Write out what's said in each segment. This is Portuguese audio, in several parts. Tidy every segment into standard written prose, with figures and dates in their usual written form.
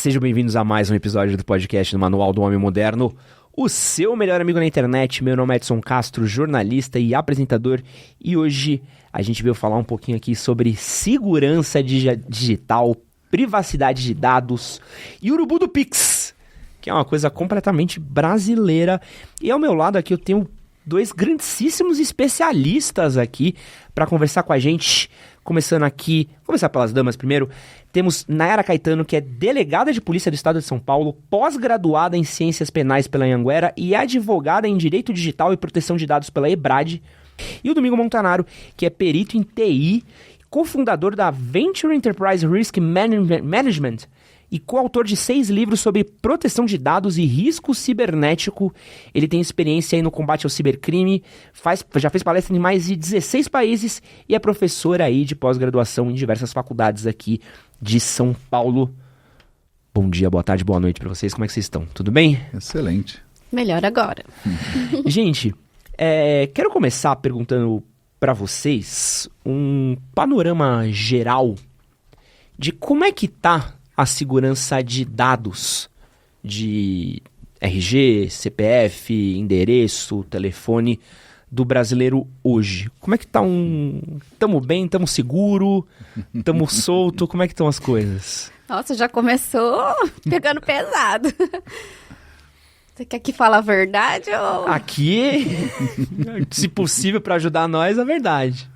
Sejam bem-vindos a mais um episódio do podcast do Manual do Homem Moderno, o seu melhor amigo na internet. Meu nome é Edson Castro, jornalista e apresentador, e hoje a gente veio falar um pouquinho aqui sobre segurança digital, privacidade de dados e urubu do Pix, que é uma coisa completamente brasileira. E ao meu lado aqui eu tenho dois grandíssimos especialistas aqui para conversar com a gente. Começar pelas damas primeiro. Temos Nayara Caetano, que é delegada de polícia do estado de São Paulo, pós-graduada em ciências penais pela Anhanguera e advogada em direito digital e proteção de dados pela EBRAD. E o Domingo Montanaro, que é perito em TI, cofundador da Venture Enterprise Risk Management e coautor de 6 livros sobre proteção de dados e risco cibernético. Ele tem experiência aí no combate ao cibercrime, já fez palestra em mais de 16 países e é professor aí de pós-graduação em diversas faculdades aqui de São Paulo. Bom dia, boa tarde, boa noite para vocês. Como é que vocês estão? Tudo bem? Excelente. Melhor agora. Gente, quero começar perguntando para vocês um panorama geral de como é que tá a segurança de dados, de RG, CPF, endereço, telefone do brasileiro hoje. Como é que tá Tamo bem, tamo seguro, tamo solto, como é que estão as coisas? Nossa, já começou pegando pesado. Você quer que fale a verdade ou... Aqui, se possível para ajudar nós, a verdade.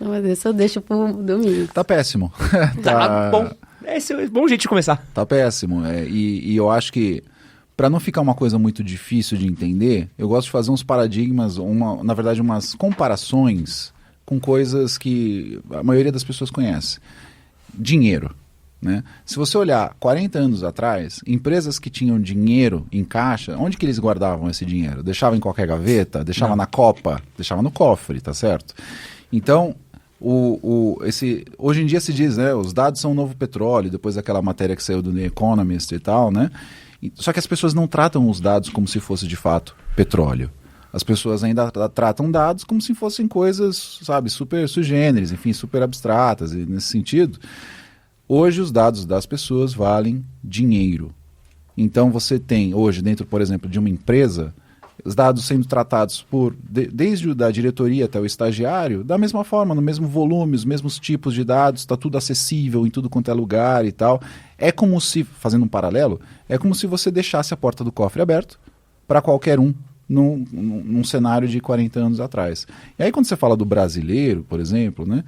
Não, mas isso eu deixo pro domingo. Tá péssimo. Tá bom. Esse é um bom jeito de começar. Tá péssimo. E eu acho que, para não ficar uma coisa muito difícil de entender, eu gosto de fazer uns paradigmas, na verdade, umas comparações com coisas que a maioria das pessoas conhece. Dinheiro, né? Se você olhar 40 anos atrás, empresas que tinham dinheiro em caixa, onde que eles guardavam esse dinheiro? Deixavam em qualquer gaveta? Deixavam na copa? Deixavam no cofre, tá certo? Então... hoje em dia se diz, né, os dados são o novo petróleo, depois daquela matéria que saiu do The Economist e tal, né? Só que as pessoas não tratam os dados como se fosse de fato petróleo. As pessoas ainda tratam dados como se fossem coisas, sabe, super sui generis, enfim, super abstratas. E nesse sentido, hoje os dados das pessoas valem dinheiro. Então você tem hoje dentro, por exemplo, de uma empresa, os dados sendo tratados desde da diretoria até o estagiário, da mesma forma, no mesmo volume, os mesmos tipos de dados, está tudo acessível em tudo quanto é lugar e tal. É como se, fazendo um paralelo, é como se você deixasse a porta do cofre aberto para qualquer um num cenário de 40 anos atrás. E aí quando você fala do brasileiro, por exemplo, né,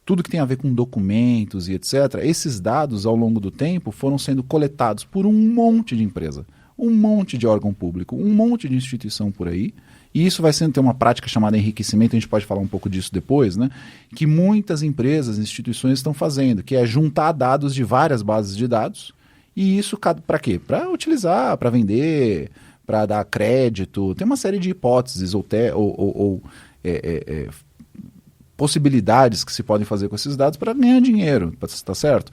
tudo que tem a ver com documentos e etc., esses dados ao longo do tempo foram sendo coletados por um monte de empresa. Um monte de órgão público, um monte de instituição por aí, e isso vai ter uma prática chamada enriquecimento, a gente pode falar um pouco disso depois, né? Que muitas empresas, instituições estão fazendo, que é juntar dados de várias bases de dados, e isso para quê? Para utilizar, para vender, para dar crédito, tem uma série de hipóteses ou possibilidades que se podem fazer com esses dados para ganhar dinheiro, tá certo?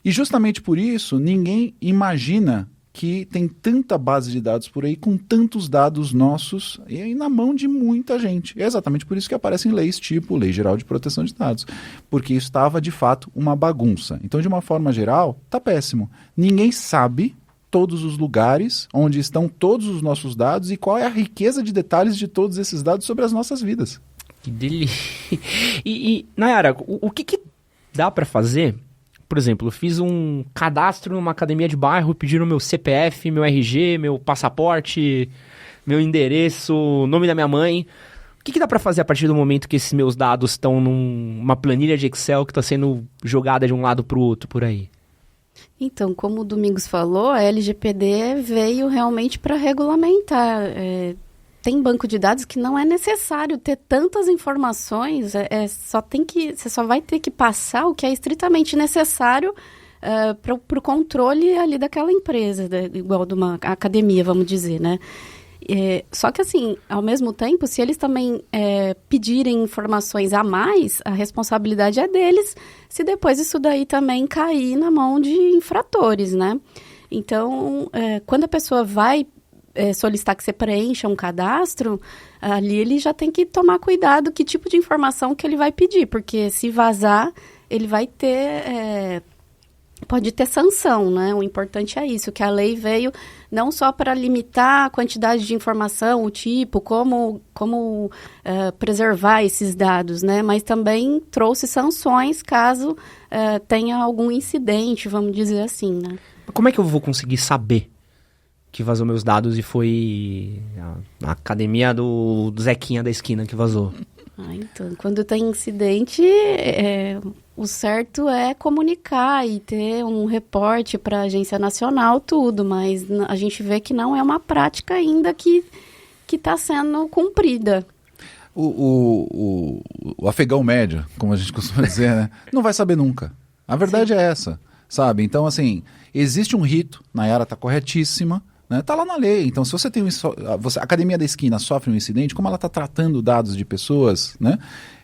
E justamente por isso, ninguém imagina que tem tanta base de dados por aí, com tantos dados nossos e na mão de muita gente. É exatamente por isso que aparecem leis tipo Lei Geral de Proteção de Dados, porque isso estava, de fato, uma bagunça. Então, de uma forma geral, tá péssimo. Ninguém sabe todos os lugares onde estão todos os nossos dados e qual é a riqueza de detalhes de todos esses dados sobre as nossas vidas. Que delícia. E Nayara, o que dá para fazer? Por exemplo, eu fiz um cadastro numa academia de bairro, pediram meu CPF, meu RG, meu passaporte, meu endereço, nome da minha mãe. O que dá para fazer a partir do momento que esses meus dados estão numa planilha de Excel que está sendo jogada de um lado para o outro por aí? Então, como o Domingos falou, a LGPD veio realmente para regulamentar. Tem banco de dados que não é necessário ter tantas informações, você só vai ter que passar o que é estritamente necessário para o controle ali daquela empresa, igual de uma academia, vamos dizer, né? Só que assim, ao mesmo tempo, se eles também pedirem informações a mais, a responsabilidade é deles, se depois isso daí também cair na mão de infratores, né? Então, quando a pessoa vai solicitar que você preencha um cadastro, ali ele já tem que tomar cuidado que tipo de informação que ele vai pedir, porque se vazar, ele vai ter pode ter sanção, né? O importante é isso, que a lei veio não só para limitar a quantidade de informação, o tipo, como preservar esses dados, né? Mas também trouxe sanções caso tenha algum incidente, vamos dizer assim, né? Como é que eu vou conseguir saber que vazou meus dados e foi a academia do Zequinha da esquina que vazou? Então, quando tem incidente, o certo é comunicar e ter um reporte para a Agência Nacional, tudo, mas a gente vê que não é uma prática ainda que está sendo cumprida. O afegão médio, como a gente costuma dizer, né, não vai saber nunca. A verdade é essa, sabe? Então, assim, existe um rito, Nayara está corretíssima, né? Tá lá na lei. Então, se você tem a Academia da Esquina sofre um incidente, como ela está tratando dados de pessoas, né?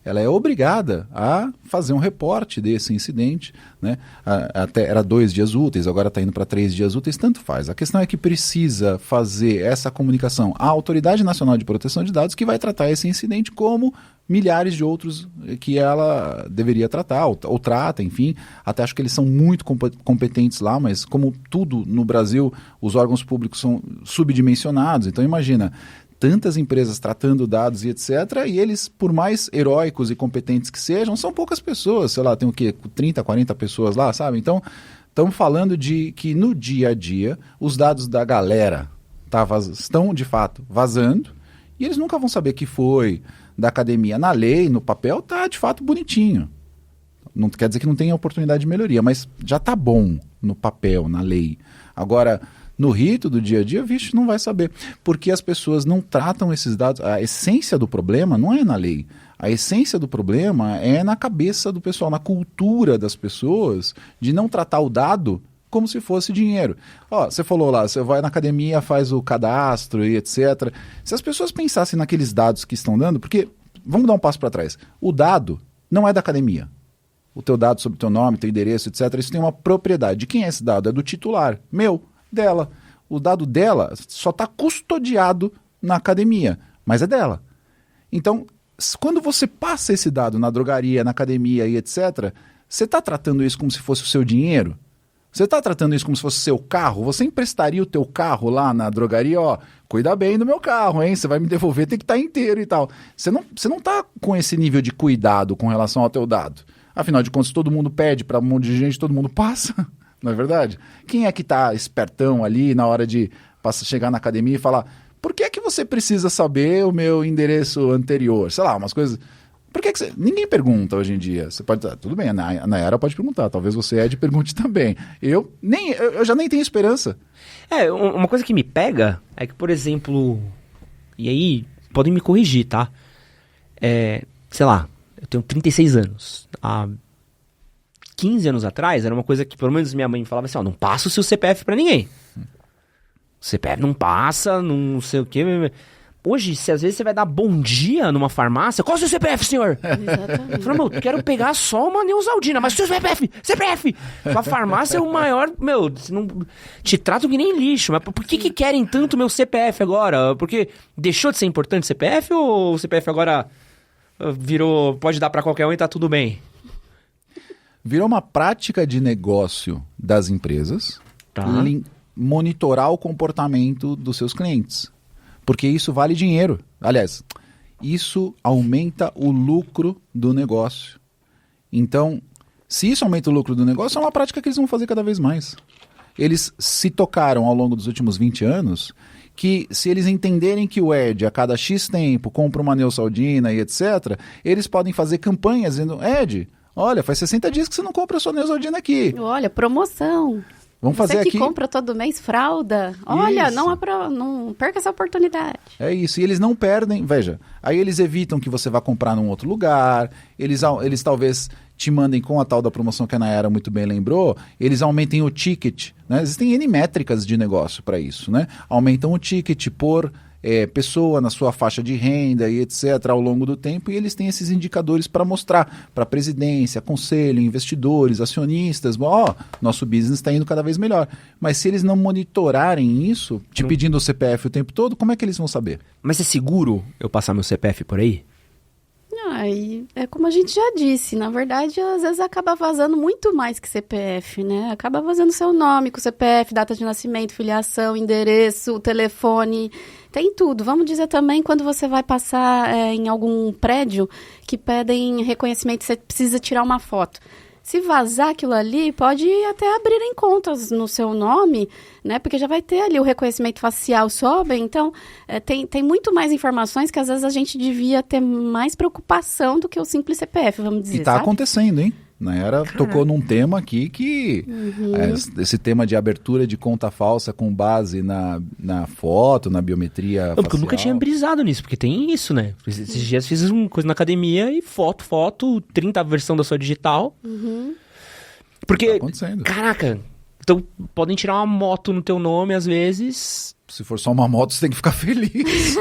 Ela é obrigada a fazer um reporte desse incidente, né? Até era 2 dias úteis, agora está indo para 3 dias úteis, tanto faz. A questão é que precisa fazer essa comunicação à Autoridade Nacional de Proteção de Dados, que vai tratar esse incidente como milhares de outros que ela deveria tratar, ou trata, enfim. Até acho que eles são muito competentes lá, mas como tudo no Brasil, os órgãos públicos são subdimensionados. Então imagina, tantas empresas tratando dados e etc., e eles, por mais heróicos e competentes que sejam, são poucas pessoas, sei lá, tem o quê? 30, 40 pessoas lá, sabe? Então, estamos falando de que no dia a dia, os dados da galera estão, de fato, vazando, e eles nunca vão saber que foi da academia. Na lei, no papel, tá de fato bonitinho. Não quer dizer que não tenha oportunidade de melhoria, mas já tá bom no papel, na lei. Agora, no rito do dia a dia, vixe, não vai saber. Porque as pessoas não tratam esses dados. A essência do problema não é na lei. A essência do problema é na cabeça do pessoal, na cultura das pessoas, de não tratar o dado como se fosse dinheiro. Ó, você falou lá, você vai na academia, faz o cadastro e etc. Se as pessoas pensassem naqueles dados que estão dando, porque, vamos dar um passo para trás, o dado não é da academia. O teu dado sobre o teu nome, teu endereço, etc., isso tem uma propriedade. De quem é esse dado? É do titular, meu, dela. O dado dela só está custodiado na academia, mas é dela. Então, quando você passa esse dado na drogaria, na academia e etc., você está tratando isso como se fosse o seu dinheiro? Você está tratando isso como se fosse o seu carro? Você emprestaria o teu carro lá na drogaria? Ó, cuida bem do meu carro, hein? Você vai me devolver, tem que estar inteiro e tal. Você não está com esse nível de cuidado com relação ao teu dado. Afinal de contas, todo mundo pede para um monte de gente, todo mundo passa. Não é verdade? Quem é que está espertão ali na hora de chegar na academia e falar: por que é que você precisa saber o meu endereço anterior? Sei lá, umas coisas... Por que você... Ninguém pergunta hoje em dia. Você pode... Tudo bem, a Nayara pode perguntar. Talvez você, Ed, pergunte também. Eu já nem tenho esperança. Uma coisa que me pega é que, por exemplo... E aí, podem me corrigir, tá? Sei lá, eu tenho 36 anos. Há 15 anos atrás, era uma coisa que pelo menos minha mãe falava assim: ó, não passa o seu CPF pra ninguém. O CPF não passa, não sei o quê. Hoje, se às vezes você vai dar bom dia numa farmácia, qual é o seu CPF, senhor? Exatamente. Eu falo, meu, quero pegar só uma Neusaldina, mas o seu CPF! A farmácia é o maior, meu, não, te tratam que nem lixo, mas por que querem tanto meu CPF agora? Porque deixou de ser importante o CPF ou o CPF agora virou, pode dar pra qualquer um e tá tudo bem? Virou uma prática de negócio das empresas, Tá. Monitorar o comportamento dos seus clientes. Porque isso vale dinheiro. Aliás, isso aumenta o lucro do negócio. Então, se isso aumenta o lucro do negócio, é uma prática que eles vão fazer cada vez mais. Eles se tocaram ao longo dos últimos 20 anos que, se eles entenderem que o Ed, a cada X tempo, compra uma Neusaldina e etc., eles podem fazer campanhas dizendo: Ed, olha, faz 60 dias que você não compra a sua Neusaldina aqui. Olha, promoção. Vamos fazer Você que aqui... compra todo mês fralda. Olha, Isso. não perca essa oportunidade. É isso, e eles não perdem, veja, aí eles evitam que você vá comprar num outro lugar, eles talvez te mandem com a tal da promoção que a Nayara muito bem lembrou, eles aumentem o ticket, né? Existem N métricas de negócio para isso, né? Aumentam o ticket por pessoa na sua faixa de renda e etc. ao longo do tempo, e eles têm esses indicadores para mostrar para a presidência, conselho, investidores, acionistas: ó, nosso business está indo cada vez melhor. Mas se eles não monitorarem isso, te pedindo o CPF o tempo todo, como é que eles vão saber? Mas é seguro eu passar meu CPF por aí? E é como a gente já disse, na verdade, às vezes acaba vazando muito mais que CPF, né? Acaba vazando seu nome com CPF, data de nascimento, filiação, endereço, telefone, tem tudo. Vamos dizer também quando você vai passar em algum prédio que pedem reconhecimento, você precisa tirar uma foto. Se vazar aquilo ali, pode até abrirem contas no seu nome, né? Porque já vai ter ali o reconhecimento facial sobre. Então, tem muito mais informações que às vezes a gente devia ter mais preocupação do que o simples CPF, vamos dizer, E tá acontecendo, hein? Nayara tocou num tema aqui que esse tema de abertura de conta falsa com base na foto, na biometria facial. Porque eu nunca tinha brisado nisso, porque tem isso, né? Esses dias fiz uma coisa na academia e foto, 30 versão da sua digital. Porque, tá acontecendo. Caraca, então podem tirar uma moto no teu nome às vezes... Se for só uma moto, você tem que ficar feliz.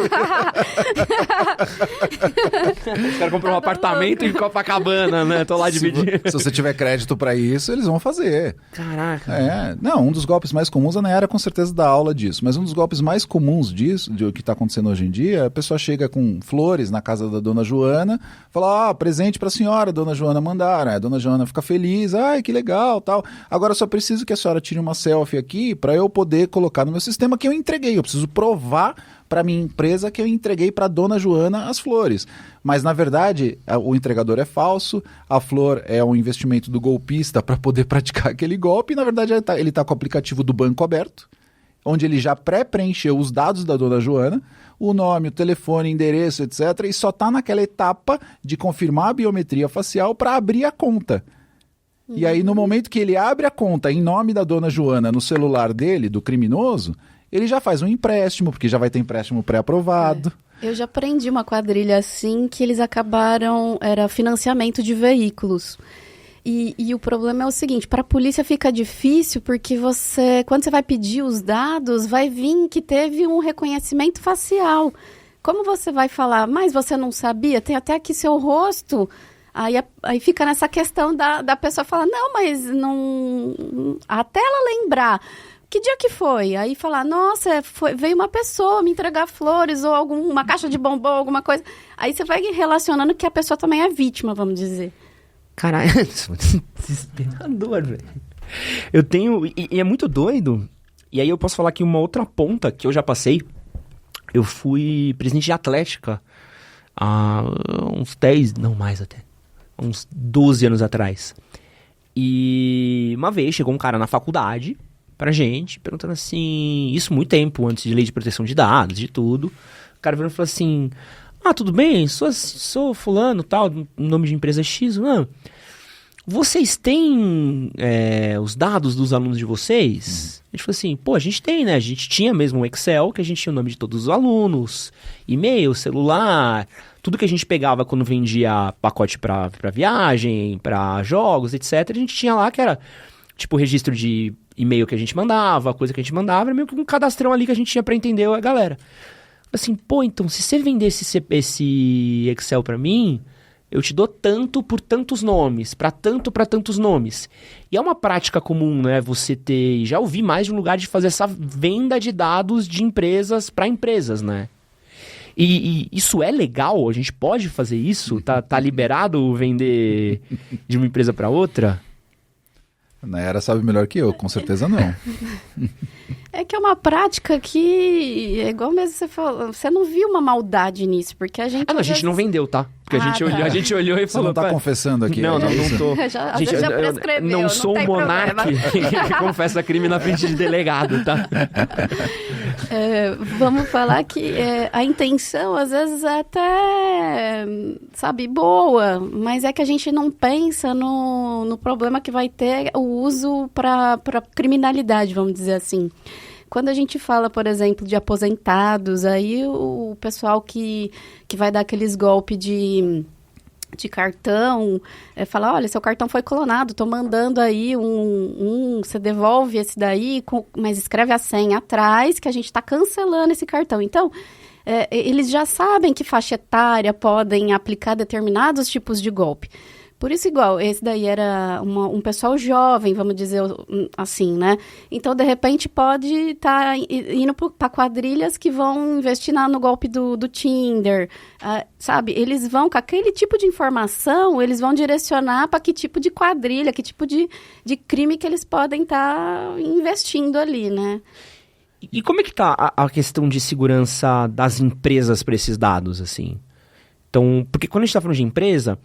Os caras compram um apartamento em Copacabana, né? Tô lá dividindo. Se você tiver crédito pra isso, eles vão fazer. Caraca. Não, um dos golpes mais comuns, a Nayara com certeza dá aula disso, mas um dos golpes mais comuns disso, de o que tá acontecendo hoje em dia, a pessoa chega com flores na casa da dona Joana, fala, presente pra senhora, dona Joana mandaram. A dona Joana fica feliz, que legal, tal. Agora eu só preciso que a senhora tire uma selfie aqui pra eu poder colocar no meu sistema que eu entreguei. Eu preciso provar para minha empresa que eu entreguei para dona Joana as flores. Mas, na verdade, o entregador é falso, a flor é um investimento do golpista para poder praticar aquele golpe, e, na verdade, ele tá com o aplicativo do banco aberto, onde ele já pré-preencheu os dados da dona Joana, o nome, o telefone, endereço, etc., e só está naquela etapa de confirmar a biometria facial para abrir a conta. E aí, no momento que ele abre a conta em nome da dona Joana no celular dele, do criminoso, ele já faz um empréstimo, porque já vai ter empréstimo pré-aprovado. Eu já prendi uma quadrilha assim, que eles acabaram, era financiamento de veículos. E o problema é o seguinte, para a polícia fica difícil, porque quando você vai pedir os dados, vai vir que teve um reconhecimento facial. Como você vai falar, mas você não sabia? Tem até aqui seu rosto. Aí fica nessa questão da pessoa falar, não, mas não... Até ela lembrar... Que dia que foi? Aí falar, nossa, veio uma pessoa me entregar flores ou uma caixa de bombom, alguma coisa. Aí você vai relacionando que a pessoa também é vítima, vamos dizer. Caralho, isso é desesperador, velho. Eu tenho... E é muito doido. E aí eu posso falar aqui uma outra ponta que eu já passei. Eu fui presidente de Atlética há uns 10, não mais até, uns 12 anos atrás. E uma vez chegou um cara na faculdade... pra gente, perguntando assim, isso muito tempo antes de lei de proteção de dados, de tudo. O cara virou e falou assim, tudo bem, sou fulano, tal, nome de empresa X, vocês têm os dados dos alunos de vocês? A gente falou assim, a gente tem, né? A gente tinha mesmo um Excel, que a gente tinha o nome de todos os alunos, e-mail, celular, tudo que a gente pegava quando vendia pacote pra viagem, pra jogos, etc. A gente tinha lá que era, tipo, registro de e-mail que a gente mandava, coisa que a gente mandava, era meio que um cadastrão ali que a gente tinha pra entender a galera. Assim, então, se você vender esse Excel pra mim, eu te dou tanto por tantos nomes, pra tantos nomes. E é uma prática comum, né, você ter... Já ouvi mais de um lugar de fazer essa venda de dados de empresas pra empresas, né? E isso é legal? A gente pode fazer isso? Tá liberado vender de uma empresa pra outra? A Nayara sabe melhor que eu, com certeza não. É que é uma prática que, é igual mesmo você falou, você não viu uma maldade nisso, porque a gente... a gente não vendeu, tá? Porque a gente olhou e falou... Você não tá confessando aqui? Não tô. Às vezes já prescreveu, não sou um monarca que confessa crime na frente de delegado, tá? Vamos falar que a intenção, às vezes, é até, boa, mas é que a gente não pensa no problema que vai ter o uso para criminalidade, vamos dizer assim. Quando a gente fala, por exemplo, de aposentados, aí o pessoal que vai dar aqueles golpes de cartão, fala, olha, seu cartão foi clonado, tô mandando aí você devolve esse daí, mas escreve a senha atrás, que a gente tá cancelando esse cartão. Então, eles já sabem que faixa etária podem aplicar determinados tipos de golpe. Por isso, igual, esse daí era um pessoal jovem, vamos dizer assim, né? Então, de repente, pode estar indo para quadrilhas que vão investir no golpe do Tinder, sabe? Eles vão, com aquele tipo de informação, eles vão direcionar para que tipo de quadrilha, que tipo de crime que eles podem estar investindo ali, né? E como é que tá a questão de segurança das empresas para esses dados, assim? Então, porque quando a gente está falando de empresa,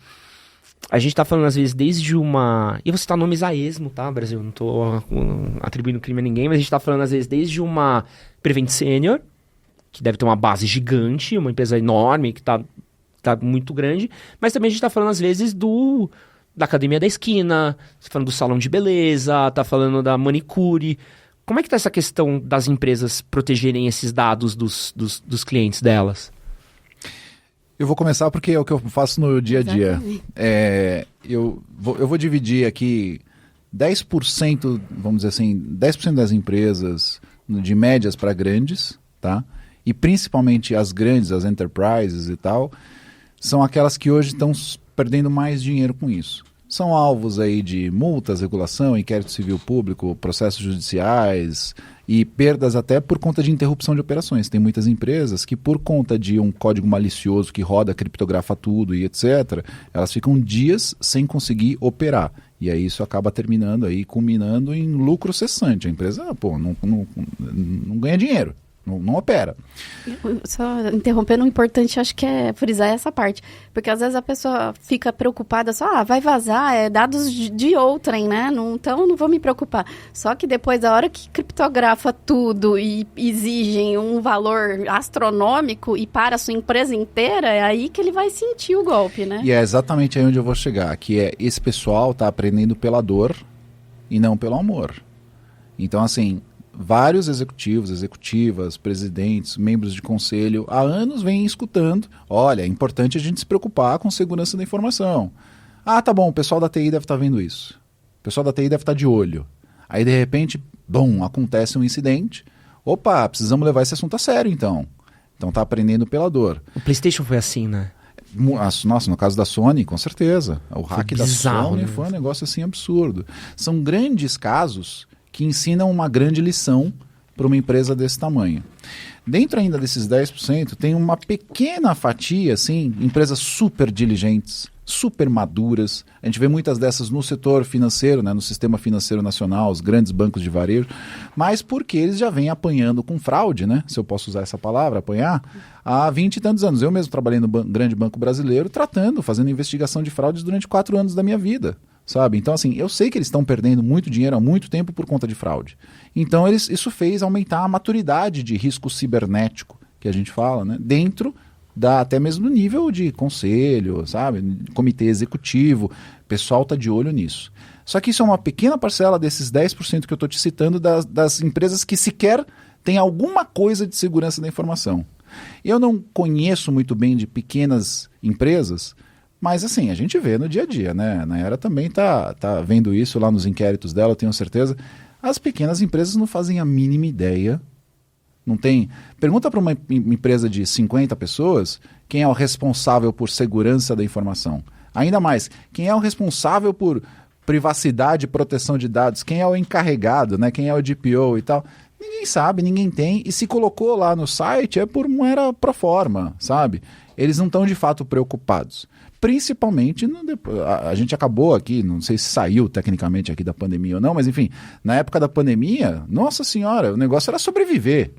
a gente está falando, às vezes, desde uma... E eu vou citar nomes a esmo, tá, Brasil? Não estou atribuindo crime a ninguém, mas a gente está falando, às vezes, desde uma Prevent Senior, que deve ter uma base gigante, uma empresa enorme, que tá muito grande, mas também a gente está falando, às vezes, da academia da esquina, tá falando do salão de beleza, tá falando da manicure. Como é que tá essa questão das empresas protegerem esses dados dos clientes delas? Eu vou começar porque é o que eu faço no dia a dia. Eu vou dividir aqui 10%, vamos dizer assim, 10% das empresas de médias para grandes, tá? E principalmente as grandes, as enterprises e tal, são aquelas que hoje estão perdendo mais dinheiro com isso. São alvos aí de multas, regulação, inquérito civil público, processos judiciais e perdas até por conta de interrupção de operações. Tem muitas empresas que, por conta de um código malicioso que roda, criptografa tudo e etc., elas ficam dias sem conseguir operar. E aí isso acaba terminando aí, culminando em lucro cessante. A empresa, não ganha dinheiro. Não opera. Só interrompendo, o importante acho que é frisar essa parte. Porque às vezes a pessoa fica preocupada só, vai vazar, dados de outrem, né? Então não vou me preocupar. Só que depois, a hora que criptografa tudo e exigem um valor astronômico e para a sua empresa inteira, é aí que ele vai sentir o golpe, né? E é exatamente aí onde eu vou chegar, que é esse pessoal está aprendendo pela dor e não pelo amor. Então, assim... Vários executivos, executivas, presidentes, membros de conselho, há anos vêm escutando, olha, é importante a gente se preocupar com segurança da informação. Ah, tá bom, o pessoal da TI deve estar vendo isso. O pessoal da TI deve estar de olho. Aí, de repente, acontece um incidente. Opa, precisamos levar esse assunto a sério, então. Então tá aprendendo pela dor. O PlayStation foi assim, né? Nossa, no caso da Sony, com certeza. O hack da Sony, né? Foi um negócio assim absurdo. São grandes casos que ensinam uma grande lição para uma empresa desse tamanho. Dentro ainda desses 10%, tem uma pequena fatia, assim, empresas super diligentes, super maduras. A gente vê muitas dessas no setor financeiro, né, no sistema financeiro nacional, os grandes bancos de varejo, mas porque eles já vêm apanhando com fraude, né, se eu posso usar essa palavra, apanhar, há 20 e tantos anos. Eu mesmo trabalhei no grande banco brasileiro, fazendo investigação de fraudes durante 4 anos da minha vida. Sabe? Então, assim, eu sei que eles estão perdendo muito dinheiro há muito tempo por conta de fraude. Então, isso fez aumentar a maturidade de risco cibernético, que a gente fala, né? Dentro até mesmo no nível de conselho, sabe? Comitê executivo, o pessoal está de olho nisso. Só que isso é uma pequena parcela desses 10% que eu estou te citando das empresas que sequer têm alguma coisa de segurança da informação. Eu não conheço muito bem de pequenas empresas, mas assim, a gente vê no dia a dia, né? A Nayara também tá vendo isso lá nos inquéritos dela, eu tenho certeza. As pequenas empresas não fazem a mínima ideia. Não tem... Pergunta para uma empresa de 50 pessoas quem é o responsável por segurança da informação. Ainda mais, quem é o responsável por privacidade e proteção de dados, quem é o encarregado, né? Quem é o DPO e tal. Ninguém sabe, ninguém tem. E se colocou lá no site é por uma pro forma, sabe? Eles não estão de fato preocupados. Principalmente, a gente acabou aqui, não sei se saiu tecnicamente aqui da pandemia ou não, mas enfim, na época da pandemia, nossa senhora, o negócio era sobreviver.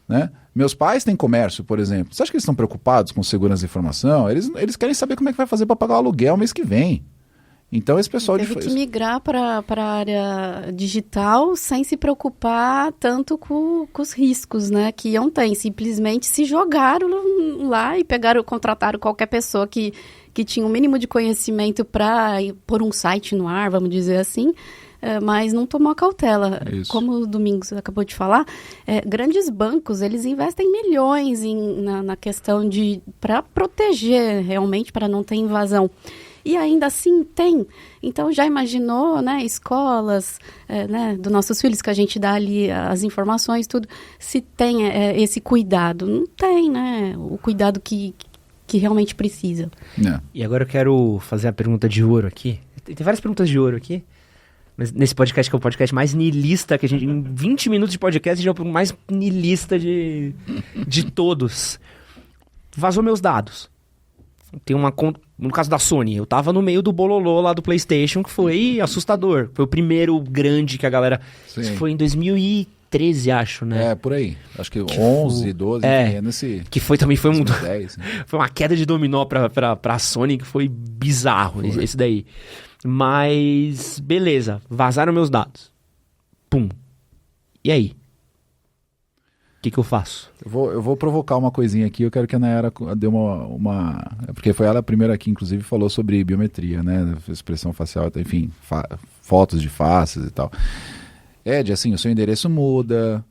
Né? Meus pais têm comércio, por exemplo. Você acha que eles estão preocupados com segurança da informação? Eles querem saber como é que vai fazer para pagar o aluguel mês que vem. Então esse pessoal... Teve que migrar para a área digital sem se preocupar tanto com os riscos, né, que iam ter. Simplesmente se jogaram lá e contrataram qualquer pessoa que tinha um mínimo de conhecimento para pôr um site no ar, vamos dizer assim, mas não tomou a cautela. Isso. Como o Domingos acabou de falar, grandes bancos, eles investem milhões na questão para proteger realmente, para não ter invasão. E ainda assim tem. Então já imaginou, né, escolas, né, dos nossos filhos, que a gente dá ali as informações, tudo, se tem esse cuidado? Não tem, né? O cuidado que que realmente precisa. E agora eu quero fazer a pergunta de ouro aqui. Tem várias perguntas de ouro aqui. Mas nesse podcast, que é o podcast mais niilista que a gente... Em 20 minutos de podcast, a gente é o mais niilista de todos. Vazou meus dados. Tem uma conta... No caso da Sony, eu tava no meio do bololô lá do PlayStation, que foi assustador. Foi o primeiro grande que a galera... Sim. Isso foi em 2013, acho, né? Por aí. Acho que 11, 12, enfim, nesse... Que foi também foi 2010, né? Foi uma queda de dominó pra Sony, que foi bizarro, esse daí. Mas, beleza, vazaram meus dados. Pum. E aí? O que eu faço? Eu vou provocar uma coisinha aqui, eu quero que a Nayara dê uma... Porque foi ela a primeira que, inclusive, falou sobre biometria, né? Expressão facial, enfim, fotos de faces e tal. Ed, assim, o seu endereço muda,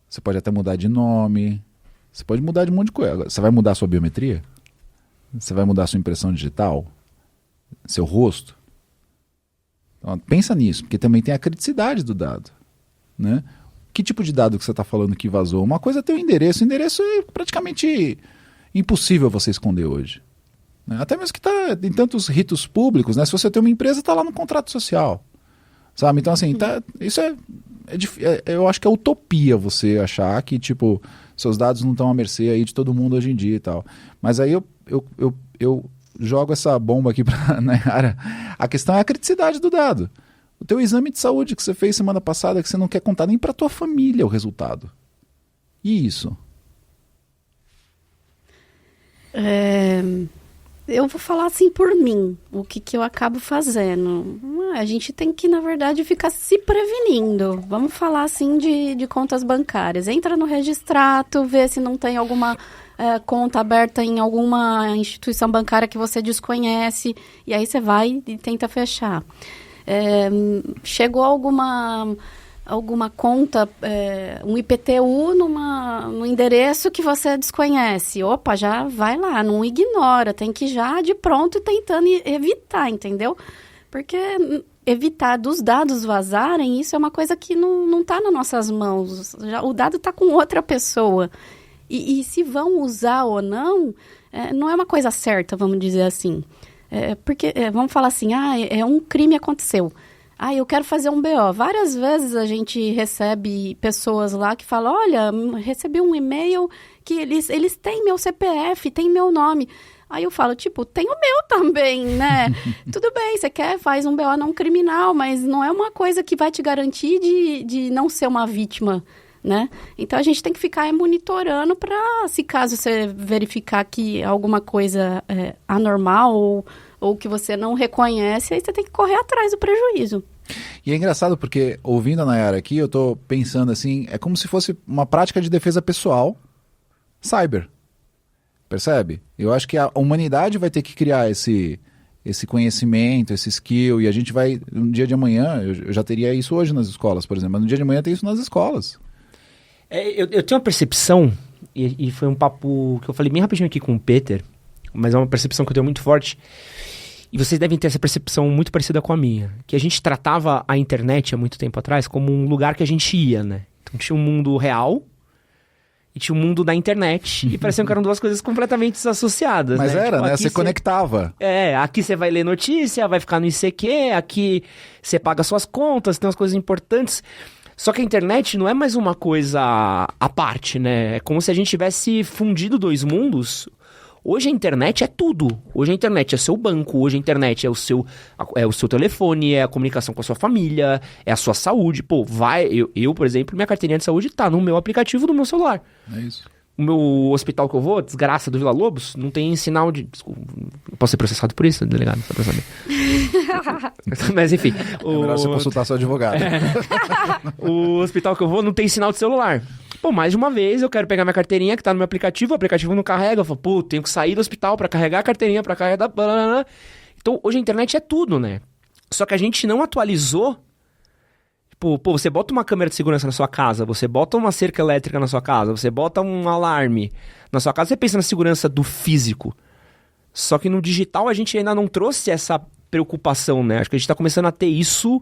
você pode até mudar de nome, você pode mudar de um monte de coisa. Você vai mudar a sua biometria? Você vai mudar a sua impressão digital? Seu rosto? Então, pensa nisso, porque também tem a criticidade do dado, né? Que tipo de dado que você está falando que vazou? Uma coisa é ter o endereço. O endereço é praticamente impossível você esconder hoje, né? Até mesmo que está em tantos ritos públicos, né? Se você tem uma empresa, está lá no contrato social, sabe? Então, assim, isso eu acho que é utopia você achar que, tipo, seus dados não estão à mercê aí de todo mundo hoje em dia e tal. Mas aí eu jogo essa bomba aqui para Nayara. A questão é a criticidade do dado. O teu exame de saúde que você fez semana passada, que você não quer contar nem para tua família o resultado. E isso? Eu vou falar assim por mim, o que eu acabo fazendo. A gente tem que, na verdade, ficar se prevenindo. Vamos falar assim de contas bancárias. Entra no Registrato, vê se não tem alguma conta aberta em alguma instituição bancária que você desconhece, e aí você vai e tenta fechar. Chegou alguma conta, um IPTU no endereço que você desconhece. Opa, já vai lá, não ignora, tem que já de pronto tentando evitar, entendeu? Porque evitar dos dados vazarem, isso é uma coisa que não está nas nossas mãos. O dado está com outra pessoa. E se vão usar ou não, não é uma coisa certa, vamos dizer assim. Porque, vamos falar assim, um crime aconteceu. Eu quero fazer um BO. Várias vezes a gente recebe pessoas lá que falam, olha, recebi um e-mail que eles têm meu CPF, têm meu nome. Aí eu falo, tipo, tem o meu também, né? Tudo bem, você faz um BO não criminal, mas não é uma coisa que vai te garantir de não ser uma vítima, né? Então a gente tem que ficar monitorando para, se caso você verificar que alguma coisa é anormal ou que você não reconhece, aí você tem que correr atrás do prejuízo. E é engraçado porque, ouvindo a Nayara aqui, eu tô pensando assim, é como se fosse uma prática de defesa pessoal cyber. Percebe? Eu acho que a humanidade vai ter que criar esse conhecimento, esse skill, e a gente vai, no dia de amanhã, eu já teria isso hoje nas escolas, por exemplo, mas no dia de amanhã tem isso nas escolas. Eu tenho uma percepção, e foi um papo que eu falei bem rapidinho aqui com o Peter, mas é uma percepção que eu tenho muito forte, e vocês devem ter essa percepção muito parecida com a minha, que a gente tratava a internet há muito tempo atrás como um lugar que a gente ia, né? Então tinha um mundo real e tinha um mundo da internet, e pareciam que eram duas coisas completamente desassociadas. Mas né? era, tipo, né? Você conectava. Aqui você vai ler notícia, vai ficar no ICQ, aqui você paga suas contas, tem umas coisas importantes. Só que a internet não é mais uma coisa à parte, né? É como se a gente tivesse fundido dois mundos. Hoje a internet é tudo. Hoje a internet é seu banco, hoje a internet é o seu telefone, é a comunicação com a sua família, é a sua saúde. Pô, eu, por exemplo, minha carteirinha de saúde tá no meu aplicativo do meu celular. É isso. O meu hospital que eu vou, desgraça do Vila Lobos, não tem sinal de... Desculpa, eu posso ser processado por isso, delegado? Só pra saber. Mas enfim... É melhor você consultar seu advogado. O hospital que eu vou não tem sinal de celular. Pô, mais de uma vez eu quero pegar minha carteirinha que tá no meu aplicativo, o aplicativo não carrega, eu falo, pô, tenho que sair do hospital pra carregar a carteirinha, pra carregar... Então, hoje a internet é tudo, né? Só que a gente não atualizou. Pô, você bota uma câmera de segurança na sua casa, você bota uma cerca elétrica na sua casa, você bota um alarme na sua casa, você pensa na segurança do físico. Só que no digital a gente ainda não trouxe essa preocupação, né? Acho que a gente tá começando a ter isso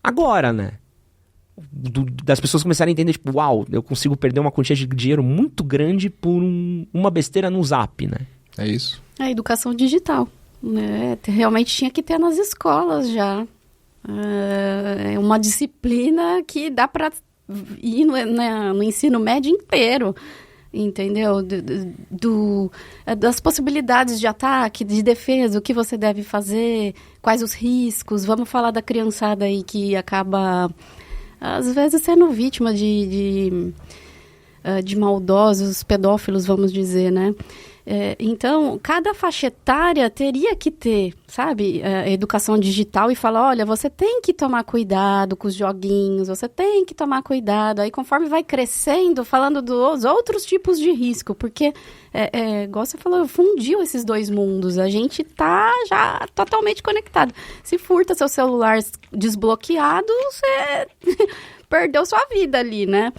agora, né? Das pessoas começarem a entender, tipo, uau, eu consigo perder uma quantia de dinheiro muito grande por uma besteira no Zap, né? É isso. A educação digital, né? Realmente tinha que ter nas escolas já. É uma disciplina que dá para ir no ensino médio inteiro, entendeu? Das possibilidades de ataque, de defesa, o que você deve fazer, quais os riscos. Vamos falar da criançada aí que acaba, às vezes, sendo vítima de maldosos, pedófilos, vamos dizer, né? Então, cada faixa etária teria que ter, sabe, educação digital e falar, olha, você tem que tomar cuidado com os joguinhos, você tem que tomar cuidado. Aí, conforme vai crescendo, falando dos outros tipos de risco, porque, igual você falou, fundiu esses dois mundos. A gente tá já totalmente conectado. Se furta seu celular desbloqueado, você... perdeu sua vida ali, né?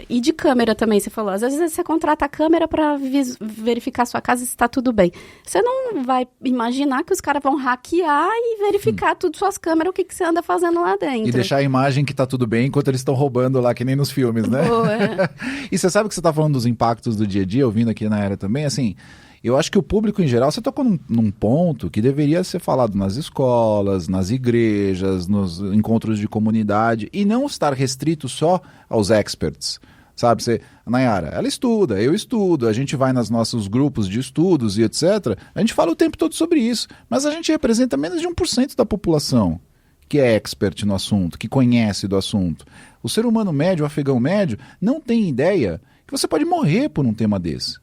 E de câmera também, você falou. Às vezes você contrata a câmera para verificar sua casa se está tudo bem. Você não vai imaginar que os caras vão hackear e verificar tudo suas câmeras, o que você anda fazendo lá dentro. E deixar a imagem que tá tudo bem enquanto eles estão roubando lá, que nem nos filmes, né? E você sabe que você tá falando dos impactos do dia a dia, ouvindo aqui na Era também, assim... Eu acho que o público em geral, você tocou num ponto que deveria ser falado nas escolas, nas igrejas, nos encontros de comunidade e não estar restrito só aos experts, sabe? A Nayara, ela estuda, eu estudo, a gente vai nos nossos grupos de estudos e etc. A gente fala o tempo todo sobre isso, mas a gente representa menos de 1% da população que é expert no assunto, que conhece do assunto. O ser humano médio, o afegão médio, não tem ideia que você pode morrer por um tema desse.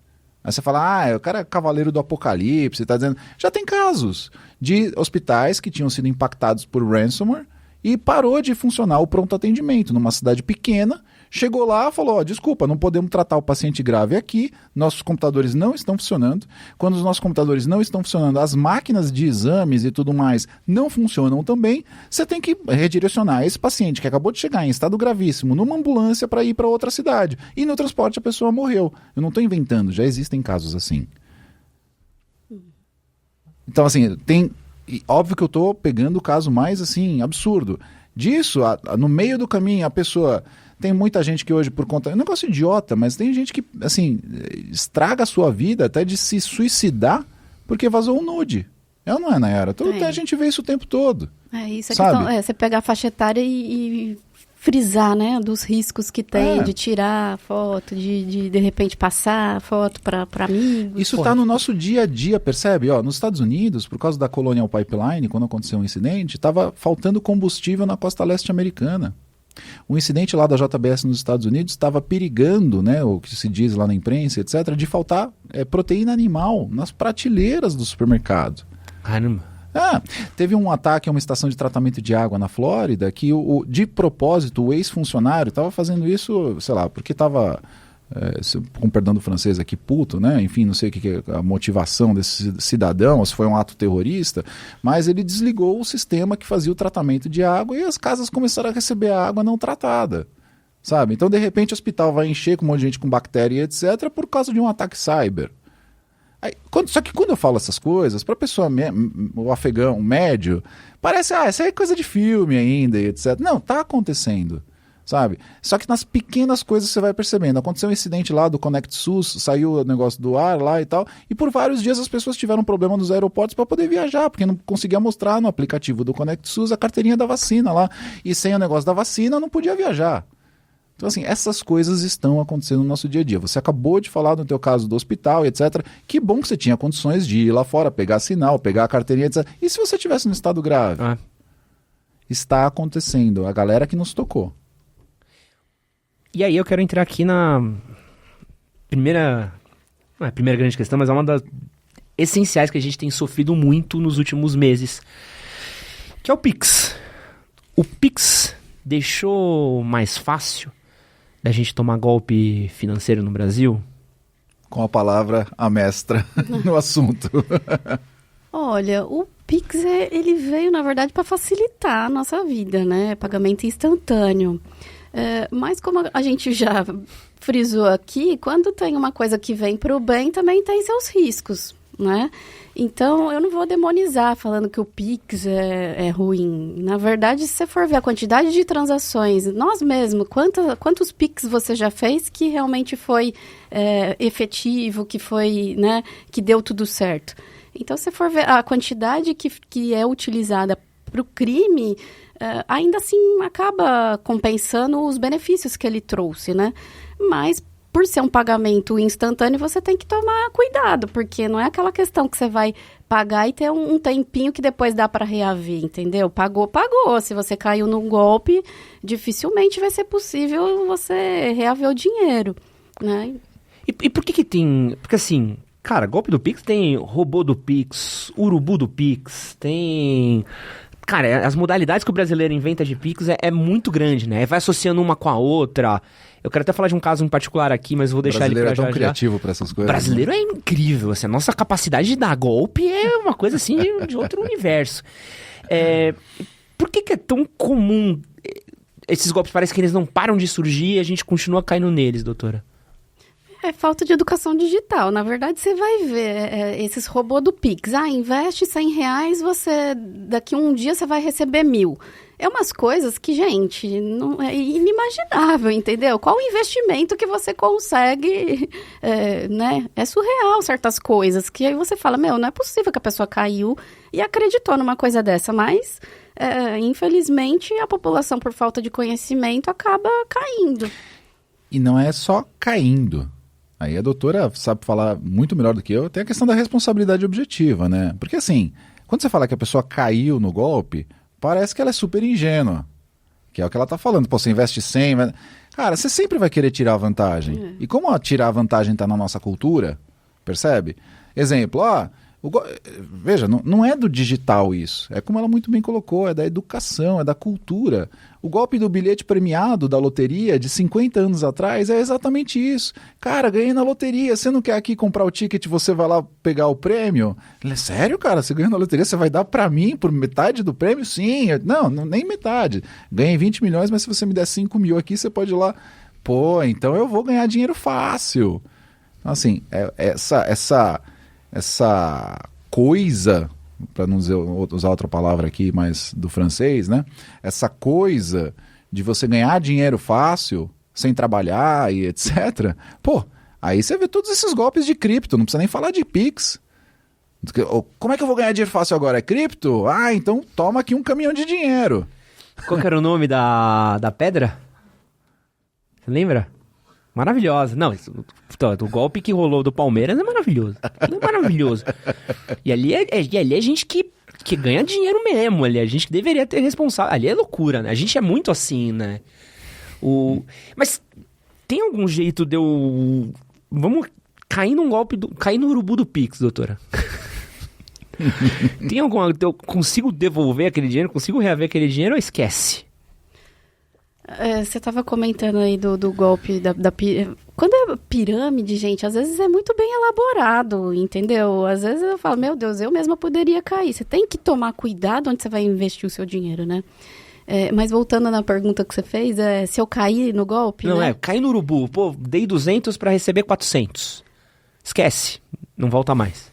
Aí você fala, o cara é cavaleiro do apocalipse, tá dizendo... Já tem casos de hospitais que tinham sido impactados por ransomware e parou de funcionar o pronto atendimento numa cidade pequena. Chegou lá e falou, desculpa, não podemos tratar o paciente grave aqui, nossos computadores não estão funcionando. Quando os nossos computadores não estão funcionando, as máquinas de exames e tudo mais não funcionam também. Você tem que redirecionar esse paciente que acabou de chegar em estado gravíssimo numa ambulância para ir para outra cidade. E no transporte a pessoa morreu. Eu não estou inventando, já existem casos assim. Então, assim, óbvio que eu estou pegando o caso mais, assim, absurdo. Disso, no meio do caminho, a pessoa... Tem muita gente que hoje, por conta... É um negócio idiota, mas tem gente que, assim, estraga a sua vida até de se suicidar porque vazou um nude. Não é, Nayara? A gente vê isso o tempo todo. Isso é questão, você pegar a faixa etária e frisar, né, dos riscos que tem de tirar foto, de repente passar foto para amigos. Isso está no nosso dia a dia, percebe? Nos Estados Unidos, por causa da Colonial Pipeline, quando aconteceu um incidente, estava faltando combustível na costa leste americana. O incidente lá da JBS nos Estados Unidos estava perigando, né, o que se diz lá na imprensa, etc., de faltar proteína animal nas prateleiras do supermercado. Caramba. Teve um ataque a uma estação de tratamento de água na Flórida que, de propósito, o ex-funcionário estava fazendo isso, sei lá, porque estava... com perdão do francês aqui, puto, né? Enfim, não sei o que é a motivação desse cidadão, ou se foi um ato terrorista, mas ele desligou o sistema que fazia o tratamento de água e as casas começaram a receber a água não tratada, sabe? Então, de repente, o hospital vai encher com um monte de gente com bactéria, etc., por causa de um ataque cyber. Só que quando eu falo essas coisas, para a pessoa, o afegão, o médio, parece, isso aí é coisa de filme ainda, etc. Não, está acontecendo. Sabe? Só que nas pequenas coisas você vai percebendo. Aconteceu um incidente lá do Connect SUS, saiu o negócio do ar lá e tal, e por vários dias as pessoas tiveram problema nos aeroportos para poder viajar, porque não conseguia mostrar no aplicativo do Connect SUS a carteirinha da vacina lá, e sem o negócio da vacina não podia viajar. Então, assim, essas coisas estão acontecendo no nosso dia a dia. Você acabou de falar no teu caso do hospital, etc. Que bom que você tinha condições de ir lá fora, pegar sinal, pegar a carteirinha, etc. E se você estivesse no estado grave? Está acontecendo. A galera que nos tocou. E aí eu quero entrar aqui na primeira... Não é a primeira grande questão, mas é uma das essenciais que a gente tem sofrido muito nos últimos meses, que é o Pix. O Pix deixou mais fácil da gente tomar golpe financeiro no Brasil? Com a palavra a mestra no assunto. Olha, o Pix, ele veio, na verdade, para facilitar a nossa vida, né? Pagamento instantâneo. Mas como a gente já frisou aqui, quando tem uma coisa que vem para o bem, também tem seus riscos. né? Então, eu não vou demonizar falando que o Pix é ruim. Na verdade, se você for ver a quantidade de transações, nós mesmos, quantos Pix você já fez que realmente foi efetivo, que foi, né, que deu tudo certo? Então, se você for ver a quantidade que é utilizada para o crime, ainda assim acaba compensando os benefícios que ele trouxe, né? Mas por ser um pagamento instantâneo, você tem que tomar cuidado, porque não é aquela questão que você vai pagar e ter um tempinho que depois dá para reaver, entendeu? Pagou. Se você caiu num golpe, dificilmente vai ser possível você reaver o dinheiro, né? E por que tem... Porque assim, cara, golpe do Pix tem robô do Pix, urubu do Pix, tem... Cara, as modalidades que o brasileiro inventa de Pix é muito grande, né? Vai associando uma com a outra. Eu quero até falar de um caso em particular aqui, mas vou deixar ele pra já. O brasileiro é tão criativo pra essas coisas. O brasileiro é incrível, assim, a nossa capacidade de dar golpe é uma coisa assim de outro universo. Por que é tão comum esses golpes? Parece que eles não param de surgir e a gente continua caindo neles, doutora. É falta de educação digital. Na verdade, você vai ver esses robôs do Pix. Investe R$100, daqui um dia você vai receber 1.000. É umas coisas que, gente, não, é inimaginável, entendeu? Qual o investimento que você consegue, né? É surreal certas coisas, que aí você fala, não é possível que a pessoa caiu e acreditou numa coisa dessa, mas, infelizmente, a população, por falta de conhecimento, acaba caindo. E não é só caindo. Aí a doutora sabe falar muito melhor do que eu, tem a questão da responsabilidade objetiva, né? Porque assim, quando você fala que a pessoa caiu no golpe, parece que ela é super ingênua, que é o que ela tá falando. Pô, você investe 100, mas... Cara, você sempre vai querer tirar a vantagem. E como tirar a vantagem tá na nossa cultura, percebe? Exemplo, veja, não é do digital isso. É como ela muito bem colocou, é da educação, é da cultura. O golpe do bilhete premiado da loteria de 50 anos atrás é exatamente isso. Cara, ganhei na loteria, você não quer aqui comprar o ticket, você vai lá pegar o prêmio? Ele, sério, cara, você ganhou na loteria, você vai dar pra mim por metade do prêmio? Sim, não, nem metade. Ganhei 20 milhões, mas se você me der 5 mil aqui, você pode ir lá. Pô, então eu vou ganhar dinheiro fácil. Então, assim, essa coisa, para não usar outra palavra aqui, mas do francês, né? Essa coisa de você ganhar dinheiro fácil, sem trabalhar e etc. Pô, aí você vê todos esses golpes de cripto, não precisa nem falar de Pix. Como é que eu vou ganhar dinheiro fácil agora? É cripto? Então toma aqui um caminhão de dinheiro. Qual que era o nome da pedra? Você lembra? Maravilhosa. Não, o golpe que rolou do Palmeiras é maravilhoso. É maravilhoso. E ali é gente que ganha dinheiro mesmo. Ali é gente que deveria ter responsável. Ali é loucura, né? A gente é muito assim, né? Mas tem algum jeito de eu... Vamos cair num golpe, cair no urubu do Pix, doutora. Tem alguma... Eu consigo devolver aquele dinheiro? Consigo reaver aquele dinheiro ou esquece? Você estava comentando aí do golpe quando é pirâmide, gente, às vezes é muito bem elaborado, entendeu? Às vezes eu falo, meu Deus, eu mesma poderia cair. Você tem que tomar cuidado onde você vai investir o seu dinheiro, né? Mas voltando na pergunta que você fez, se eu cair no golpe, não, né? Cair no urubu. Pô, dei 200 para receber 400. Esquece, não volta mais.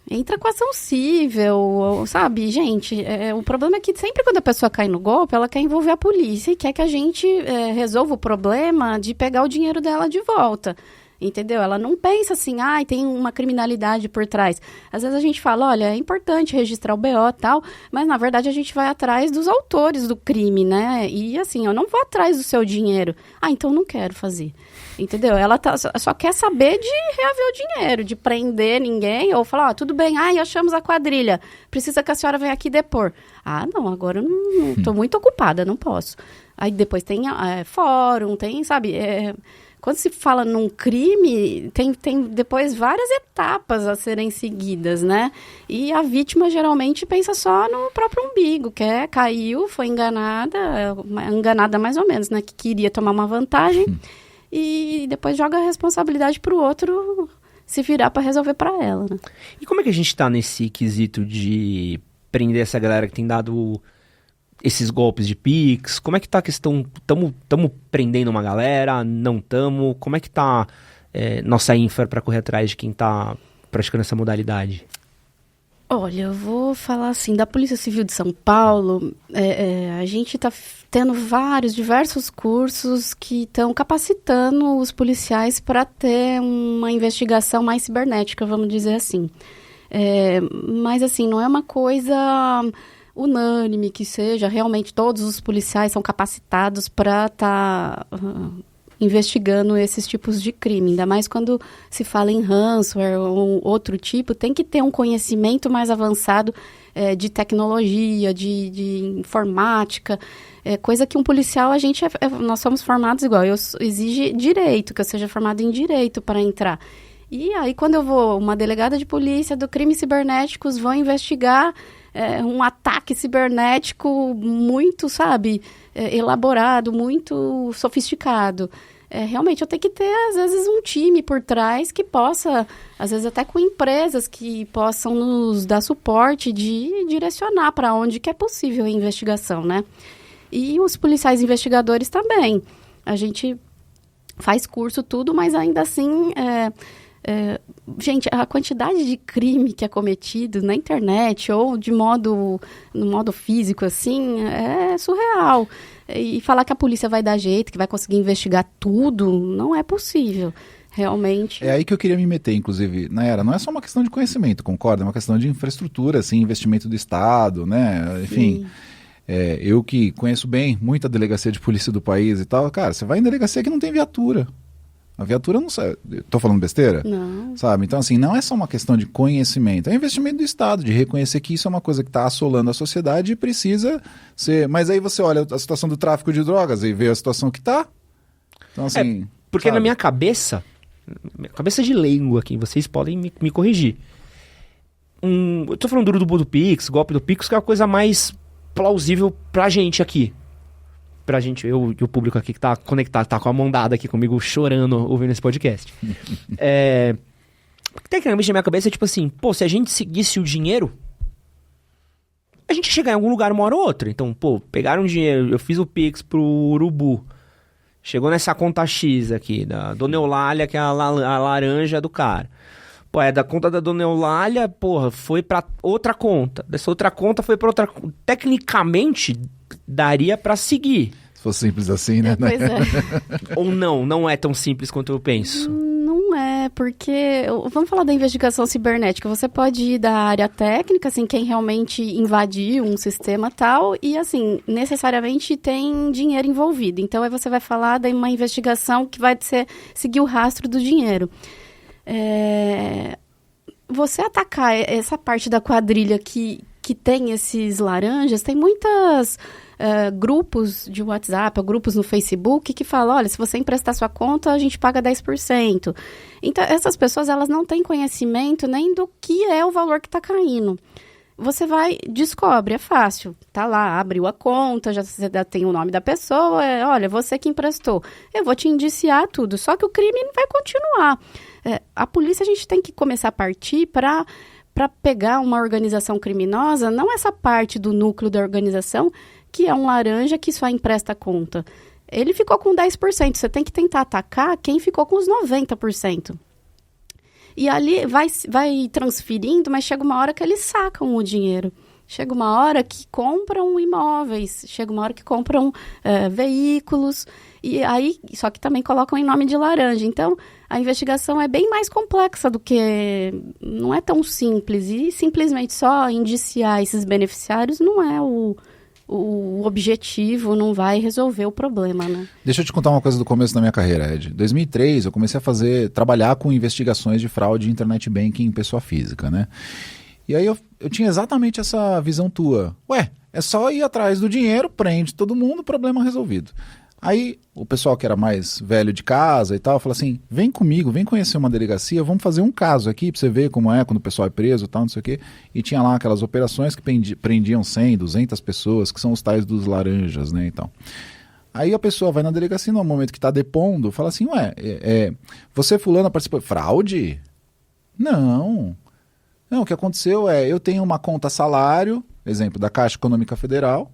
Entra com ação cível, sabe, gente, o problema é que sempre quando a pessoa cai no golpe, ela quer envolver a polícia e quer que a gente resolva o problema de pegar o dinheiro dela de volta, entendeu? Ela não pensa assim, tem uma criminalidade por trás. Às vezes a gente fala, olha, é importante registrar o BO e tal, mas na verdade a gente vai atrás dos autores do crime, né? E assim, eu não vou atrás do seu dinheiro. Então não quero fazer. Entendeu? Ela só quer saber de reaver o dinheiro, de prender ninguém, ou falar, tudo bem, achamos a quadrilha, precisa que a senhora venha aqui depor. Não, agora eu não estou muito ocupada, não posso. Aí depois tem fórum, tem, sabe, quando se fala num crime, tem depois várias etapas a serem seguidas, né? E a vítima geralmente pensa só no próprio umbigo, caiu, foi enganada mais ou menos, né? Que queria tomar uma vantagem. E depois joga a responsabilidade pro outro se virar para resolver para ela, né? E como é que a gente tá nesse quesito de prender essa galera que tem dado esses golpes de Pix? Como é que tá a questão? Tamo prendendo uma galera? Não tamo? Como é que tá nossa infra para correr atrás de quem tá praticando essa modalidade? Olha, eu vou falar assim, da Polícia Civil de São Paulo, a gente está tendo diversos cursos que estão capacitando os policiais para ter uma investigação mais cibernética, vamos dizer assim. Mas, assim, não é uma coisa unânime que seja, realmente todos os policiais são capacitados para estar investigando esses tipos de crime, ainda mais quando se fala em ransomware ou outro tipo, tem que ter um conhecimento mais avançado de tecnologia, de informática, coisa que um policial, nós somos formados igual, exige direito, que eu seja formado em direito para entrar. E aí, quando eu vou, uma delegada de polícia do crimes cibernéticos, vão investigar um ataque cibernético muito, elaborado, muito sofisticado. Realmente, eu tenho que ter, às vezes, um time por trás que possa, às vezes até com empresas que possam nos dar suporte de direcionar para onde que é possível a investigação, né? E os policiais investigadores também. A gente faz curso, tudo, mas ainda assim... gente, a quantidade de crime que é cometido na internet ou no modo físico, assim, é surreal. E falar que a polícia vai dar jeito, que vai conseguir investigar tudo, não é possível. Realmente. É aí que eu queria me meter, inclusive, Nayara. Não é só uma questão de conhecimento, concorda? É uma questão de infraestrutura, assim, investimento do Estado, né? Enfim, eu que conheço bem muita delegacia de polícia do país e tal, cara, você vai em delegacia que não tem viatura. A viatura não sabe. Estou falando besteira? Não. Sabe? Então, assim, não é só uma questão de conhecimento. É investimento do Estado, de reconhecer que isso é uma coisa que está assolando a sociedade e precisa ser... Mas aí você olha a situação do tráfico de drogas e vê a situação que está. Então, assim... Porque na minha cabeça de leigo aqui, vocês podem me corrigir. Eu tô falando do Pix, golpe do Pix, que é a coisa mais plausível pra gente aqui. Pra gente, eu e o público aqui que tá conectado, tá com a mão dada aqui comigo, chorando, ouvindo esse podcast. Tecnicamente, na minha cabeça, é tipo assim, se a gente seguisse o dinheiro, a gente ia chegar em algum lugar uma hora ou outra. Então, pegaram dinheiro, eu fiz o Pix pro Urubu, chegou nessa conta X aqui, da Dona Eulália, que é a laranja do cara. Da conta da Dona Eulália, foi pra outra conta. Dessa outra conta foi pra outra... Tecnicamente, daria pra seguir. Se fosse simples assim, né? Pois é. Ou não é tão simples quanto eu penso? Não é, porque... Vamos falar da investigação cibernética. Você pode ir da área técnica, assim, quem realmente invadiu um sistema tal, e, assim, necessariamente tem dinheiro envolvido. Então, aí você vai falar de uma investigação que vai seguir o rastro do dinheiro. Você atacar essa parte da quadrilha que tem esses laranjas, tem muitos grupos de WhatsApp, grupos no Facebook que falam, olha, se você emprestar sua conta, a gente paga 10%. Então, essas pessoas, elas não têm conhecimento nem do que é o valor que está caindo. Você descobre, é fácil, tá lá, abriu a conta, você já tem o nome da pessoa, olha, você que emprestou, eu vou te indiciar tudo, só que o crime não vai continuar. A polícia, a gente tem que começar a partir para pegar uma organização criminosa, não essa parte do núcleo da organização, que é um laranja que só empresta conta. Ele ficou com 10%, você tem que tentar atacar quem ficou com os 90%. E ali vai transferindo, mas chega uma hora que eles sacam o dinheiro. Chega uma hora que compram imóveis, chega uma hora que compram veículos, e aí, só que também colocam em nome de laranja. Então, a investigação é bem mais complexa do que... Não é tão simples, e simplesmente só indiciar esses beneficiários não é o objetivo, não vai resolver o problema, né? Deixa eu te contar uma coisa do começo da minha carreira, Ed. Em 2003, eu comecei a trabalhar com investigações de fraude de internet banking em pessoa física, né? E aí eu tinha exatamente essa visão tua. É só ir atrás do dinheiro, prende todo mundo, problema resolvido. Aí o pessoal que era mais velho de casa e tal, falou assim, vem comigo, vem conhecer uma delegacia, vamos fazer um caso aqui pra você ver como é quando o pessoal é preso e tal, não sei o quê. E tinha lá aquelas operações que prendiam 100, 200 pessoas, que são os tais dos laranjas, né, então. Aí a pessoa vai na delegacia, no momento que tá depondo, fala assim, você fulano participou... Fraude? Não, o que aconteceu eu tenho uma conta salário, exemplo, da Caixa Econômica Federal,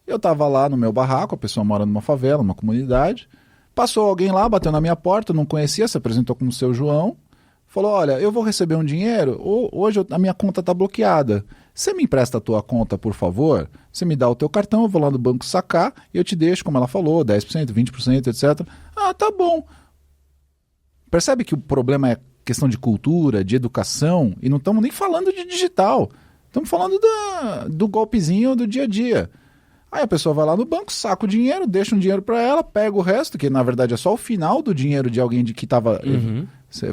eu estava lá no meu barraco, a pessoa mora numa favela, numa comunidade, passou alguém lá, bateu na minha porta, não conhecia, se apresentou como seu João, falou, olha, eu vou receber um dinheiro, hoje a minha conta está bloqueada. Você me empresta a tua conta, por favor? Você me dá o teu cartão, eu vou lá no banco sacar e eu te deixo, como ela falou, 10%, 20%, etc. Ah, tá bom. Percebe que o problema é questão de cultura, de educação, e não estamos nem falando de digital. Estamos falando do golpezinho do dia a dia. Aí a pessoa vai lá no banco, saca o dinheiro, deixa um dinheiro para ela, pega o resto, que na verdade é só o final do dinheiro de alguém que estava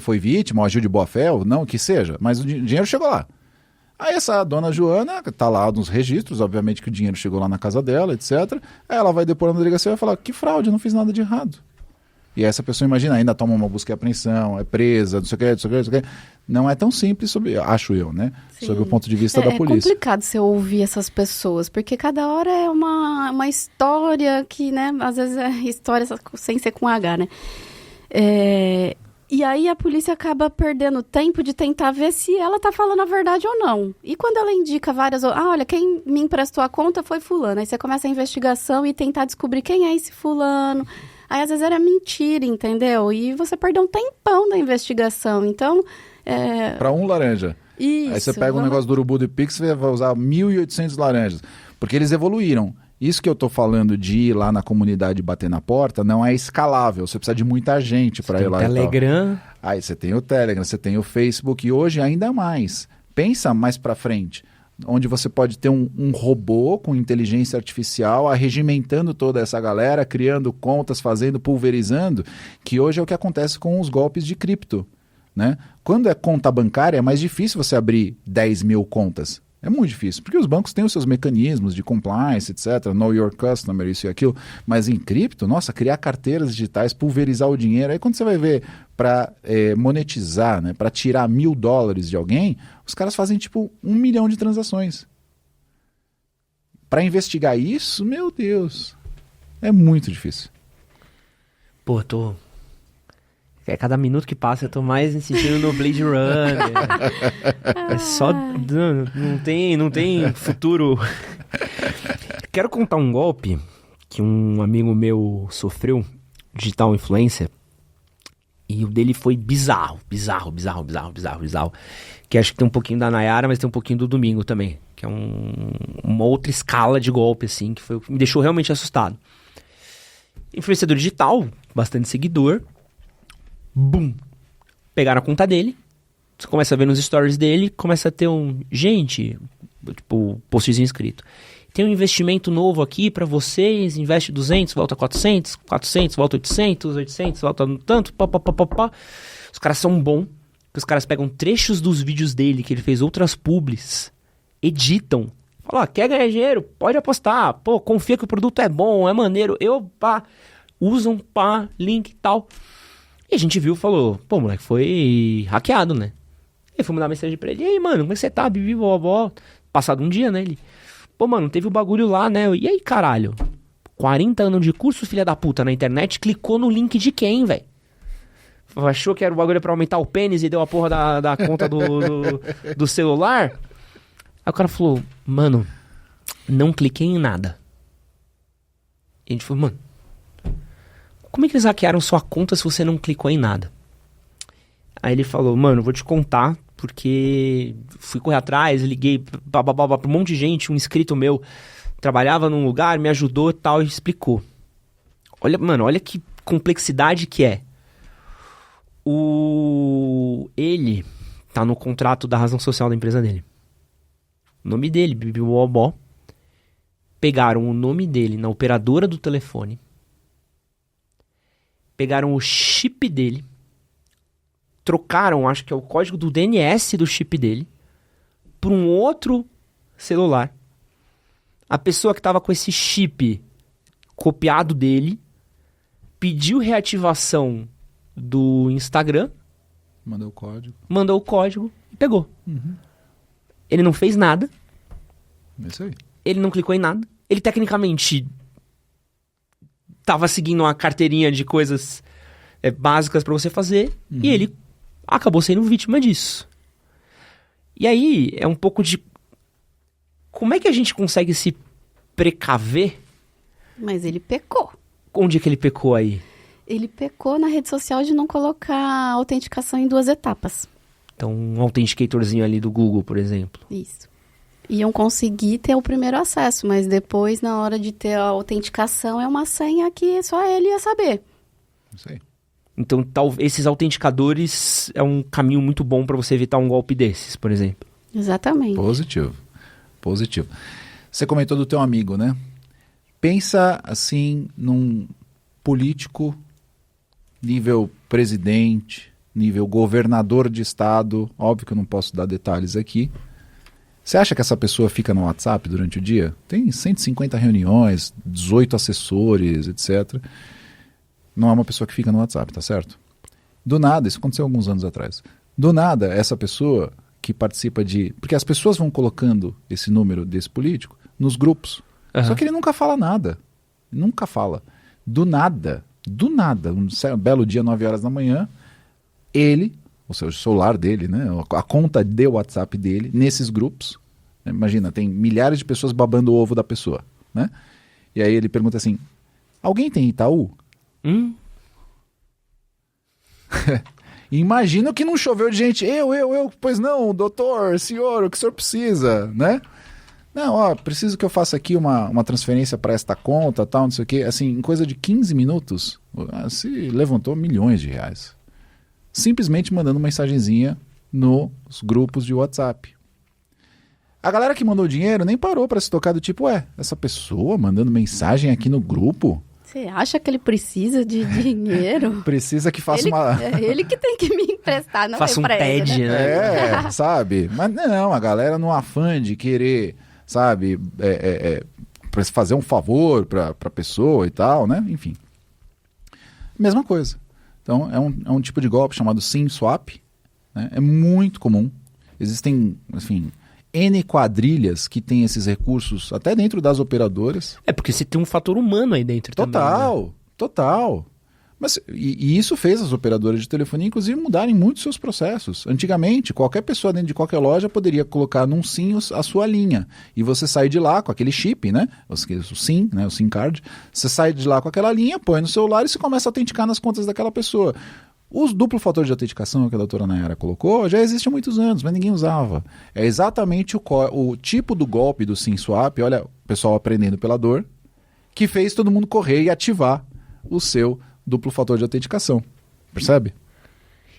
foi vítima, ou agiu de boa fé, ou não, que seja, mas o dinheiro chegou lá. Aí essa dona Joana está lá nos registros, obviamente que o dinheiro chegou lá na casa dela, etc. Aí ela vai depor na delegacia e vai falar, que fraude, eu não fiz nada de errado. E essa pessoa, imagina, ainda toma uma busca e apreensão, é presa, não sei o que, não sei o que, não sei o que. Não é tão simples, acho eu, né? Sim. Sob o ponto de vista da polícia. É complicado você ouvir essas pessoas, porque cada hora é uma história que, né, às vezes é história sem ser com H, né? E aí a polícia acaba perdendo tempo de tentar ver se ela tá falando a verdade ou não. E quando ela indica várias... olha, quem me emprestou a conta foi fulano. Aí você começa a investigação e tentar descobrir quem é esse fulano. Aí às vezes era mentira, entendeu? E você perdeu um tempão da investigação. Então... Para um laranja. Isso. Aí você pega um negócio do Urubu do Pix e vai usar 1.800 laranjas. Porque eles evoluíram. Isso que eu tô falando de ir lá na comunidade bater na porta não é escalável. Você precisa de muita gente para ir lá. Telegram. Aí você tem o Telegram, você tem o Facebook e hoje ainda mais. Pensa mais para frente, onde você pode ter um robô com inteligência artificial arregimentando toda essa galera, criando contas, pulverizando, que hoje é o que acontece com os golpes de cripto, né? Quando é conta bancária é mais difícil você abrir 10 mil contas. É muito difícil, porque os bancos têm os seus mecanismos de compliance, etc., know your customer, isso e aquilo, mas em cripto, nossa, criar carteiras digitais, pulverizar o dinheiro, aí quando você vai ver para monetizar, né, para tirar $1.000 de alguém, os caras fazem tipo 1 milhão de transações. Para investigar isso, meu Deus, é muito difícil. Pô, cada minuto que passa eu tô mais insistindo no Blade Runner. É só... Não tem futuro. Quero contar um golpe que um amigo meu sofreu, digital influencer, e o dele foi bizarro. Que acho que tem um pouquinho da Nayara, mas tem um pouquinho do Domingo também. Que é uma outra escala de golpe, assim, que foi o que me deixou realmente assustado. Influenciador digital, bastante seguidor. Bum! Pegaram a conta dele, você começa a ver nos stories dele, começa a ter gente, tipo, postzinho escrito. Tem um investimento novo aqui pra vocês, investe 200, volta 400, 400, volta 800, 800, volta tanto, pá. Os caras são bons, os caras pegam trechos dos vídeos dele, que ele fez outras publis, editam, falam, quer ganhar dinheiro? Pode apostar, confia que o produto é bom, é maneiro, usam, link e tal. E a gente viu e falou, moleque, foi hackeado, né? Aí fui mandar mensagem pra ele, e aí, mano, como é que você tá? Bibi, vovó. Passado um dia, né? Ele, mano, teve o bagulho lá, né? E aí, caralho? 40 anos de curso, filha da puta, na internet, clicou no link de quem, velho? Achou que era o bagulho pra aumentar o pênis e deu a porra da conta do celular? Aí o cara falou, mano, não cliquei em nada. E a gente falou, mano, como é que eles hackearam sua conta se você não clicou em nada? Aí ele falou, mano, vou te contar, porque fui correr atrás, liguei pra um monte de gente, um inscrito meu trabalhava num lugar, me ajudou e tal, e explicou. Olha, mano, olha que complexidade que é. Ele tá no contrato da razão social da empresa dele. O nome dele, Bibi Bobó. Pegaram o nome dele na operadora do telefone. Pegaram o chip dele, trocaram, acho que é o código do DNS do chip dele, por um outro celular. A pessoa que estava com esse chip copiado dele pediu reativação do Instagram, mandou o código e pegou. Uhum. Ele não fez nada. Isso aí. Ele não clicou em nada. Ele tecnicamente tava seguindo uma carteirinha de coisas básicas pra você fazer, e ele acabou sendo vítima disso. E aí, é um pouco de... Como é que a gente consegue se precaver? Mas ele pecou. Onde é que ele pecou aí? Ele pecou na rede social de não colocar a autenticação em 2 etapas. Então, um autenticatorzinho ali do Google, por exemplo. Isso. Iam conseguir ter o primeiro acesso, mas depois, na hora de ter a autenticação, é uma senha que só ele ia saber. Isso aí. Então, esses autenticadores é um caminho muito bom para você evitar um golpe desses, por exemplo. Exatamente. Positivo. Você comentou do teu amigo, né? Pensa, assim, num político nível presidente, nível governador de estado. Óbvio que eu não posso dar detalhes aqui. Você acha que essa pessoa fica no WhatsApp durante o dia? Tem 150 reuniões, 18 assessores, etc. Não é uma pessoa que fica no WhatsApp, tá certo? Do nada, isso aconteceu alguns anos atrás. Do nada, essa pessoa que participa de... Porque as pessoas vão colocando esse número desse político nos grupos. Uhum. Só que ele nunca fala nada. Nunca fala. Do nada, um belo dia, 9 horas da manhã, ele, ou seja, o celular dele, né, a conta de WhatsApp dele, nesses grupos, né, imagina, tem milhares de pessoas babando o ovo da pessoa, né? E aí ele pergunta assim, alguém tem Itaú? Imagina que não choveu de gente, pois não, doutor, senhor, o que o senhor precisa, né? Não, ó, preciso que eu faça aqui uma transferência para esta conta, tal, não sei o quê. Assim, em coisa de 15 minutos, se levantou milhões de reais. Simplesmente mandando uma mensagenzinha nos grupos de WhatsApp. A galera que mandou dinheiro nem parou para se tocar do tipo, essa pessoa mandando mensagem aqui no grupo? Você acha que ele precisa de dinheiro? Precisa que faça uma... É ele que tem que me emprestar, não faça é pra ele, TED, né? Sabe? Mas não, a galera no afã de querer, sabe, pra fazer um favor pra pessoa e tal, né? Enfim. Mesma coisa. Então, é um tipo de golpe chamado SIM swap, né? É muito comum. Existem, assim... N quadrilhas que tem esses recursos até dentro das operadoras. É porque você tem um fator humano aí dentro também. Né? Total. Mas, e isso fez as operadoras de telefonia, inclusive, mudarem muito seus processos. Antigamente, qualquer pessoa dentro de qualquer loja poderia colocar num SIM a sua linha. E você sai de lá com aquele chip, né? O SIM, né? O SIM card. Você sai de lá com aquela linha, põe no celular e você começa a autenticar nas contas daquela pessoa. Os duplo fator de autenticação que a doutora Nayara colocou já existe há muitos anos, mas ninguém usava. É exatamente o tipo do golpe do SIM swap, olha, o pessoal aprendendo pela dor, que fez todo mundo correr e ativar o seu duplo fator de autenticação. Percebe?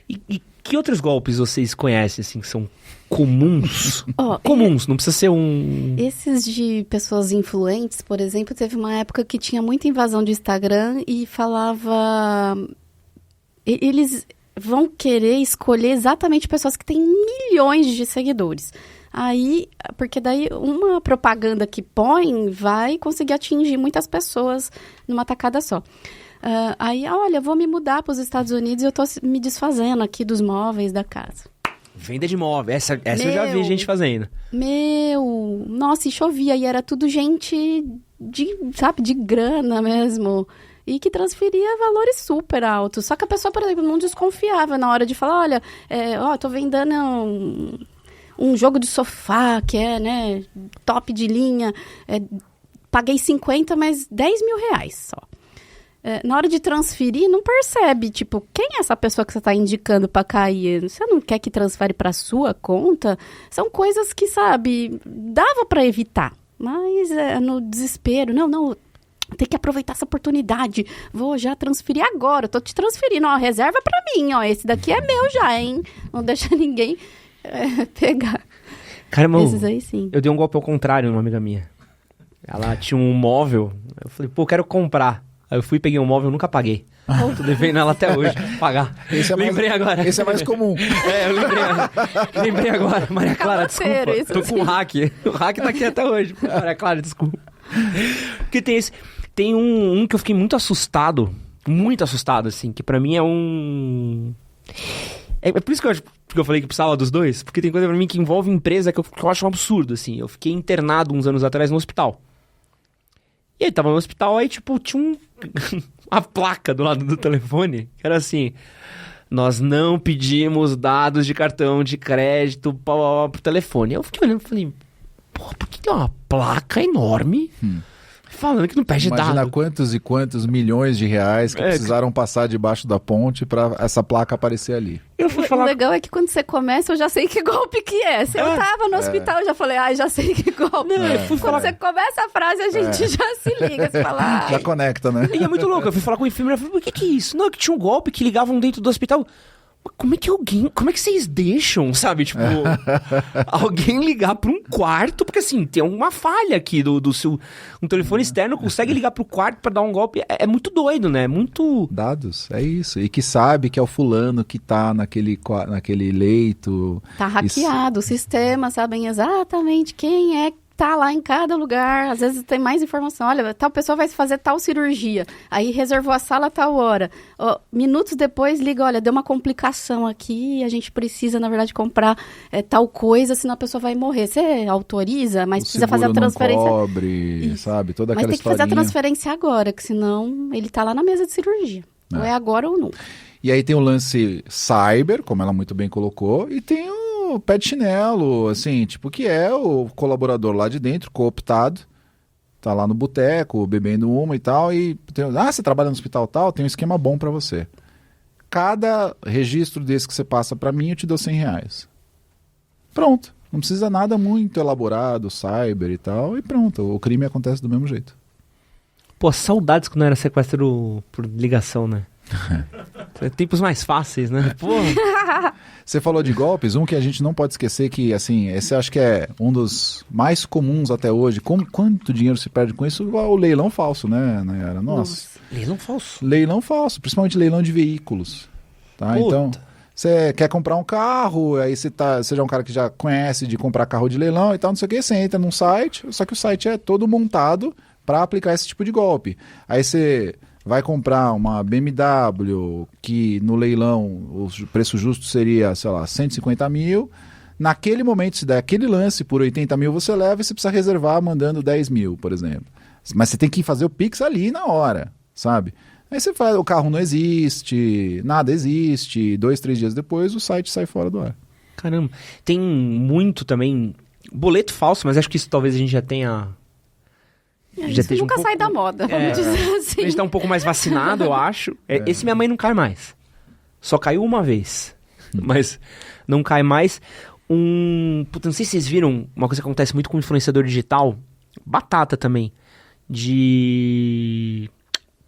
E que outros golpes vocês conhecem, assim, que são comuns? Comuns, não precisa ser um... Esses de pessoas influentes, por exemplo, teve uma época que tinha muita invasão de Instagram e falava... Eles vão querer escolher exatamente pessoas que têm milhões de seguidores. Aí, porque daí uma propaganda que põe vai conseguir atingir muitas pessoas numa tacada só. Aí, olha, vou me mudar para os Estados Unidos e eu tô me desfazendo aqui dos móveis da casa. Venda de móvel, essa eu já vi gente fazendo. Nossa, e chovia e era tudo gente de grana mesmo. E que transferia valores super altos. Só que a pessoa, por exemplo, não desconfiava na hora de falar, olha, tô vendendo um jogo de sofá que é, né, top de linha. Paguei 50, mas 10 mil reais só. Na hora de transferir, não percebe, tipo, quem é essa pessoa que você está indicando para cair? Você não quer que transfere para sua conta? São coisas que, sabe, dava para evitar. Mas no desespero, não, tem que aproveitar essa oportunidade. Vou já transferir agora. Tô te transferindo, reserva pra mim, esse daqui é meu já, hein? Não deixa ninguém pegar. Caramba, esses aí sim. Eu dei um golpe ao contrário numa amiga minha. Ela tinha um móvel. Eu falei, quero comprar. Aí eu fui, peguei um móvel, nunca paguei. Tô devendo ela até hoje pra pagar. Lembrei agora. Esse é mais comum. Eu lembrei agora. Maria Clara, desculpa. Tô com um hack. O hack tá aqui até hoje. Maria Clara, desculpa. Porque tem um que eu fiquei muito assustado, assim, que pra mim é um... É por isso que eu falei que precisava dos dois, porque tem coisa pra mim que envolve empresa que eu acho um absurdo, assim. Eu fiquei internado uns anos atrás no hospital. E aí, tava no hospital, aí, tipo, tinha uma placa do lado do telefone, que era assim... Nós não pedimos dados de cartão de crédito pro telefone. Eu fiquei olhando e falei... Porra, por que tem uma placa enorme... Falando que não perde Imagina dado. quantos e quantos milhões de reais que precisaram passar debaixo da ponte para essa placa aparecer ali. Eu fui O falar... legal é que quando você começa, eu já sei que golpe que é. Se eu tava no hospital, eu já falei, já sei que golpe. Não, eu fui Quando você começa a frase, a gente já se liga. Você fala, Já conecta, né? E é muito louco. Eu fui falar com o enfermeiro, eu falei, o que é isso? Não, é que tinha um golpe que ligavam dentro do hospital. Mas como é que vocês deixam, sabe? Tipo, alguém ligar pra um quarto, porque assim, tem uma falha aqui do seu... Um telefone externo consegue ligar pro quarto pra dar um golpe. É muito doido, né? Muito... Dados, é isso. E que sabe que é o fulano que tá naquele leito. tá hackeado. O sistema sabem exatamente quem é que tá lá em cada lugar. Às vezes tem mais informação. Olha, tal pessoa vai fazer tal cirurgia. Aí reservou a sala a tal hora. Minutos depois liga, olha, deu uma complicação aqui. A gente precisa, na verdade, comprar tal coisa, senão a pessoa vai morrer. Você autoriza, mas precisa fazer a transferência. Não cobre, sabe? Toda aquela mas tem que fazer a historinha. transferência agora, que senão ele tá lá na mesa de cirurgia. Ou é agora ou nunca. E aí tem o lance cyber, como ela muito bem colocou, e tem o pé de chinelo, assim, tipo, que é o colaborador lá de dentro, cooptado, tá lá no boteco, bebendo uma e tal, e você trabalha no hospital tal, tem um esquema bom pra você. Cada registro desse que você passa pra mim, eu te dou R$100. Pronto. Não precisa nada muito elaborado, cyber e tal, e pronto. O crime acontece do mesmo jeito. Pô, saudades quando era sequestro por ligação, né? Tempos mais fáceis, né? Pô. Você falou de golpes, um que a gente não pode esquecer que, assim, esse acho que é um dos mais comuns até hoje. Quanto dinheiro se perde com isso? O leilão falso, né, Nayara? Nossa. Leilão falso. Leilão falso, principalmente leilão de veículos. Tá? Puta. Então, você quer comprar um carro, aí você é um cara que já conhece de comprar carro de leilão e tal, não sei o que, você entra num site, só que o site é todo montado para aplicar esse tipo de golpe. Aí você vai comprar uma BMW que no leilão o preço justo seria, sei lá, 150 mil. Naquele momento, se der aquele lance por 80 mil, você leva e você precisa reservar mandando 10 mil, por exemplo. Mas você tem que fazer o Pix ali na hora, sabe? Aí você faz, o carro não existe, nada existe, 2, 3 dias depois o site sai fora do ar. Caramba. Tem muito também boleto falso, mas acho que isso talvez a gente já tenha... Isso nunca sai da moda, vamos dizer assim. A gente tá um pouco mais vacinado, eu acho. Esse minha mãe não cai mais. Só caiu uma vez. Mas não cai mais. Puta, não sei se vocês viram uma coisa que acontece muito com influenciador digital. Batata também. De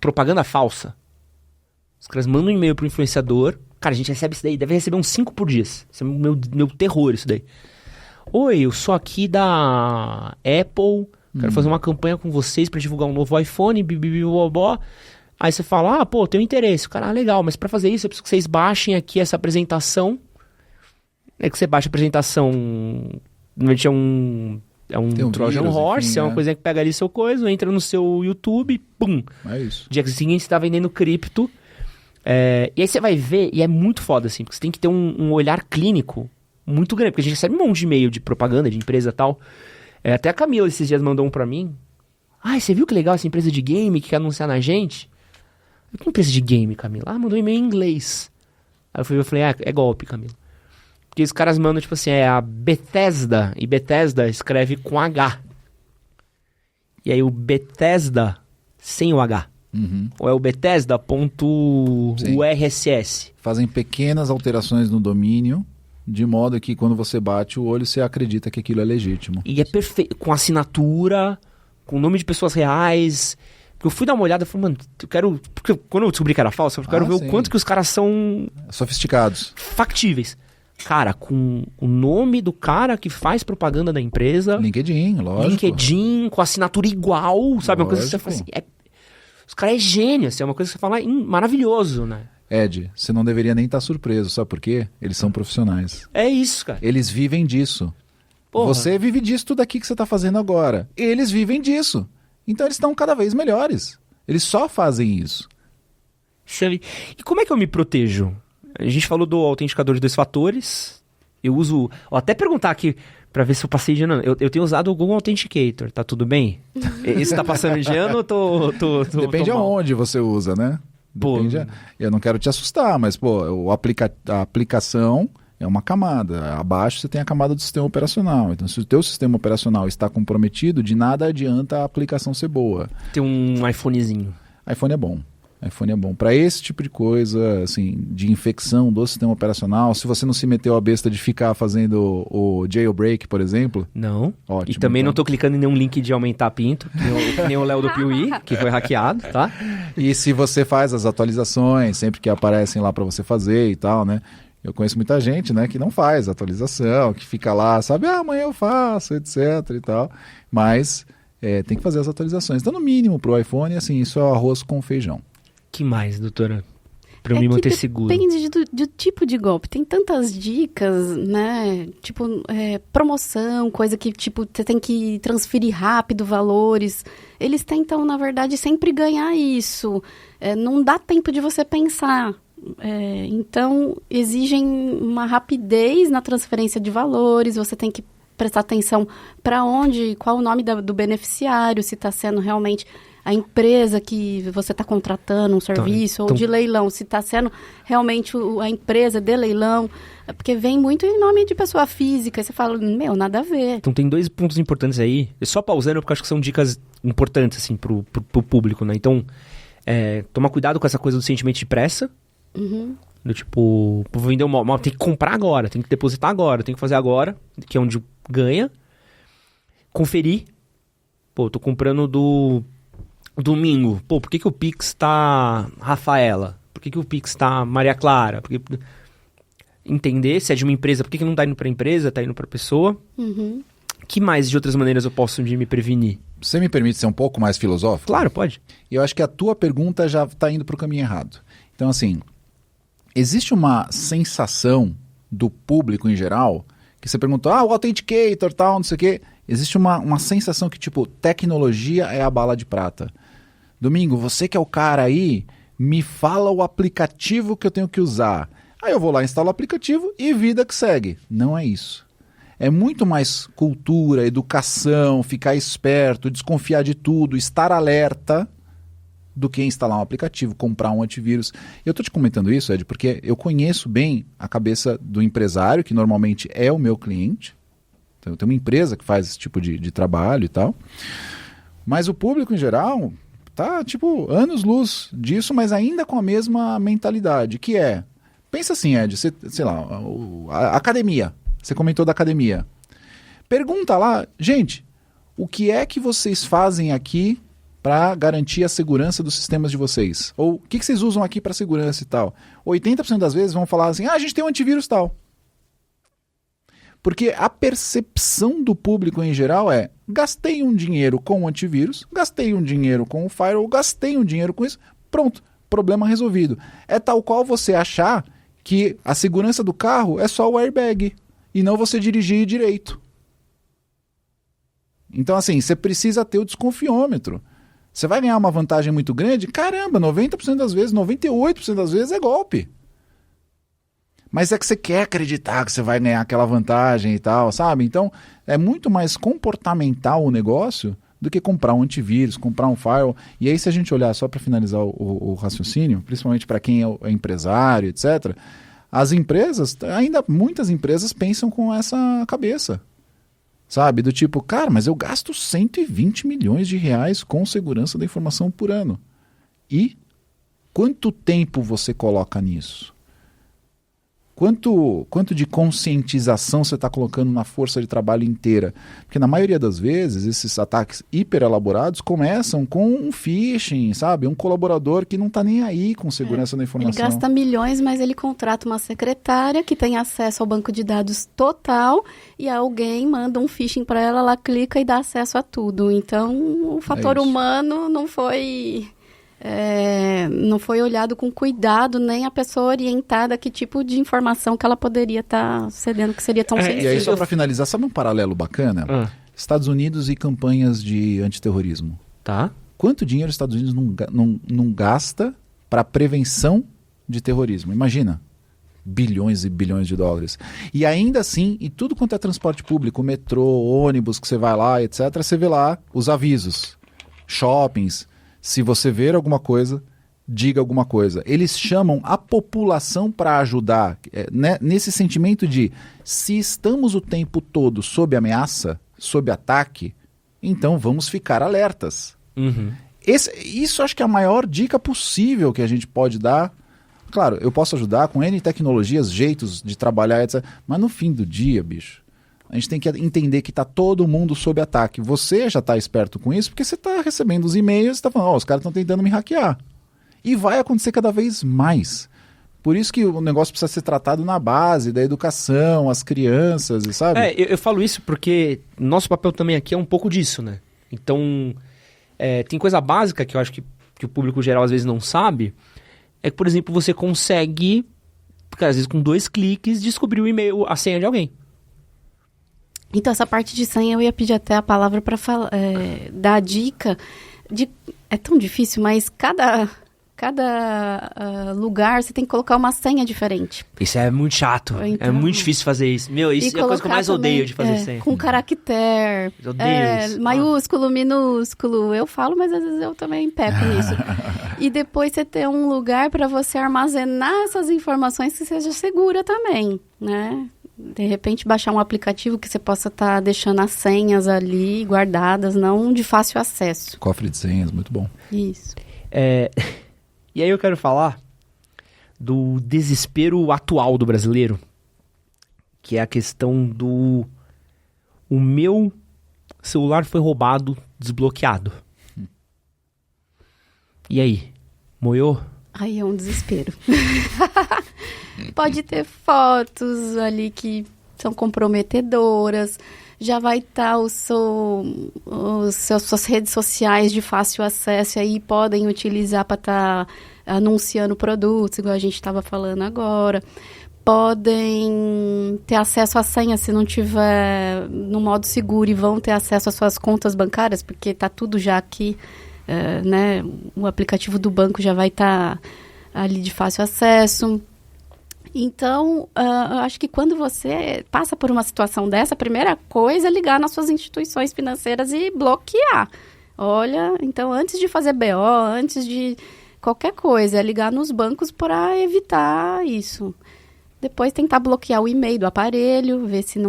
propaganda falsa. Os caras mandam um e-mail pro influenciador. Cara, a gente recebe isso daí. Deve receber uns 5 por dia. Isso é meu terror, isso daí. Oi, eu sou aqui da Apple... Quero fazer uma campanha com vocês pra divulgar um novo iPhone, bibibibobó. Aí você fala, pô, tenho interesse. O cara, legal, mas pra fazer isso eu preciso que vocês baixem aqui essa apresentação. É que você baixa a apresentação, normalmente é um Trojan Horse, enfim, é uma coisa que pega ali seu coisa, entra no seu YouTube, pum. É isso. Dia seguinte você tá vendendo cripto. E aí você vai ver, e é muito foda, assim, porque você tem que ter um olhar clínico muito grande, porque a gente recebe um monte de e-mail de propaganda, de empresa e tal. Até a Camila esses dias mandou um pra mim. Você viu que legal essa empresa de game que quer anunciar na gente? Que empresa de game, Camila? Mandou um e-mail em inglês. Aí eu falei, é golpe, Camila. Porque os caras mandam, tipo assim, é a Bethesda. E Bethesda escreve com H. E aí o Bethesda sem o H. Uhum. Ou é o Bethesda.urss. Fazem pequenas alterações no domínio, de modo que quando você bate o olho, você acredita que aquilo é legítimo. E é perfeito, com assinatura, com nome de pessoas reais. Porque eu fui dar uma olhada e falei, mano, eu quero... Porque quando eu descobri que era falso, eu quero ver sim. o quanto que os caras são... Sofisticados. Factíveis. Cara, com o nome do cara que faz propaganda da empresa... LinkedIn, lógico. LinkedIn, com assinatura igual, sabe? Uma coisa que você fala assim... Os caras é gênio, assim, é uma coisa que você fala maravilhoso, né? Ed, você não deveria nem estar surpreso, sabe por quê? Eles são profissionais. É isso, cara. Eles vivem disso. Porra. Você vive disso tudo aqui que você está fazendo agora. Eles vivem disso. Então eles estão cada vez melhores. Eles só fazem isso. E como é que eu me protejo? A gente falou do autenticador de 2 fatores. Eu uso... Vou até perguntar aqui pra ver se eu passei de ano. Eu tenho usado o Google Authenticator. Tá tudo bem? Esse tá passando de ano ou tô Depende aonde você usa, né? Depende. Eu não quero te assustar, mas a aplicação É uma camada. Abaixo você tem a camada do sistema operacional. Então, se o teu sistema operacional está comprometido, de nada adianta a aplicação ser boa. Tem um iPhonezinho. iPhone é bom. iPhone é bom. Para esse tipo de coisa, assim, de infecção do sistema operacional, se você não se meteu a besta de ficar fazendo o jailbreak, por exemplo... Não. Ótimo, E também então. não tô clicando em nenhum link de aumentar pinto, que nem o Léo do Piuí, que foi hackeado, tá? E se você faz as atualizações, sempre que aparecem lá para você fazer e tal, né? Eu conheço muita gente, né, que não faz atualização, que fica lá, sabe, amanhã eu faço, etc e tal. Mas tem que fazer as atualizações. Então, no mínimo, pro iPhone, assim, isso é o arroz com feijão. Que mais, doutora? Pra eu me manter seguro. Depende do tipo de golpe. Tem tantas dicas, né? Tipo, promoção, coisa que, tipo, você tem que transferir rápido valores. Eles tentam, na verdade, sempre ganhar isso. Não dá tempo de você pensar. Então, exigem uma rapidez na transferência de valores. Você tem que prestar atenção para onde, qual o nome do beneficiário, se está sendo realmente... a empresa que você está contratando um serviço, ou de leilão, se está sendo realmente a empresa de leilão, porque vem muito em nome de pessoa física, e você fala, nada a ver. Então tem 2 pontos importantes aí, só pausando porque eu acho que são dicas importantes, assim, pro público, né? Então, tomar cuidado com essa coisa do sentimento de pressa, do tipo, vou vender uma, tem que comprar agora, tem que depositar agora, tem que fazer agora, que é onde ganha, conferir, pô, tô comprando do... domingo, pô, por que o Pix tá Rafaela? Por que o Pix tá Maria Clara? Entender se é de uma empresa, por que não tá indo pra empresa, tá indo pra pessoa? Que mais de outras maneiras eu posso me prevenir? Você me permite ser um pouco mais filosófico? Claro, pode. Eu acho que a tua pergunta já está indo para o caminho errado. Então, assim, existe uma sensação do público em geral, que você perguntou, o Authenticator, tal, não sei o quê. Existe uma sensação que, tipo, tecnologia é a bala de prata. Domingo, você que é o cara aí, me fala o aplicativo que eu tenho que usar. Aí eu vou lá, instalo o aplicativo e vida que segue. Não é isso. É muito mais cultura, educação, ficar esperto, desconfiar de tudo, estar alerta, do que instalar um aplicativo, comprar um antivírus. Eu estou te comentando isso, Ed, porque eu conheço bem a cabeça do empresário, que normalmente é o meu cliente. Então, eu tenho uma empresa que faz esse tipo de trabalho e tal. Mas o público, em geral, tá, tipo, anos-luz disso, mas ainda com a mesma mentalidade, que é... Pensa assim, Ed, sei lá, a academia. Você comentou da academia. Pergunta lá, gente, o que é que vocês fazem aqui para garantir a segurança dos sistemas de vocês? Ou o que vocês usam aqui para segurança e tal? 80% das vezes vão falar assim, a gente tem um antivírus tal. Porque a percepção do público em geral é, gastei um dinheiro com o antivírus, gastei um dinheiro com o firewall, gastei um dinheiro com isso, pronto, problema resolvido. É tal qual você achar que a segurança do carro é só o airbag e não você dirigir direito. Então, assim, você precisa ter o desconfiômetro. Você vai ganhar uma vantagem muito grande? Caramba, 90% das vezes, 98% das vezes é golpe. Mas é que você quer acreditar que você vai ganhar aquela vantagem e tal, sabe? Então, é muito mais comportamental o negócio do que comprar um antivírus, comprar um firewall. E aí, se a gente olhar, só para finalizar o raciocínio, principalmente para quem é empresário, etc., as empresas, ainda muitas empresas pensam com essa cabeça. Sabe? Do tipo, cara, mas eu gasto 120 milhões de reais com segurança da informação por ano. E quanto tempo você coloca nisso? Quanto de conscientização você está colocando na força de trabalho inteira? Porque na maioria das vezes, esses ataques hiper elaborados começam com um phishing, sabe? Um colaborador que não está nem aí com segurança da informação. Ele gasta milhões, mas ele contrata uma secretária que tem acesso ao banco de dados total e alguém manda um phishing para ela, ela clica e dá acesso a tudo. Então, o fator humano não foi olhado com cuidado, nem a pessoa orientada a que tipo de informação que ela poderia estar cedendo, que seria tão sensível. E aí, só para finalizar, sabe um paralelo bacana? Estados Unidos e campanhas de antiterrorismo. Tá. Quanto dinheiro os Estados Unidos não gasta para prevenção de terrorismo? Imagina. Bilhões e bilhões de dólares. E ainda assim, e tudo quanto é transporte público, metrô, ônibus, que você vai lá, etc., você vê lá os avisos. Shoppings. Se você ver alguma coisa, diga alguma coisa. Eles chamam a população para ajudar, né, nesse sentimento de se estamos o tempo todo sob ameaça, sob ataque, então vamos ficar alertas. Uhum. Isso acho que é a maior dica possível que a gente pode dar. Claro, eu posso ajudar com N tecnologias, jeitos de trabalhar, etc. Mas no fim do dia, bicho, a gente tem que entender que está todo mundo sob ataque. Você já está esperto com isso porque você está recebendo os e-mails e está falando, os caras estão tentando me hackear. E vai acontecer cada vez mais. Por isso que o negócio precisa ser tratado na base da educação, as crianças, sabe? Eu falo isso porque nosso papel também aqui é um pouco disso, né? Então, tem coisa básica que eu acho que o público geral às vezes não sabe, é que, por exemplo, você consegue, às vezes com 2 cliques, descobrir o e-mail, a senha de alguém. Então, essa parte de senha eu ia pedir até a palavra para dar a dica. É tão difícil, mas cada lugar você tem que colocar uma senha diferente. Isso é muito chato. Então, é muito difícil fazer isso. Isso é a coisa que eu mais odeio de fazer senha. Com caractere. Eu odeio isso. Maiúsculo, minúsculo. Eu falo, mas às vezes eu também peco nisso. E depois você ter um lugar para você armazenar essas informações que seja segura também, né? De repente baixar um aplicativo que você possa estar deixando as senhas ali guardadas, não de fácil acesso. Cofre de senhas, muito bom. Isso. E aí eu quero falar do desespero atual do brasileiro, que é a questão do... O meu celular foi roubado, desbloqueado. E aí? Moiou? Aí é um desespero. Pode ter fotos ali que são comprometedoras, já vai estar suas redes sociais de fácil acesso, aí podem utilizar para estar anunciando produtos, igual a gente estava falando agora. Podem ter acesso à senha se não tiver no modo seguro e vão ter acesso às suas contas bancárias, porque está tudo já aqui, né? O aplicativo do banco já vai estar ali de fácil acesso. Então, eu acho que quando você passa por uma situação dessa, a primeira coisa é ligar nas suas instituições financeiras e bloquear. Olha, então antes de fazer BO, antes de qualquer coisa, é ligar nos bancos para evitar isso. Depois tentar bloquear o e-mail do aparelho, ver se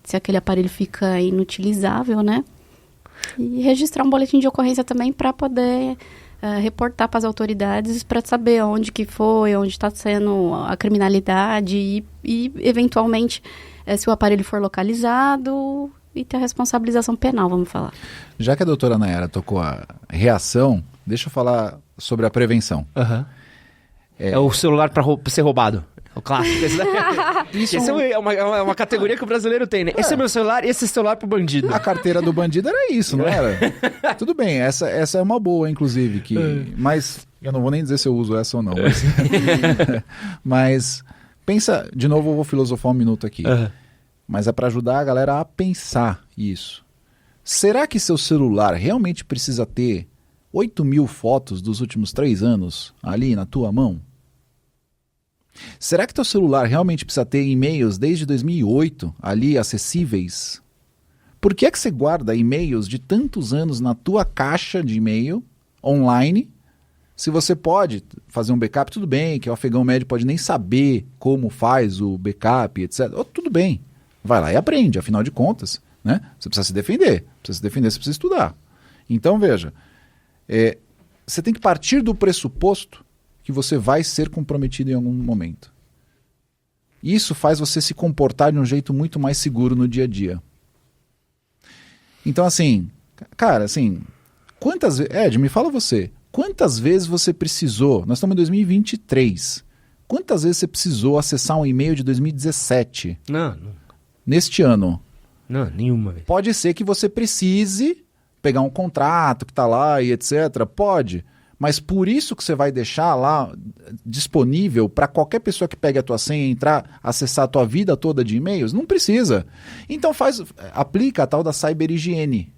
se aquele aparelho fica inutilizável, né? E registrar um boletim de ocorrência também para poder reportar para as autoridades para saber onde que foi, onde está sendo a criminalidade e eventualmente, se o aparelho for localizado, e ter a responsabilização penal, vamos falar. Já que a doutora Nayara tocou a reação, deixa eu falar sobre a prevenção. Uhum. É o celular para ser roubado. O clássico. Isso é uma categoria que o brasileiro tem, né? Esse é meu celular, esse é celular pro bandido. A carteira do bandido era isso, não era? Tudo bem, essa é uma boa, inclusive. Mas eu não vou nem dizer se eu uso essa ou não. Mas pensa, de novo eu vou filosofar um minuto aqui. Uhum. Mas é para ajudar a galera a pensar isso. Será que seu celular realmente precisa ter 8.000 fotos dos últimos 3 anos ali na tua mão? Será que teu celular realmente precisa ter e-mails desde 2008 ali acessíveis? Por que é que você guarda e-mails de tantos anos na tua caixa de e-mail online? Se você pode fazer um backup, tudo bem, que o afegão médio pode nem saber como faz o backup, etc. Tudo bem, vai lá e aprende, afinal de contas, né? Você precisa se defender, você precisa estudar. Então veja, você tem que partir do pressuposto que você vai ser comprometido em algum momento. Isso faz você se comportar de um jeito muito mais seguro no dia a dia. Então, assim, cara, assim, quantas vezes... Ed, me fala você, quantas vezes você precisou, nós estamos em 2023, quantas vezes você precisou acessar um e-mail de 2017? Não. Neste ano? Não, nenhuma vez. Pode ser que você precise pegar um contrato que está lá e etc. Pode. Mas por isso que você vai deixar lá disponível para qualquer pessoa que pegue a tua senha, entrar, acessar a tua vida toda de e-mails? Não precisa. Então aplica a tal da cyberhigiene.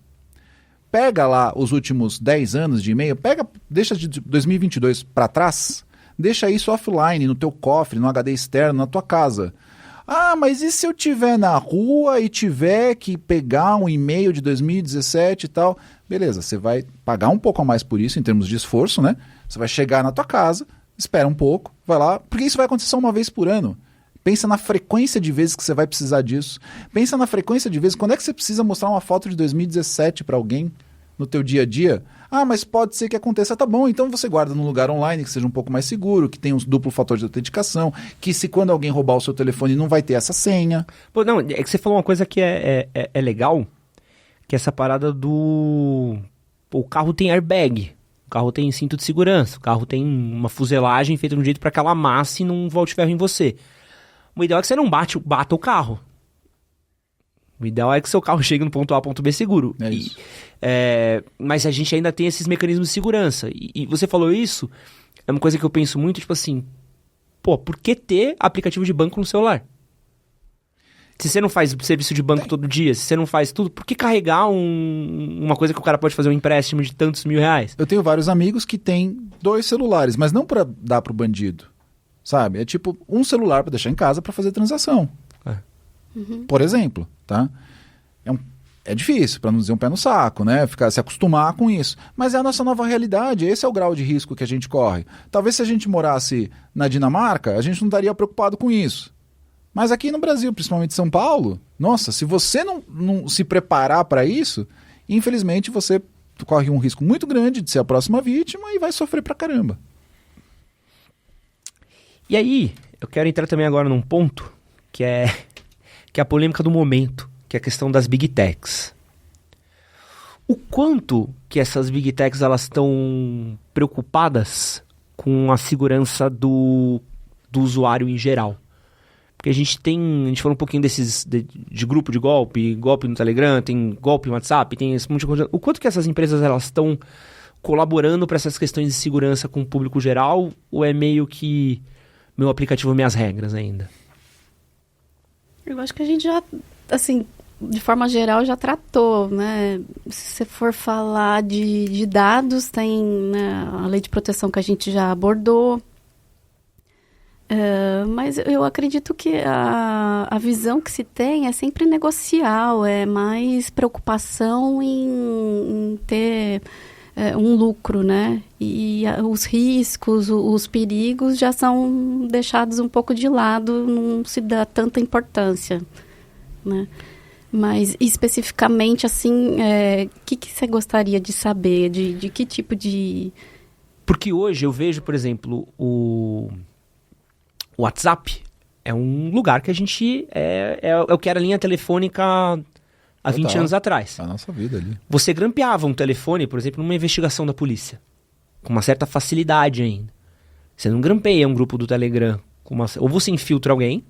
Pega lá os últimos 10 anos de e-mail, deixa de 2022 para trás, deixa isso offline no teu cofre, no HD externo, na tua casa. Ah, mas e se eu estiver na rua e tiver que pegar um e-mail de 2017 e tal? Beleza, você vai pagar um pouco a mais por isso, em termos de esforço, né? Você vai chegar na tua casa, espera um pouco, vai lá, porque isso vai acontecer só uma vez por ano. Pensa na frequência de vezes que você vai precisar disso. Pensa na frequência de vezes, quando é que você precisa mostrar uma foto de 2017 para alguém no teu dia a dia? Ah, mas pode ser que aconteça. Tá bom, então você guarda num lugar online que seja um pouco mais seguro, que tenha um duplo fator de autenticação, que se quando alguém roubar o seu telefone não vai ter essa senha. Pô, não, é que você falou uma coisa que é legal, que é essa parada do... Pô, o carro tem airbag, o carro tem cinto de segurança, o carro tem uma fuselagem feita de um jeito para que ela amasse e não volte ferro em você. O ideal é que você não bata o carro. O ideal é que seu carro chegue no ponto A, ponto B seguro. É isso. Mas a gente ainda tem esses mecanismos de segurança. E você falou isso, é uma coisa que eu penso muito, tipo assim, pô, por que ter aplicativo de banco no celular? Se você não faz serviço de banco todo dia, se você não faz tudo, por que carregar uma coisa que o cara pode fazer um empréstimo de tantos R$1.000? Eu tenho vários amigos que têm 2 celulares, mas não para dar pro bandido, sabe? É tipo um celular para deixar em casa para fazer transação. Por exemplo, tá? É difícil, para não dizer um pé no saco, né? Se acostumar com isso. Mas é a nossa nova realidade, esse é o grau de risco que a gente corre. Talvez se a gente morasse na Dinamarca, a gente não estaria preocupado com isso. Mas aqui no Brasil, principalmente São Paulo, nossa, se você não se preparar para isso, infelizmente você corre um risco muito grande de ser a próxima vítima e vai sofrer pra caramba. E aí, eu quero entrar também agora num ponto que é a polêmica do momento, que é a questão das Big Techs. O quanto que essas Big Techs elas estão preocupadas com a segurança do usuário em geral? Porque a gente falou um pouquinho de grupo de golpe no Telegram, tem golpe no WhatsApp, tem esse monte de coisa. O quanto que essas empresas elas estão colaborando para essas questões de segurança com o público geral, ou é meio que meu aplicativo, minhas regras ainda? Eu acho que a gente já, assim, de forma geral, já tratou, né? Se você for falar de dados, tem, né, a lei de proteção que a gente já abordou. Mas eu acredito que a visão que se tem é sempre negocial, é mais preocupação em ter um lucro, né? E os riscos, os perigos já são deixados um pouco de lado, não se dá tanta importância, né? Mas especificamente, assim, que você gostaria de saber? De que tipo de... Porque hoje eu vejo, por exemplo, o WhatsApp é um lugar que a gente... É o que era linha telefônica há 20 anos atrás. É a nossa vida ali. Você grampeava um telefone, por exemplo, numa investigação da polícia. Com uma certa facilidade ainda. Você não grampeia um grupo do Telegram. Ou você infiltra alguém.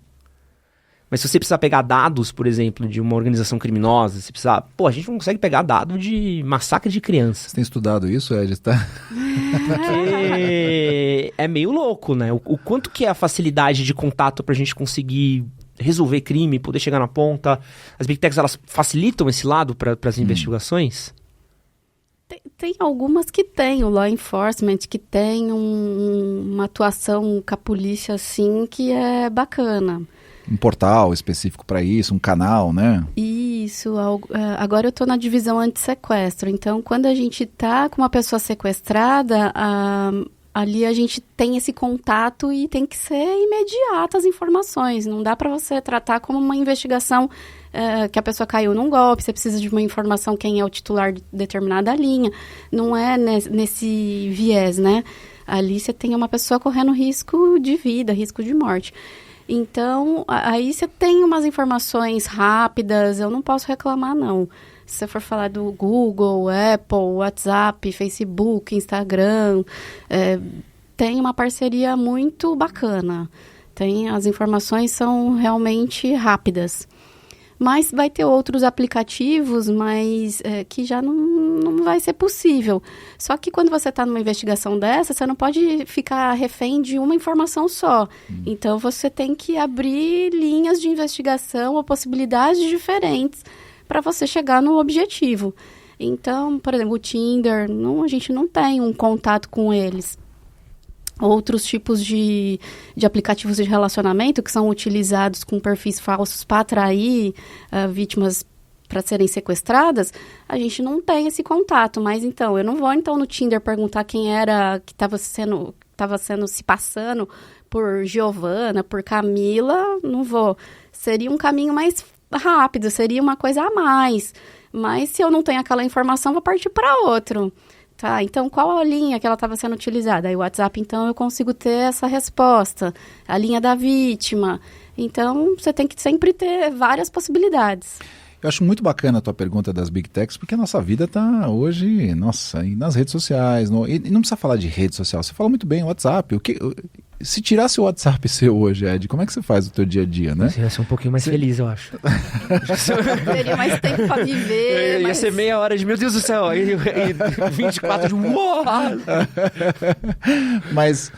Mas se você precisar pegar dados, por exemplo, de uma organização criminosa, se precisar... Pô, a gente não consegue pegar dado de massacre de crianças. Você tem estudado isso, Ed? Tá? Porque é meio louco, né? O quanto que é a facilidade de contato pra gente conseguir resolver crime, poder chegar na ponta. As Big Techs, elas facilitam esse lado para as investigações? Tem algumas que tem, o law enforcement, que tem uma atuação com a polícia, assim, que é bacana. Um portal específico para isso, um canal, né? Isso. Agora eu estou na divisão anti-sequestro. Então, quando a gente está com uma pessoa sequestrada, ali a gente tem esse contato e tem que ser imediata as informações. Não dá para você tratar como uma investigação que a pessoa caiu num golpe, você precisa de uma informação quem é o titular de determinada linha. Não é nesse viés, né? Ali você tem uma pessoa correndo risco de vida, risco de morte. Então, aí você tem umas informações rápidas, eu não posso reclamar, não. Se você for falar do Google, Apple, WhatsApp, Facebook, Instagram, tem uma parceria muito bacana. As informações são realmente rápidas. Mas vai ter outros aplicativos, mas que já não vai ser possível. Só que quando você está numa investigação dessa, você não pode ficar refém de uma informação só. Então, você tem que abrir linhas de investigação ou possibilidades diferentes para você chegar no objetivo. Então, por exemplo, o Tinder, a gente não tem um contato com eles. outros tipos de aplicativos de relacionamento que são utilizados com perfis falsos para atrair vítimas para serem sequestradas, a gente não tem esse contato. Mas então, eu não vou no Tinder perguntar quem era que estava se passando por Giovana, por Camila, não vou. Seria um caminho mais rápido, seria uma coisa a mais. Mas se eu não tenho aquela informação, vou partir para outro. Tá, então qual a linha que ela estava sendo utilizada? Aí o WhatsApp, então, eu consigo ter essa resposta. A linha da vítima. Então, você tem que sempre ter várias possibilidades. Eu acho muito bacana a tua pergunta das Big Techs, porque a nossa vida está hoje, nas redes sociais. E não precisa falar de rede social, você fala muito bem, WhatsApp. Se tirasse o WhatsApp seu hoje, Ed, como é que você faz o teu dia a dia, né? Você ia ser um pouquinho mais feliz, eu acho. Teria mais tempo para viver. Ia ser meia hora de, meu Deus do céu, e 24 de uau! Mas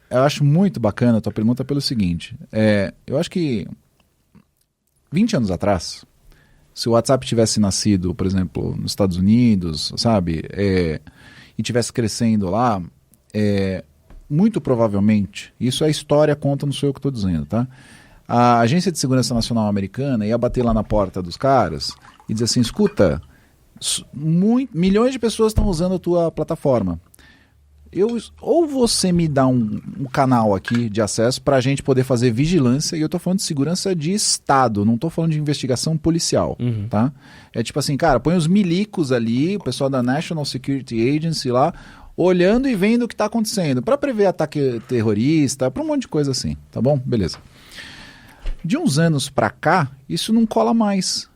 eu acho muito bacana a tua pergunta pelo seguinte. Eu acho que 20 anos atrás, se o WhatsApp tivesse nascido, por exemplo, nos Estados Unidos, sabe, e tivesse crescendo lá, muito provavelmente, isso a história conta, não sou eu que estou dizendo, tá? A Agência de Segurança Nacional Americana ia bater lá na porta dos caras e dizer assim, escuta, milhões de pessoas estão usando a tua plataforma. Ou você me dá um canal aqui de acesso para a gente poder fazer vigilância, e eu estou falando de segurança de Estado, não estou falando de investigação policial, tá? É tipo assim, cara, põe os milicos ali, o pessoal da National Security Agency lá, olhando e vendo o que está acontecendo, para prever ataque terrorista, para um monte de coisa assim, tá bom? Beleza. De uns anos para cá, isso não cola mais.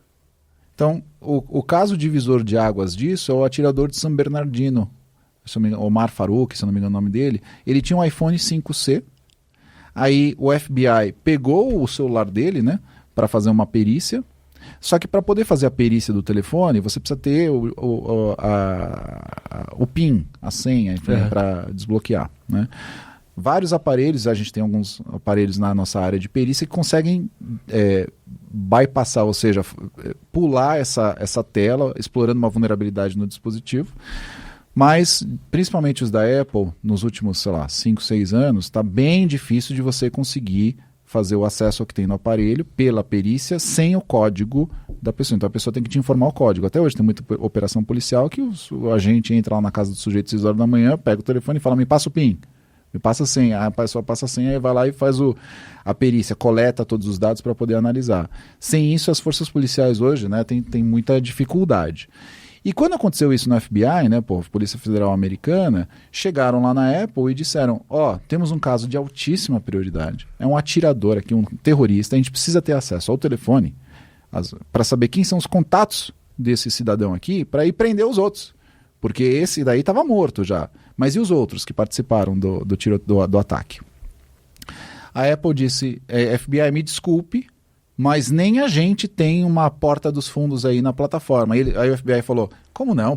Então, o caso divisor de águas disso é o atirador de San Bernardino, Omar Farouk, se não me engano o nome dele. Ele tinha um iPhone 5C, aí o FBI pegou o celular dele, né, para fazer uma perícia. Só que para poder fazer a perícia do telefone, você precisa ter o PIN, a senha, para desbloquear, né? Vários aparelhos, a gente tem alguns aparelhos na nossa área de perícia que conseguem bypassar, ou seja, pular essa tela, explorando uma vulnerabilidade no dispositivo. Mas, principalmente os da Apple, nos últimos, 5, 6 anos, está bem difícil de você conseguir fazer o acesso ao que tem no aparelho pela perícia sem o código da pessoa. Então a pessoa tem que te informar o código. Até hoje tem muita operação policial que o agente entra lá na casa do sujeito às 6 horas da manhã, pega o telefone e fala, me passa o PIN, me passa a senha. A pessoa passa a senha e vai lá e faz a perícia, coleta todos os dados para poder analisar. Sem isso, as forças policiais hoje, né, tem muita dificuldade. E quando aconteceu isso no FBI, né, Polícia Federal Americana, chegaram lá na Apple e disseram, temos um caso de altíssima prioridade. É um atirador aqui, um terrorista, a gente precisa ter acesso ao telefone para saber quem são os contatos desse cidadão aqui, para ir prender os outros. Porque esse daí estava morto já. Mas e os outros que participaram do ataque? A Apple disse, FBI, me desculpe, mas nem a gente tem uma porta dos fundos aí na plataforma. Aí o FBI falou, como não,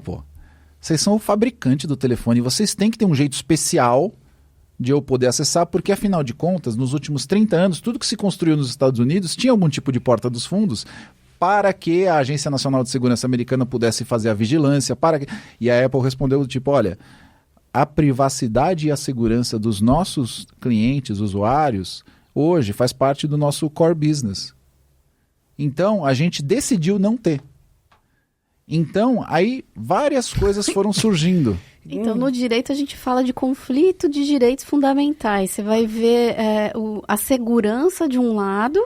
Vocês são o fabricante do telefone, vocês têm que ter um jeito especial de eu poder acessar, porque afinal de contas, nos últimos 30 anos, tudo que se construiu nos Estados Unidos tinha algum tipo de porta dos fundos para que a Agência Nacional de Segurança Americana pudesse fazer a vigilância. E a Apple respondeu do tipo, olha, a privacidade e a segurança dos nossos clientes, usuários, hoje faz parte do nosso core business. Então, a gente decidiu não ter. Então, aí várias coisas foram surgindo. Então, no direito, a gente fala de conflito de direitos fundamentais. Você vai ver a segurança de um lado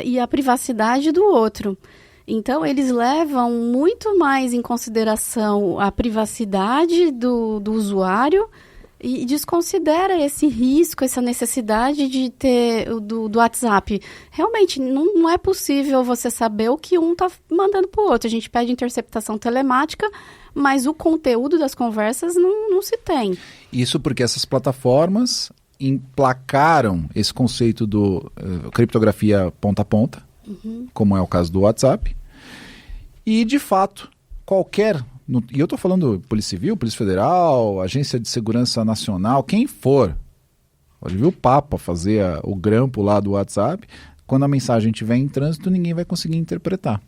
e a privacidade do outro. Então, eles levam muito mais em consideração a privacidade do usuário e desconsidera esse risco, essa necessidade de ter do WhatsApp. Realmente, não é possível você saber o que um está mandando para o outro. A gente pede interceptação telemática, mas o conteúdo das conversas não se tem. Isso porque essas plataformas emplacaram esse conceito do criptografia ponta a ponta, como é o caso do WhatsApp, e de fato, e eu estou falando Polícia Civil, Polícia Federal, Agência de Segurança Nacional, quem for, pode vir o Papa fazer o grampo lá do WhatsApp, quando a mensagem estiver em trânsito, ninguém vai conseguir interpretar.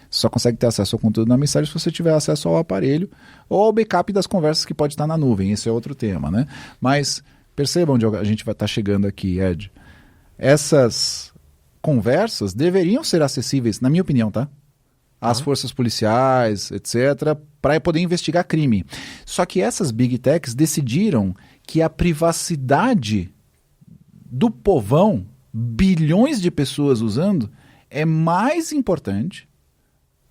Você só consegue ter acesso ao conteúdo na mensagem se você tiver acesso ao aparelho ou ao backup das conversas que pode estar na nuvem. Esse é outro tema, né? Mas percebam onde a gente vai estar chegando aqui, Ed. Essas conversas deveriam ser acessíveis, na minha opinião, tá? Às forças policiais, etc., para poder investigar crime. Só que essas Big Techs decidiram que a privacidade do povão, bilhões de pessoas usando, é mais importante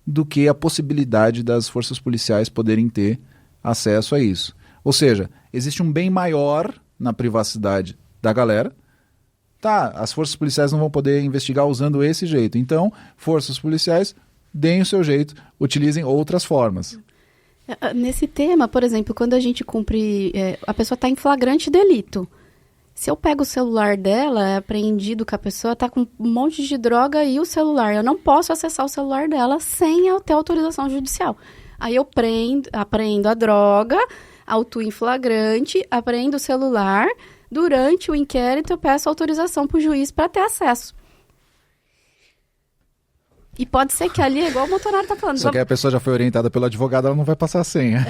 do que a possibilidade das forças policiais poderem ter acesso a isso. Ou seja, existe um bem maior na privacidade da galera. Tá, as forças policiais não vão poder investigar usando esse jeito. Então, forças policiais, deem o seu jeito, utilizem outras formas. Nesse tema, por exemplo, quando a gente cumpre... a pessoa está em flagrante delito. Se eu pego o celular dela, é apreendido que a pessoa está com um monte de droga e o celular. Eu não posso acessar o celular dela sem eu ter autorização judicial. Aí eu apreendo a droga, autuo em flagrante, apreendo o celular. Durante o inquérito, eu peço autorização para o juiz para ter acesso. E pode ser que ali, igual o Montanaro está falando... Só que a pessoa já foi orientada pelo advogado, ela não vai passar a senha.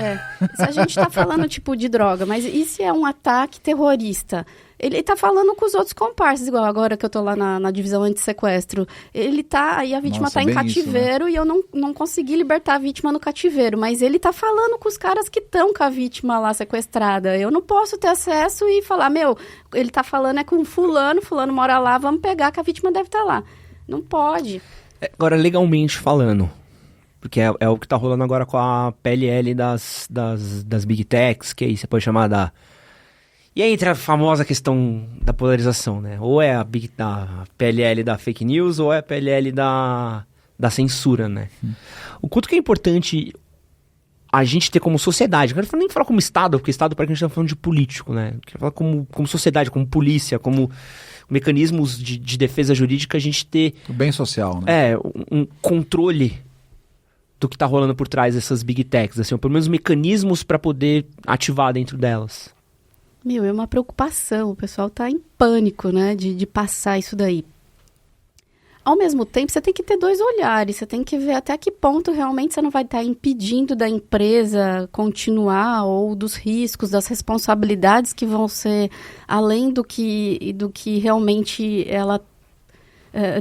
Se a gente está falando tipo de droga, mas e se é um ataque terrorista? Ele está falando com os outros comparsas, igual agora que eu estou lá na divisão antissequestro. Ele tá, aí a vítima está em cativeiro, isso, né? E eu não consegui libertar a vítima no cativeiro, mas ele está falando com os caras que estão com a vítima lá sequestrada. Eu não posso ter acesso e falar, ele está falando com fulano mora lá, vamos pegar que a vítima deve estar lá. Não pode. Agora, legalmente falando, porque é o que está rolando agora com a PLL das Big Techs, que aí você pode chamar da... E aí entra a famosa questão da polarização, né? Ou é a PLL da fake news, ou é a PLL da censura, né? O quanto que é importante a gente ter como sociedade, não quero nem falar como Estado, porque Estado parece que a gente está falando de político, né? Quero falar como sociedade, como polícia, como mecanismos de defesa jurídica, a gente ter... O bem social, né? Um controle do que está rolando por trás dessas Big Techs, assim, ou pelo menos mecanismos para poder ativar dentro delas. É uma preocupação, o pessoal está em pânico, né, de passar isso daí. Ao mesmo tempo, você tem que ter dois olhares, você tem que ver até que ponto realmente você não vai estar impedindo da empresa continuar, ou dos riscos, das responsabilidades que vão ser além do que realmente ela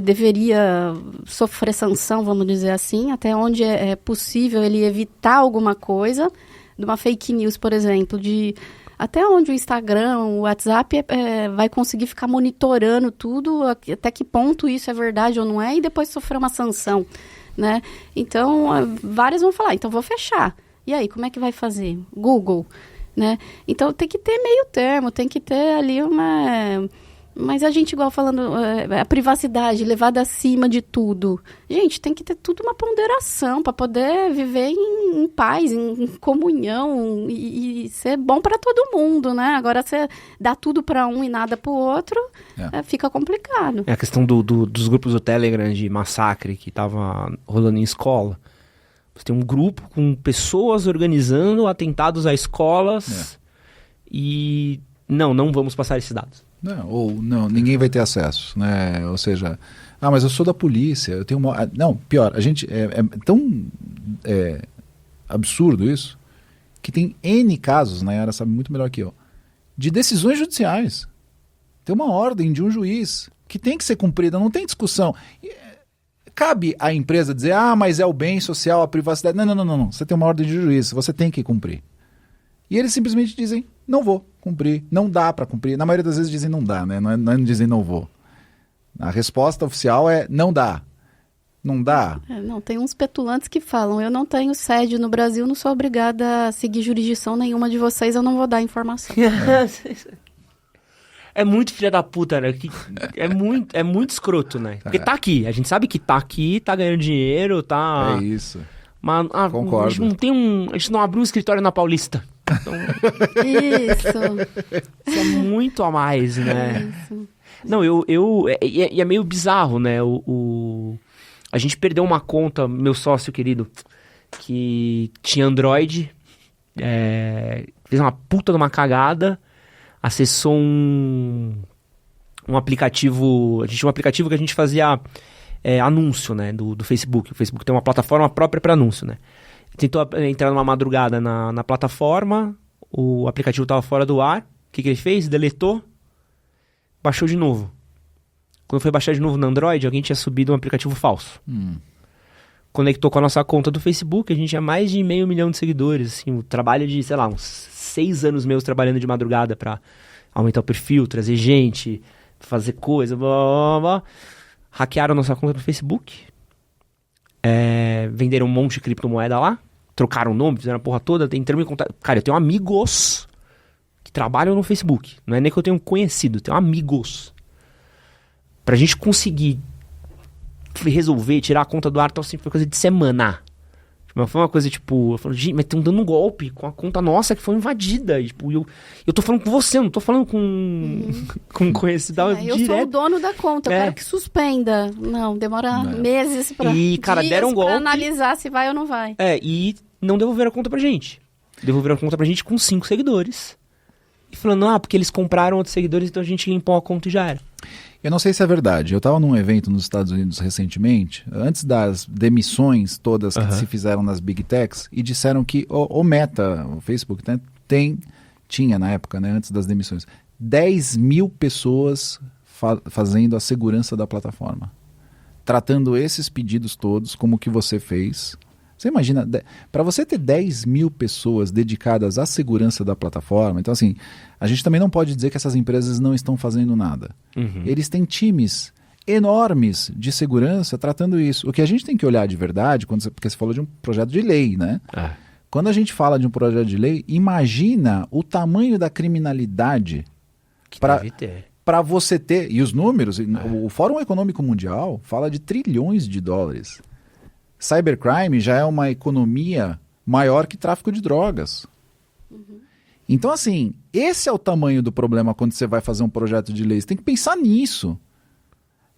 deveria sofrer sanção, vamos dizer assim, até onde é possível ele evitar alguma coisa, de uma fake news, por exemplo, até onde o Instagram, o WhatsApp vai conseguir ficar monitorando tudo, até que ponto isso é verdade ou não é, e depois sofrer uma sanção, né? Então, várias vão falar, então vou fechar. E aí, como é que vai fazer? Google, né? Então, tem que ter meio termo, tem que ter ali uma... Mas a gente, igual falando, a privacidade levada acima de tudo. Gente, tem que ter tudo uma ponderação para poder viver em paz, em comunhão e ser bom para todo mundo, né? Agora, você dá tudo para um e nada para o outro, fica complicado. É a questão dos grupos do Telegram de massacre que tava rolando em escola. Você tem um grupo com pessoas organizando atentados a escolas e não vamos passar esses dados. Não, ninguém vai ter acesso, né? Ou seja, mas eu sou da polícia, eu tenho uma... Não, pior, a gente é tão absurdo isso, que tem N casos, né? Ela sabe muito melhor que eu, de decisões judiciais. Tem uma ordem de um juiz que tem que ser cumprida, não tem discussão. Cabe à empresa dizer, mas é o bem social, a privacidade. Não. Você tem uma ordem de juiz, você tem que cumprir. E eles simplesmente dizem, não vou cumprir, não dá para cumprir. Na maioria das vezes dizem não dá, né? Não dizem não vou. A resposta oficial é não dá. Não dá. Tem uns petulantes que falam, eu não tenho sede no Brasil, não sou obrigada a seguir jurisdição nenhuma de vocês, eu não vou dar informação. É muito filha da puta, né? É muito escroto, né? Porque tá aqui, a gente sabe que tá aqui, tá ganhando dinheiro, tá... É isso. Mas concordo. A gente não abriu um escritório na Paulista. Então, isso é muito a mais, né? Isso. Não, é meio bizarro, né? A gente perdeu uma conta, meu sócio querido, que tinha Android, fez uma puta de uma cagada, acessou um aplicativo... A gente tinha um aplicativo que a gente fazia anúncio, né, do Facebook. O Facebook tem uma plataforma própria para anúncio, né? Tentou entrar numa madrugada na plataforma, o aplicativo estava fora do ar. O que ele fez? Deletou, baixou de novo. Quando foi baixar de novo no Android, alguém tinha subido um aplicativo falso. Conectou com a nossa conta do Facebook, a gente tinha mais de 500 mil de seguidores. Assim, o trabalho de, sei lá, uns 6 anos meus trabalhando de madrugada para aumentar o perfil, trazer gente, fazer coisa, blá, blá, blá. Hackearam a nossa conta do Facebook. Venderam um monte de criptomoeda lá. Trocaram o nome, fizeram a porra toda. Entramos em contato. Cara, eu tenho amigos que trabalham no Facebook. Não é nem que eu tenho conhecido, eu tenho amigos. Pra gente conseguir resolver, tirar a conta do ar, então, assim, foi coisa de semana. Mas foi uma coisa, tipo, eu falo, gente, mas estão dando um golpe com a conta nossa que foi invadida. E, tipo, eu tô falando com você, não tô falando com um conhecido. Eu sou o dono da conta, eu quero que suspenda. Não, demora meses pra, deram um golpe, pra analisar se vai ou não vai. E não devolveram a conta pra gente. Devolveram a conta pra gente com 5 seguidores. E falando, porque eles compraram outros seguidores, então a gente limpou a conta e já era. Eu não sei se é verdade. Eu estava num evento nos Estados Unidos recentemente, antes das demissões todas que se fizeram nas Big Techs, e disseram que o Meta, o Facebook, né, tinha na época, né, antes das demissões, 10 mil pessoas fazendo a segurança da plataforma. Tratando esses pedidos todos como o que você fez. Você imagina, para você ter 10 mil pessoas dedicadas à segurança da plataforma, então assim, a gente também não pode dizer que essas empresas não estão fazendo nada. Eles têm times enormes de segurança tratando isso. O que a gente tem que olhar de verdade, porque você falou de um projeto de lei, né? Quando a gente fala de um projeto de lei, imagina o tamanho da criminalidade que deve ter. Para você ter, e os números, o Fórum Econômico Mundial fala de trilhões de dólares. Cybercrime já é uma economia maior que tráfico de drogas. Então, assim, esse é o tamanho do problema quando você vai fazer um projeto de lei. Você tem que pensar nisso.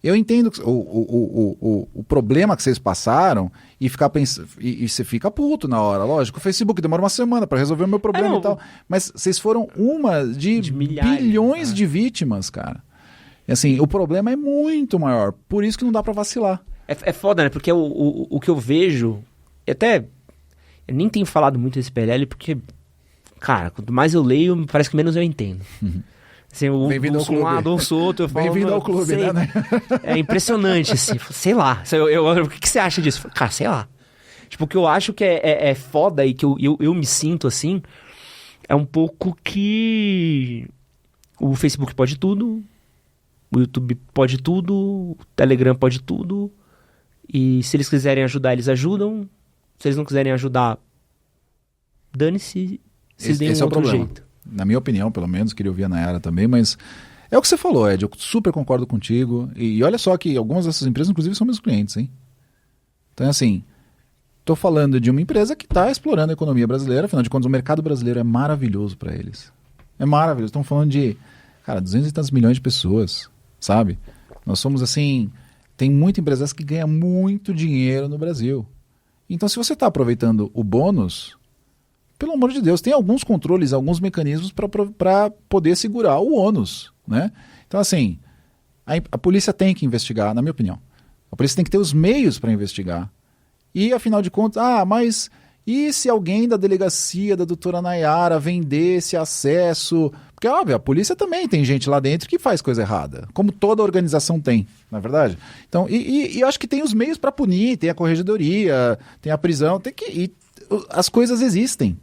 Eu entendo o problema que vocês passaram e ficar pensando, e você fica puto na hora. Lógico, o Facebook demora uma semana para resolver o meu problema e tal. Mas vocês foram uma de bilhões de vítimas, cara. E, assim, o problema é muito maior. Por isso que não dá para vacilar. É foda, né? Porque o que eu vejo... Eu nem tenho falado muito desse PLL porque, cara, quanto mais eu leio, parece que menos eu entendo. Assim, Bem-vindo ao clube. Um lado, ouço outro. Bem-vindo ao clube, né? É impressionante, assim. Sei lá. O que você acha disso? Cara, sei lá. Tipo, o que eu acho que é foda e que eu me sinto assim, é um pouco que o Facebook pode tudo, o YouTube pode tudo, o Telegram pode tudo. E se eles quiserem ajudar, eles ajudam. Se eles não quiserem ajudar, dane-se, se deem um outro jeito. Na minha opinião, pelo menos, queria ouvir a Nayara também, mas é o que você falou, Ed, eu super concordo contigo. E olha só que algumas dessas empresas, inclusive, são meus clientes, hein? Então, assim, estou falando de uma empresa que está explorando a economia brasileira, afinal de contas, o mercado brasileiro é maravilhoso para eles. É maravilhoso. Estão falando de, 200 e tantos milhões de pessoas, sabe? Nós somos, assim... Tem muitas empresas que ganham muito dinheiro no Brasil. Então, se você está aproveitando o bônus, pelo amor de Deus, tem alguns controles, alguns mecanismos para poder segurar o ônus, né? Então, assim, a polícia tem que investigar, na minha opinião. A polícia tem que ter os meios para investigar. E, afinal de contas, mas e se alguém da delegacia da doutora Nayara vendesse acesso... Porque, óbvio, a polícia também tem gente lá dentro que faz coisa errada, como toda organização tem, não é verdade? Então, e eu acho que tem os meios para punir, tem a corregedoria, tem a prisão, as coisas existem.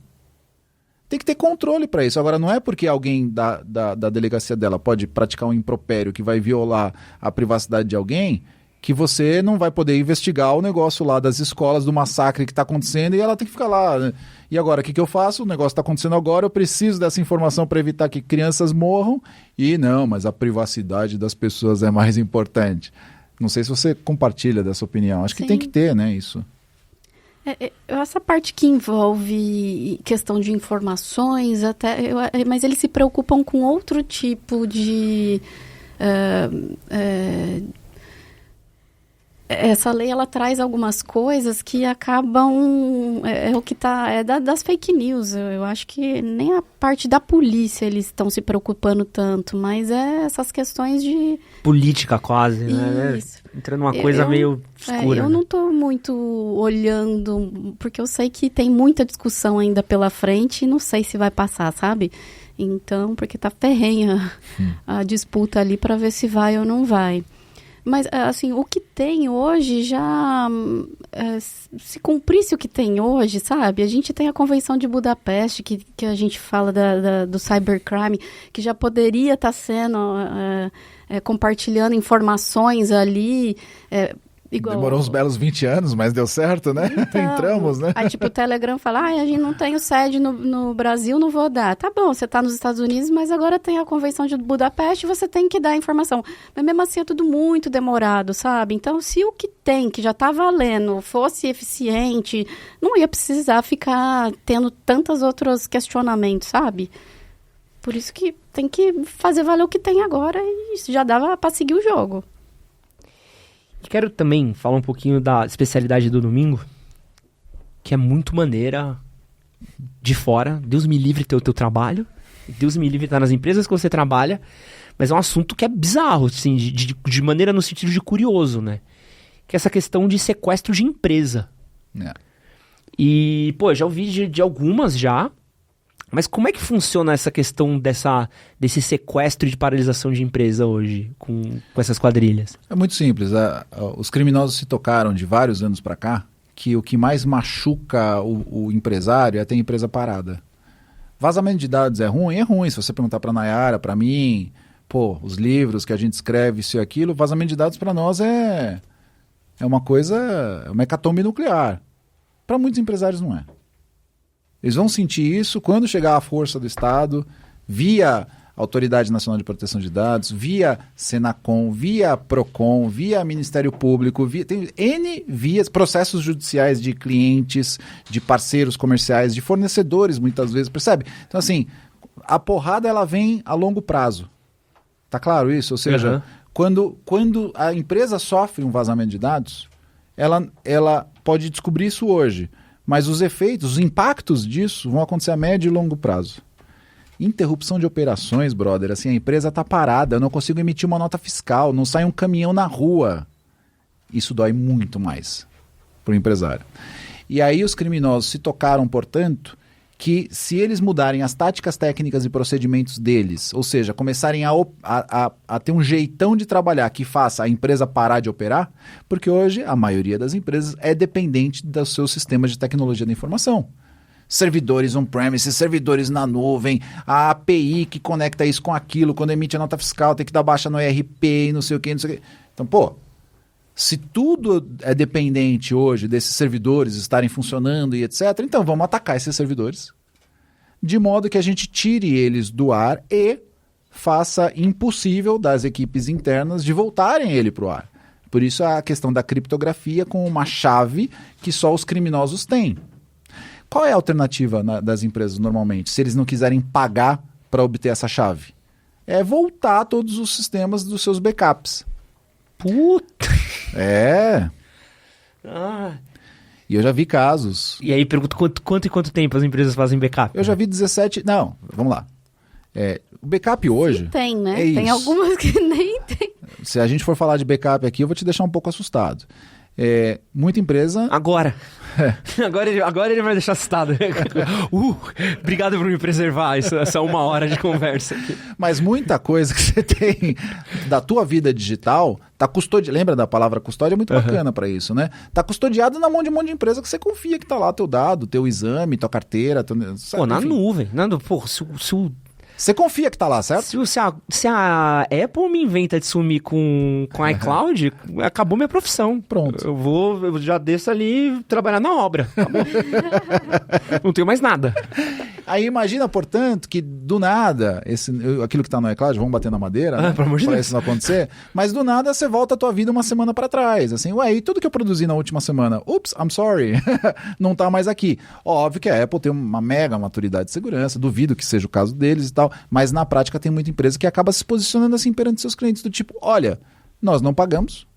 Tem que ter controle para isso. Agora, não é porque alguém da delegacia dela pode praticar um impropério que vai violar a privacidade de alguém que você não vai poder investigar o negócio lá das escolas, do massacre que está acontecendo, e ela tem que ficar lá, né? E agora, o que eu faço? O negócio está acontecendo agora, eu preciso dessa informação para evitar que crianças morram, e não, mas a privacidade das pessoas é mais importante. Não sei se você compartilha dessa opinião. Acho que tem que ter, né, isso. Essa parte que envolve questão de informações, mas eles se preocupam com outro essa lei, ela traz algumas coisas que acabam, o que das fake news. Eu acho que nem a parte da polícia eles estão se preocupando tanto, mas essas questões de... Política quase, né? Isso. Entrando numa coisa meio escura. Eu não estou muito olhando, porque eu sei que tem muita discussão ainda pela frente e não sei se vai passar, sabe? Então, porque tá ferrenha a disputa ali para ver se vai ou não vai. Mas, assim, o que tem hoje já... se cumprisse o que tem hoje, sabe? A gente tem a Convenção de Budapeste, que a gente fala do cybercrime, que já poderia estar sendo... compartilhando informações ali... igual... Demorou uns belos 20 anos, mas deu certo, né? Então, entramos, né? Aí, tipo, o Telegram fala, a gente não tem o sede no Brasil, não vou dar. Tá bom, você tá nos Estados Unidos, mas agora tem a Convenção de Budapeste, você tem que dar a informação. Mas mesmo assim é tudo muito demorado, sabe? Então, se o que tem, que já tá valendo, fosse eficiente, não ia precisar ficar tendo tantos outros questionamentos, sabe? Por isso que tem que fazer valer o que tem agora e já dava pra seguir o jogo. Quero também falar um pouquinho da especialidade do domingo, que é muito maneira de fora. Deus me livre ter o teu trabalho, Deus me livre estar nas empresas que você trabalha, mas é um assunto que é bizarro, assim, de maneira no sentido de curioso, né? Que é essa questão de sequestro de empresa. E, já ouvi de algumas já, mas como é que funciona essa questão desse sequestro e de paralisação de empresa hoje, com essas quadrilhas? É muito simples. Os criminosos se tocaram de vários anos para cá que o que mais machuca o empresário é ter empresa parada. Vazamento de dados é ruim? É ruim. Se você perguntar para a Nayara, para mim, os livros que a gente escreve, isso e aquilo, vazamento de dados para nós é uma coisa, é uma hecatombe nuclear. Para muitos empresários não é. Eles vão sentir isso quando chegar a força do Estado, via Autoridade Nacional de Proteção de Dados, via Senacom, via Procon, via Ministério Público, tem N vias, processos judiciais de clientes, de parceiros comerciais, de fornecedores, muitas vezes, percebe? Então, assim, a porrada ela vem a longo prazo. Tá claro isso? Ou seja, quando a empresa sofre um vazamento de dados, ela pode descobrir isso hoje. Mas os efeitos, os impactos disso vão acontecer a médio e longo prazo. Interrupção de operações, brother. Assim, a empresa está parada, eu não consigo emitir uma nota fiscal, não sai um caminhão na rua. Isso dói muito mais para o empresário. E aí os criminosos se tocaram, portanto, que se eles mudarem as táticas técnicas e procedimentos deles, ou seja, começarem a ter um jeitão de trabalhar que faça a empresa parar de operar, porque hoje a maioria das empresas é dependente dos seus sistemas de tecnologia da informação. Servidores on-premise, servidores na nuvem, a API que conecta isso com aquilo, quando emite a nota fiscal tem que dar baixa no ERP e não sei o que, não sei o que. Então, se tudo é dependente hoje desses servidores estarem funcionando e etc., então vamos atacar esses servidores de modo que a gente tire eles do ar e faça impossível das equipes internas de voltarem ele para o ar. Por isso a questão da criptografia com uma chave que só os criminosos têm. Qual é a alternativa das empresas normalmente, se eles não quiserem pagar para obter essa chave? É voltar todos os sistemas dos seus backups. Puta! E eu já vi casos. E aí pergunto quanto tempo as empresas fazem backup? Eu já vi 17... Não, vamos lá. O backup hoje... E tem, né? Tem isso. Algumas que nem tem. Se a gente for falar de backup aqui, eu vou te deixar um pouco assustado. Muita empresa... Agora ele vai deixar assustado. Obrigado por me preservar essa 1 hora de conversa aqui. Mas muita coisa que você tem da tua vida digital tá custodiada. Lembra da palavra custódia? É muito bacana para isso, né? Tá custodiado na mão de um monte de empresa que você confia que tá lá teu dado, teu exame, tua carteira. Na nuvem. Você confia que tá lá, certo? Se a Apple me inventa de sumir com iCloud, acabou minha profissão. Pronto. Eu já desço ali trabalhar na obra. Não tenho mais nada. Aí imagina, portanto, que do nada, aquilo que está no iCloud, vamos bater na madeira, né? Para isso não acontecer, mas do nada você volta a tua vida uma semana para trás, assim, e tudo que eu produzi na última semana, I'm sorry, não está mais aqui. Óbvio que a Apple tem uma mega maturidade de segurança, duvido que seja o caso deles e tal, mas na prática tem muita empresa que acaba se posicionando assim perante seus clientes, do tipo, olha, nós não pagamos,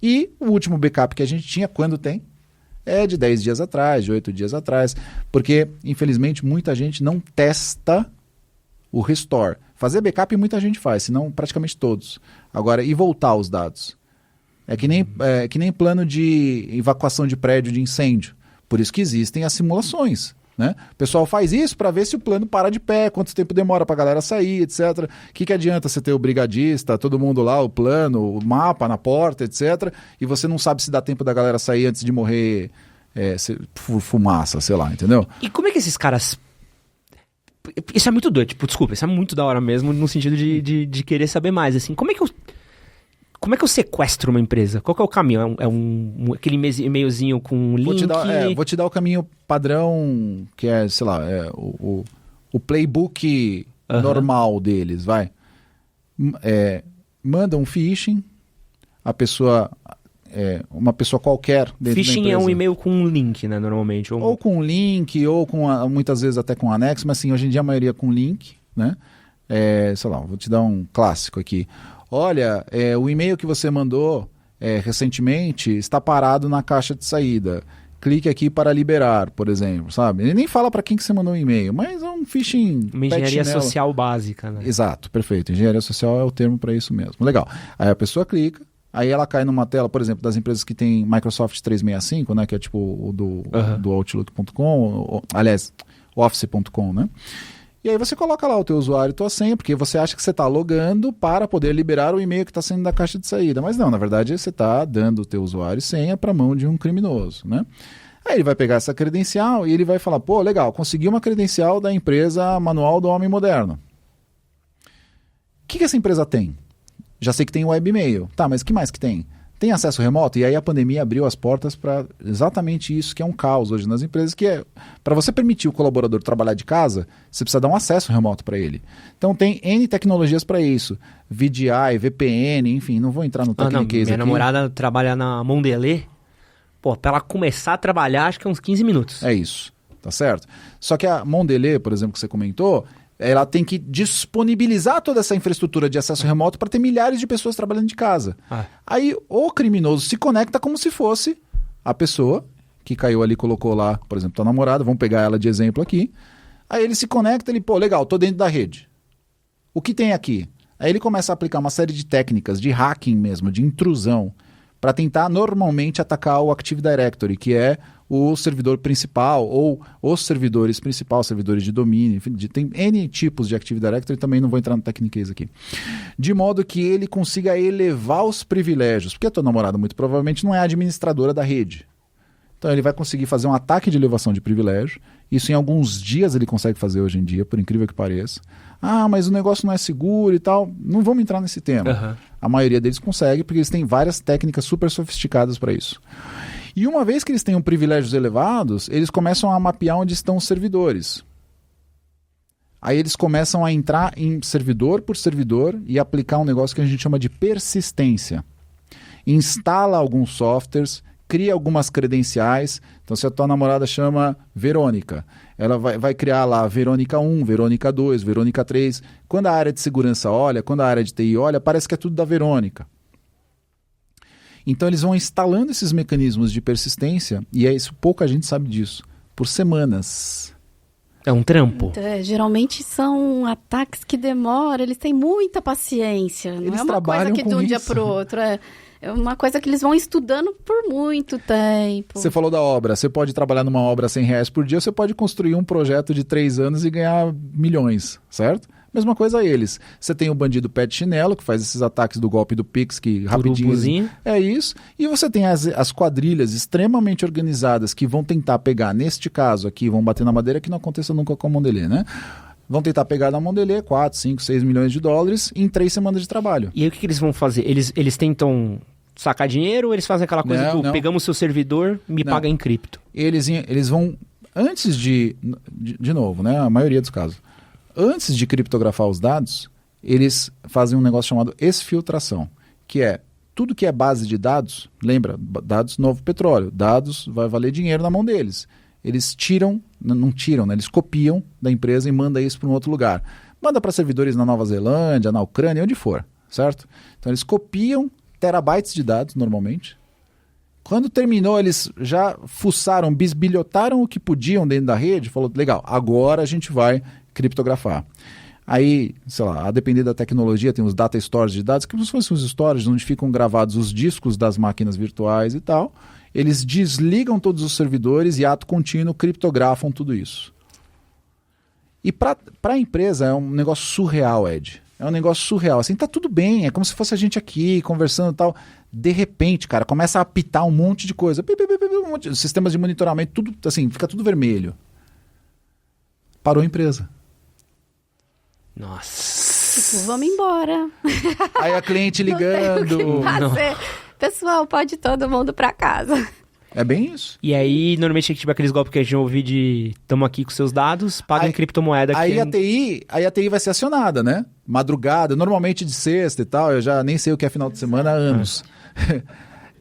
E o último backup que a gente tinha, quando tem, é de 10 dias atrás, de 8 dias atrás, porque, infelizmente, muita gente não testa o restore. Fazer backup muita gente faz, senão praticamente todos. Agora, e voltar os dados? É que nem plano de evacuação de prédio de incêndio. Por isso que existem as simulações. Né? O pessoal faz isso para ver se o plano para de pé, quanto tempo demora para a galera sair, etc. O que adianta você ter o brigadista, todo mundo lá, o plano, o mapa na porta, etc. E você não sabe se dá tempo da galera sair antes de morrer fumaça, sei lá, entendeu? E como é que esses caras... Isso é muito doido, tipo, desculpa, isso é muito da hora mesmo, no sentido de querer saber mais, assim. Como é que eu sequestro uma empresa? Qual que é o caminho? Aquele e-mailzinho com um link? Vou te dar o caminho padrão, que é, sei lá, o playbook normal deles, vai. Manda um phishing, uma pessoa qualquer dentro da empresa. Phishing é um e-mail com um link, né, normalmente. Ou com um link, ou muitas vezes até com anexo, mas assim, hoje em dia a maioria com link, né? Sei lá, vou te dar um clássico aqui. Olha, o e-mail que você mandou recentemente está parado na caixa de saída. Clique aqui para liberar, por exemplo, sabe? Ele nem fala para quem que você mandou o e-mail, mas é um phishing... Uma engenharia social básica, né? Exato, perfeito. Engenharia social é o termo para isso mesmo. Legal. Aí a pessoa clica, aí ela cai numa tela, por exemplo, das empresas que tem Microsoft 365, né? Que é tipo o do Outlook.com, aliás, Office.com, né? E aí você coloca lá o teu usuário e tua senha, porque você acha que você está logando para poder liberar o e-mail que está saindo da caixa de saída. Mas não, na verdade você está dando o teu usuário e senha para a mão de um criminoso, né? Aí ele vai pegar essa credencial e ele vai falar, pô, legal, consegui uma credencial da empresa Manual do Homem Moderno. O que essa empresa tem? Já sei que tem webmail. Tá, mas o que mais que tem? Tem acesso remoto? E aí a pandemia abriu as portas para exatamente isso, que é um caos hoje nas empresas, que é, para você permitir o colaborador trabalhar de casa, você precisa dar um acesso remoto para ele. Então tem N tecnologias para isso. VDI, VPN, enfim, não vou entrar no Techniquez aqui. Minha namorada trabalha na Mondelez, pô, para ela começar a trabalhar, acho que é uns 15 minutos. É isso, tá certo? Só que a Mondelez, por exemplo, que você comentou, ela tem que disponibilizar toda essa infraestrutura de acesso remoto para ter milhares de pessoas trabalhando de casa. Aí o criminoso se conecta como se fosse a pessoa que caiu ali, colocou lá, por exemplo, tua namorada, vamos pegar ela de exemplo aqui. Aí ele se conecta, pô, legal, tô dentro da rede. O que tem aqui? Aí ele começa a aplicar uma série de técnicas de hacking mesmo, de intrusão, para tentar normalmente atacar o Active Directory, que é o servidor principal, ou os servidores principais, servidores de domínio, enfim, tem N tipos de Active Directory, também não vou entrar no Techniquez aqui. De modo que ele consiga elevar os privilégios, porque a tua namorada muito provavelmente não é administradora da rede. Então ele vai conseguir fazer um ataque de elevação de privilégio, isso em alguns dias ele consegue fazer hoje em dia, por incrível que pareça. Ah, mas o negócio não é seguro e tal, não vamos entrar nesse tema. A maioria deles consegue, porque eles têm várias técnicas super sofisticadas para isso. E uma vez que eles tenham privilégios elevados, eles começam a mapear onde estão os servidores. Aí eles começam a entrar em servidor por servidor e aplicar um negócio que a gente chama de persistência. Instala alguns softwares, cria algumas credenciais. Então, se a tua namorada chama Verônica, ela vai criar lá Verônica 1, Verônica 2, Verônica 3. Quando a área de segurança olha, quando a área de TI olha, parece que é tudo da Verônica. Então eles vão instalando esses mecanismos de persistência, e é isso, pouca gente sabe disso, por semanas. É um trampo. Então, geralmente são ataques que demoram, eles têm muita paciência. Não é uma coisa que de um dia para o outro. É uma coisa que eles vão estudando por muito tempo. Você falou da obra. Você pode trabalhar numa obra R$100 por dia, você pode construir um projeto de 3 anos e ganhar milhões, certo? Mesma coisa a eles. Você tem o bandido pé de chinelo, que faz esses ataques do golpe do Pix, que rapidinho... É isso. E você tem as quadrilhas extremamente organizadas que vão tentar pegar, neste caso aqui, vão bater na madeira, que não aconteça nunca com a Mondelez, né? Vão tentar pegar na Mondelez 4, 5, 6 milhões de dólares em 3 semanas de trabalho. E aí o que eles vão fazer? Eles tentam sacar dinheiro ou eles fazem aquela coisa não. Pegamos seu servidor, paga em cripto? Eles vão, antes de novo, né? A maioria dos casos. Antes de criptografar os dados, eles fazem um negócio chamado exfiltração, que é tudo que é base de dados, lembra, dados novo petróleo, dados vai valer dinheiro na mão deles. Eles não tiram, né? Eles copiam da empresa e mandam isso para um outro lugar. Manda para servidores na Nova Zelândia, na Ucrânia, onde for, certo? Então eles copiam terabytes de dados, normalmente. Quando terminou, eles já fuçaram, bisbilhotaram o que podiam dentro da rede, falou, legal, agora a gente vai criptografar. Aí, sei lá, a depender da tecnologia, tem os data stores de dados, que como se fossem os storage, onde ficam gravados os discos das máquinas virtuais e tal. Eles desligam todos os servidores e, ato contínuo, criptografam tudo isso. E para a empresa é um negócio surreal, Ed. É um negócio surreal. Assim, tá tudo bem, é como se fosse a gente aqui, conversando e tal. De repente, cara, começa a apitar um monte de coisa. Sistemas de monitoramento, tudo assim, fica tudo vermelho. Parou a empresa. Nossa. Tipo, vamos embora. Aí a cliente ligando. Não tem o que fazer. Pessoal, pode ir todo mundo pra casa. É bem isso. E aí, normalmente, tipo, aqueles golpes que a gente ouve de estamos aqui com seus dados, paga em criptomoeda. Aí a TI vai ser acionada, né? Madrugada, normalmente de sexta e tal. Eu já nem sei o que é final de semana há anos.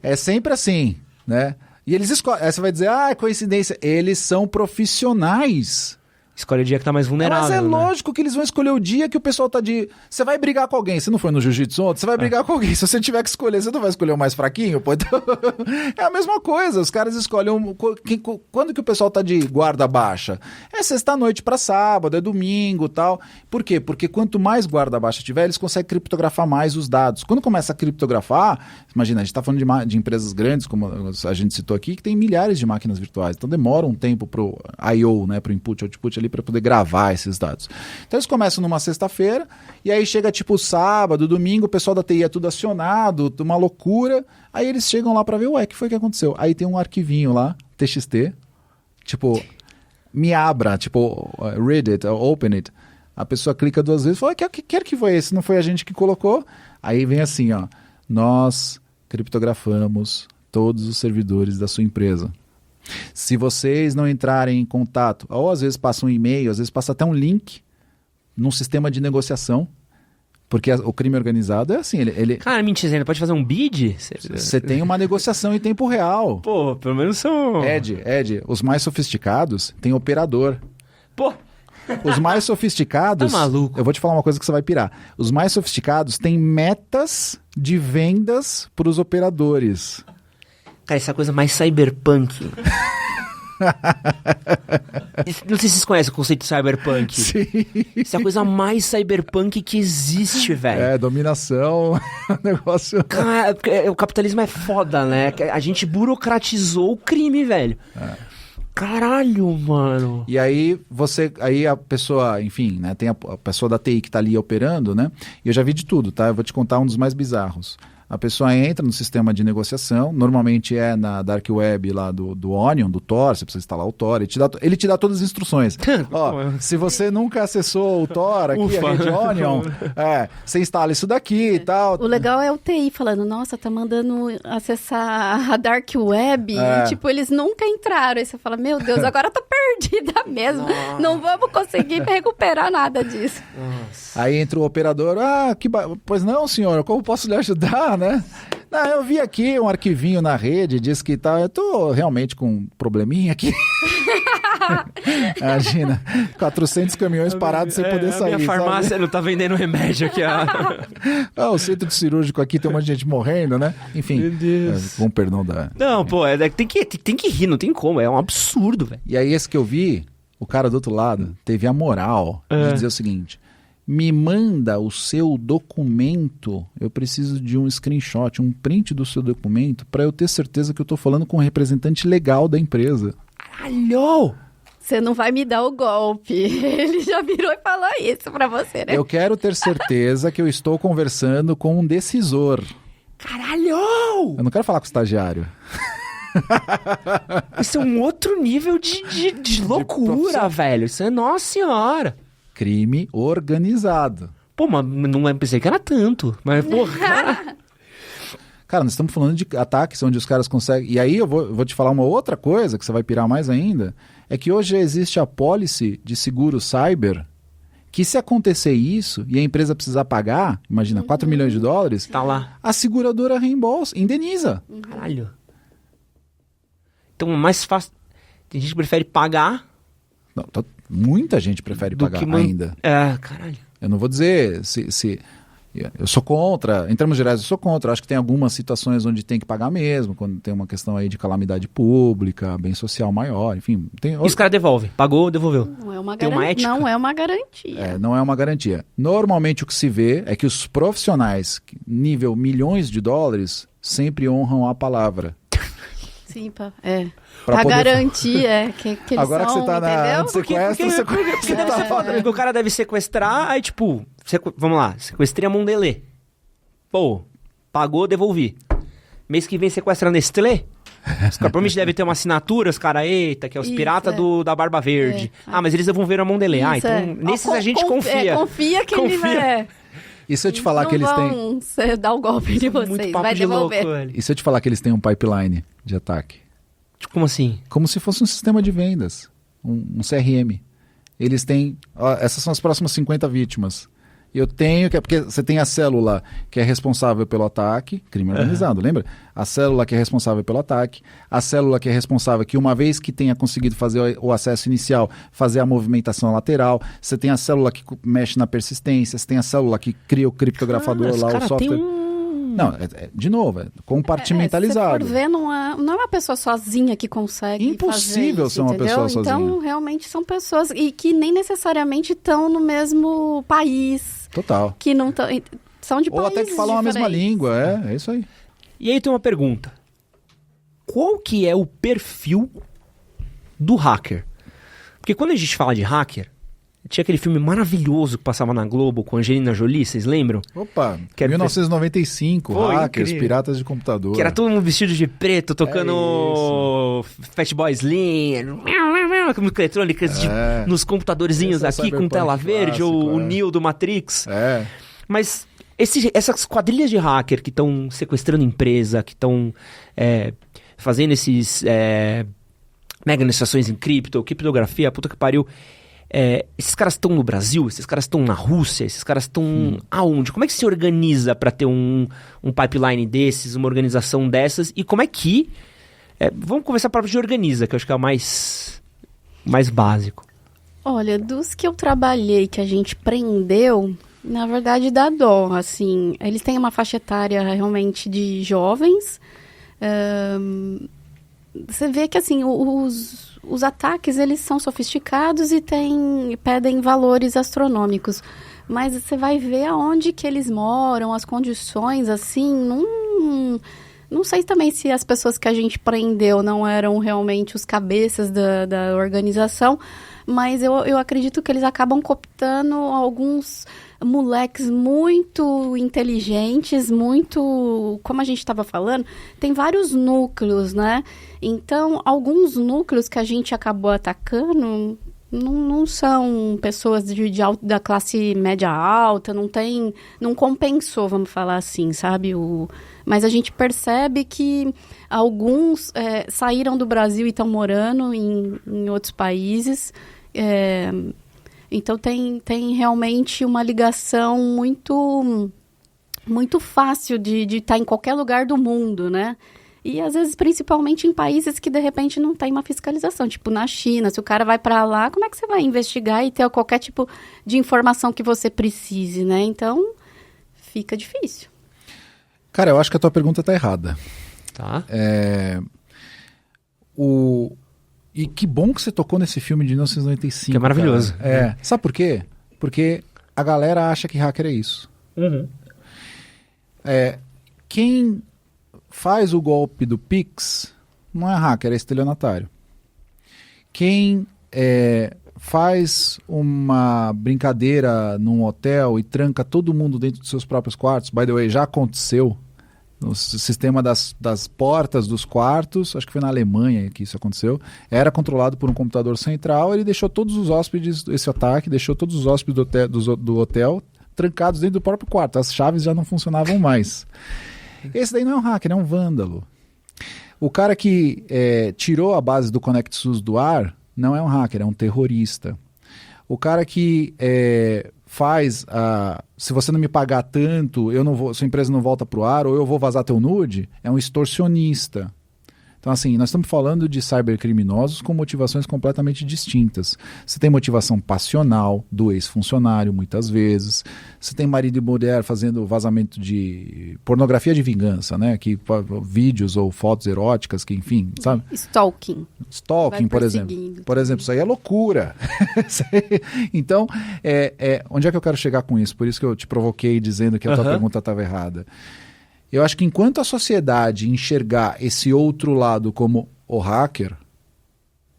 É sempre assim, né? E eles escolhem. Aí você vai dizer, é coincidência. Eles são profissionais. Escolhe o dia que tá mais vulnerável. Mas é né? lógico que eles vão escolher o dia que o pessoal tá de... Você vai brigar com alguém, você não foi no jiu-jitsu ontem, você vai brigar com alguém. Se você tiver que escolher, você não vai escolher o mais fraquinho? Pô, então... É a mesma coisa, os caras escolhem... Quando que o pessoal tá de guarda baixa? É sexta-noite pra sábado, é domingo e tal. Por quê? Porque quanto mais guarda baixa tiver, eles conseguem criptografar mais os dados. Quando começa a criptografar, imagina, a gente tá falando de empresas grandes, como a gente citou aqui, que tem milhares de máquinas virtuais. Então demora um tempo pro I/O, né, pro input, output ali, para poder gravar esses dados. Então eles começam numa sexta-feira e aí chega tipo sábado, domingo, o pessoal da TI é tudo acionado, uma loucura. Aí eles chegam lá para ver, ué, o que foi que aconteceu? Aí tem um arquivinho lá, TXT, tipo, me abra, tipo, read it, open it. A pessoa clica 2 vezes e fala, que arquivo é esse? Não foi a gente que colocou? Aí vem assim, ó, nós criptografamos todos os servidores da sua empresa. Se vocês não entrarem em contato, ou às vezes passa um e-mail, às vezes passa até um link num sistema de negociação, porque o crime organizado é assim, ele... Cara, mentira, ainda pode fazer um bid? Você tem uma negociação em tempo real. Pô, pelo menos são... Ed, os mais sofisticados têm operador. Pô! Os mais sofisticados... Tá maluco. Eu vou te falar uma coisa que você vai pirar. Os mais sofisticados têm metas de vendas para os operadores. Cara, essa coisa mais cyberpunk. Não sei se vocês conhecem o conceito de cyberpunk. Sim. Isso é a coisa mais cyberpunk que existe, velho. É, dominação, negócio... Cara, o capitalismo é foda, né? A gente burocratizou o crime, velho. Caralho, mano. E aí a pessoa, enfim, né, tem a pessoa da TI que tá ali operando, né? E eu já vi de tudo, tá? Eu vou te contar um dos mais bizarros. A pessoa entra no sistema de negociação, normalmente é na Dark Web lá do Onion, do Tor, você precisa instalar o Tor, ele te dá todas as instruções. Ó, se você nunca acessou o Tor, aqui, a rede Onion, você instala isso daqui e tal. O legal é o TI falando, nossa, tá mandando acessar a Dark Web, e, tipo, eles nunca entraram. Aí você fala, meu Deus, agora tá perdida mesmo, não vamos conseguir recuperar nada disso. Nossa. Aí entra o operador, pois não, senhor, como posso lhe ajudar, né? Não, eu vi aqui um arquivinho na rede, diz que tá, eu tô realmente com um probleminha aqui. Imagina, 400 caminhões parados sem poder sair. A minha farmácia não tá vendendo remédio aqui. O centro de cirúrgico aqui tem uma gente morrendo, né? Enfim, meu Deus. Com perdão da... Não, pô, tem que rir, não tem como, é um absurdo, velho. E aí esse que eu vi, o cara do outro lado, teve a moral de dizer o seguinte... Me manda o seu documento, eu preciso de um screenshot, um print do seu documento, para eu ter certeza que eu estou falando com um representante legal da empresa. Caralho! Você não vai me dar o golpe. Ele já virou e falou isso pra você, né? Eu quero ter certeza que eu estou conversando com um decisor. Caralho! Eu não quero falar com o estagiário. Isso é um outro nível de loucura, velho. Isso é, nossa senhora. Crime organizado. Pô, mas não pensei que era tanto. Mas, porra. Cara, nós estamos falando de ataques onde os caras conseguem... E aí eu vou te falar uma outra coisa, que você vai pirar mais ainda, é que hoje existe a policy de seguro cyber, que se acontecer isso e a empresa precisar pagar, imagina, 4 milhões de dólares, tá lá. A seguradora reembolsa, indeniza. Caralho. Então, mais fácil... Tem gente que prefere pagar... Não, muita gente prefere pagar ainda. É, caralho. Eu não vou dizer se Eu sou contra, em termos gerais eu sou contra, eu acho que tem algumas situações onde tem que pagar mesmo, quando tem uma questão aí de calamidade pública, bem social maior, enfim. E os caras devolvem, pagou, devolveu. Não é uma Tem uma ética? Não é uma garantia. Não é uma garantia. Normalmente o que se vê é que os profissionais, nível milhões de dólares, sempre honram a palavra. Sim, Pra pra poder- garantir que eles Agora são, que você tá entendeu? no sequestro, você tá foda. Porque o cara deve sequestrar, aí tipo, vamos lá, sequestrei a Mondelê. Pô, pagou, devolvi. Mês que vem sequestra a Nestlé. Os caras provavelmente devem ter uma assinatura, os caras, eita, que é os Isso, piratas da Barba Verde. Mas eles devolveram a Mondelê. Isso, Então nesses a gente confia. Confia que ele vai... E se eu te falar não que eles têm... vão dar o golpe de Muito vocês, papo vai de louco, devolver. velho. E se eu te falar que eles têm um pipeline de ataque? Tipo, como assim? Como se fosse um sistema de vendas, um CRM. Eles têm... essas são as próximas 50 vítimas. Eu tenho... Porque você tem a célula que é responsável pelo ataque, crime organizado, lembra? A célula que é responsável pelo ataque, a célula que é responsável que uma vez que tenha conseguido fazer o acesso inicial, fazer a movimentação lateral, você tem a célula que mexe na persistência, você tem a célula que cria o criptografador lá, o software... Não, de novo, é compartimentalizado. Se for ver, não é uma pessoa sozinha que consegue Impossível fazer isso, ser uma entendeu? pessoa sozinha. Então, realmente, são pessoas e que nem necessariamente estão no mesmo país, Total. que não estão... São de Ou países até que falam a mesma diferentes. língua, é isso aí. E aí tem uma pergunta. Qual que é o perfil do hacker? Porque quando a gente fala de hacker, tinha aquele filme maravilhoso que passava na Globo com a Angelina Jolie, vocês lembram? Opa, Quero 1995, Pô, hackers, incrível. piratas de computador. Que era todo mundo vestido de preto, tocando Fatboy Slim, música eletrônica nos computadorzinhos Esse é o aqui com tela Cyberpunk verde, ou clássico, o Neo do Matrix. É. Mas essas quadrilhas de hacker que estão sequestrando empresa, que estão fazendo esses mega negociações em criptografia, puta que pariu. Esses caras estão no Brasil? Esses caras estão na Rússia? Esses caras estão aonde? Como é que se organiza para ter um pipeline desses, uma organização dessas? E como é que... vamos conversar para de organiza, que eu acho que é o mais básico. Olha, dos que eu trabalhei, que a gente prendeu, na verdade dá dó, assim. Eles têm uma faixa etária realmente de jovens. Você vê que, assim, os ataques, eles são sofisticados e pedem valores astronômicos. Mas você vai ver aonde que eles moram, as condições, assim, não sei também se as pessoas que a gente prendeu não eram realmente os cabeças da organização, mas eu acredito que eles acabam cooptando alguns moleques muito inteligentes, como a gente estava falando, tem vários núcleos, né? Então, alguns núcleos que a gente acabou atacando não são pessoas da classe média alta, não compensou, vamos falar assim, sabe? Mas a gente percebe que alguns saíram do Brasil e estão morando em outros países. Então tem realmente uma ligação muito, muito fácil de estar em qualquer lugar do mundo, né? E às vezes principalmente em países que de repente não tem uma fiscalização, tipo na China. Se o cara vai para lá, como é que você vai investigar e ter qualquer tipo de informação que você precise, né? Então fica difícil. Cara, eu acho que a tua pergunta tá errada. Tá. E que bom que você tocou nesse filme de 1995. Que é maravilhoso. Cara. Sabe por quê? Porque a galera acha que hacker é isso. Uhum. Quem faz o golpe do Pix não é hacker, é estelionatário. Quem faz uma brincadeira num hotel e tranca todo mundo dentro dos seus próprios quartos, by the way, já aconteceu no sistema das portas dos quartos, acho que foi na Alemanha que isso aconteceu, era controlado por um computador central, ele deixou todos os hóspedes, esse ataque, deixou todos os hóspedes do hotel trancados dentro do próprio quarto, as chaves já não funcionavam mais. Esse daí não é um hacker, é um vândalo. O cara que tirou a base do ConnectSUS do ar não é um hacker, é um terrorista. O cara que faz se você não me pagar tanto, sua empresa não volta pro ar, ou eu vou vazar teu nude, é um extorsionista. Então, assim, nós estamos falando de cybercriminosos com motivações completamente distintas. Você tem motivação passional do ex-funcionário, muitas vezes. Você tem marido e mulher fazendo vazamento de pornografia de vingança, né? Vídeos ou fotos eróticas, que enfim, sabe? Stalking. Stalking, por exemplo. Por exemplo, isso aí é loucura. Então, onde é que eu quero chegar com isso? Por isso que eu te provoquei dizendo que a tua pergunta estava errada. Eu acho que enquanto a sociedade enxergar esse outro lado como o hacker,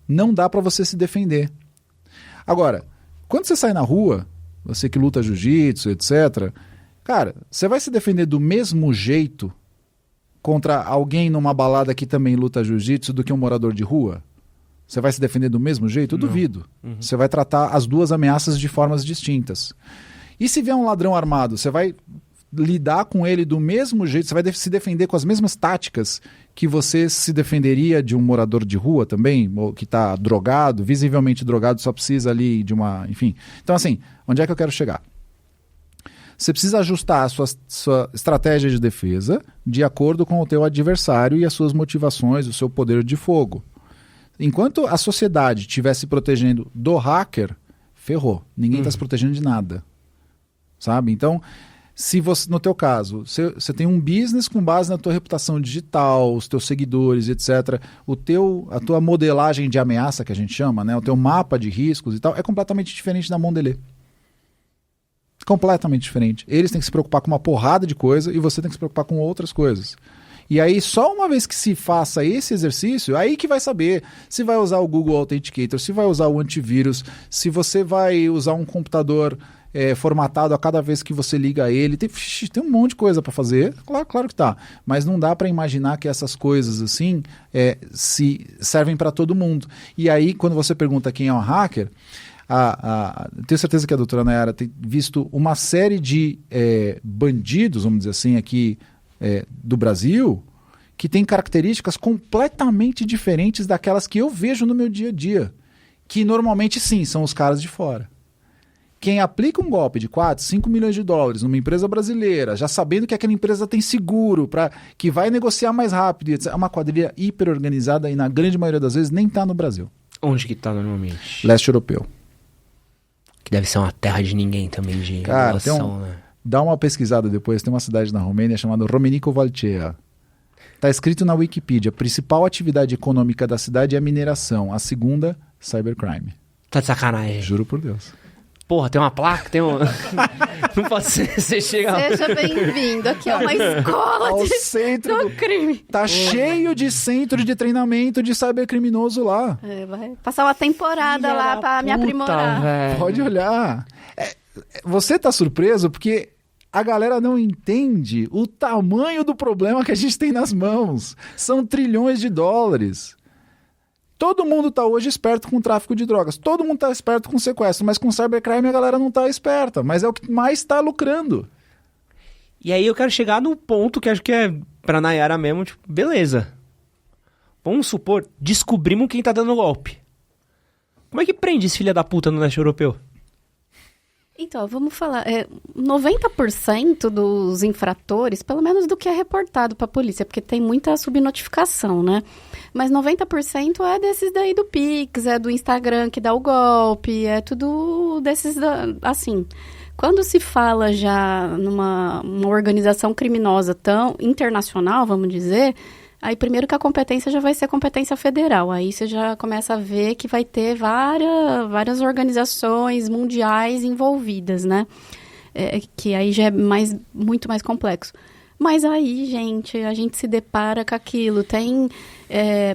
não dá para você se defender. Agora, quando você sai na rua, você que luta jiu-jitsu, etc., cara, você vai se defender do mesmo jeito contra alguém numa balada que também luta jiu-jitsu do que um morador de rua? Você vai se defender do mesmo jeito? Eu duvido. Você vai tratar as duas ameaças de formas distintas. E se vier um ladrão armado, você vai lidar com ele do mesmo jeito, você vai se defender com as mesmas táticas que você se defenderia de um morador de rua também, ou que está drogado, visivelmente drogado, só precisa ali de uma... Enfim. Então, assim, onde é que eu quero chegar? Você precisa ajustar a sua estratégia de defesa de acordo com o teu adversário e as suas motivações, o seu poder de fogo. Enquanto a sociedade estiver se protegendo do hacker, ferrou. Ninguém está se protegendo de nada. Sabe? Então... Se você, no teu caso, você tem um business com base na tua reputação digital, os teus seguidores, etc., a tua modelagem de ameaça, que a gente chama, né, o teu mapa de riscos e tal, é completamente diferente da Mondelez. Completamente diferente. Eles têm que se preocupar com uma porrada de coisa e você tem que se preocupar com outras coisas. E aí, só uma vez que se faça esse exercício, aí que vai saber se vai usar o Google Authenticator, se vai usar o antivírus, se você vai usar um computador... formatado a cada vez que você liga ele. Tem um monte de coisa para fazer. Claro que tá. Mas não dá para imaginar que essas coisas assim se servem para todo mundo. E aí, quando você pergunta quem é um hacker, tenho certeza que a doutora Nayara tem visto uma série de bandidos, vamos dizer assim, aqui do Brasil, que tem características completamente diferentes daquelas que eu vejo no meu dia a dia. Que normalmente, sim, são os caras de fora. Quem aplica um golpe de 4, 5 milhões de dólares numa empresa brasileira, já sabendo que aquela empresa tem seguro, que vai negociar mais rápido, etc., é uma quadrilha hiper organizada e na grande maioria das vezes nem está no Brasil. Onde que está normalmente? Leste europeu. Que deve ser uma terra de ninguém também, de cara, relação, né? Dá uma pesquisada depois, tem uma cidade na Romênia chamada Romenico Valcea. Está escrito na Wikipedia, a principal atividade econômica da cidade é a mineração, a segunda, cybercrime. Tá de sacanagem. Juro por Deus. Porra, tem uma placa, tem um... Não pode ser, você chega... Seja bem-vindo, aqui é uma escola centro do crime. Tá cheio de centro de treinamento de cybercriminoso lá. Vai passar uma temporada lá pra me aprimorar. Véio. Pode olhar. Você tá surpreso porque a galera não entende o tamanho do problema que a gente tem nas mãos. São trilhões de dólares. Todo mundo está hoje esperto com o tráfico de drogas. Todo mundo está esperto com sequestro. Mas com cybercrime a galera não está esperta. Mas é o que mais está lucrando. E aí eu quero chegar no ponto que acho que é pra Nayara mesmo. Tipo, beleza. Vamos supor, descobrimos quem tá dando golpe. Como é que prende esse filho da puta no leste europeu? Então, vamos falar. 90% dos infratores, pelo menos do que é reportado para a polícia, porque tem muita subnotificação, né? Mas 90% é desses daí do Pix, é do Instagram que dá o golpe, é tudo desses, assim... Quando se fala já numa organização criminosa tão internacional, vamos dizer... Aí, primeiro que a competência já vai ser competência federal. Aí você já começa a ver que vai ter várias organizações mundiais envolvidas, né? Que aí já é muito mais complexo. Mas aí, gente, a gente se depara com aquilo. Tem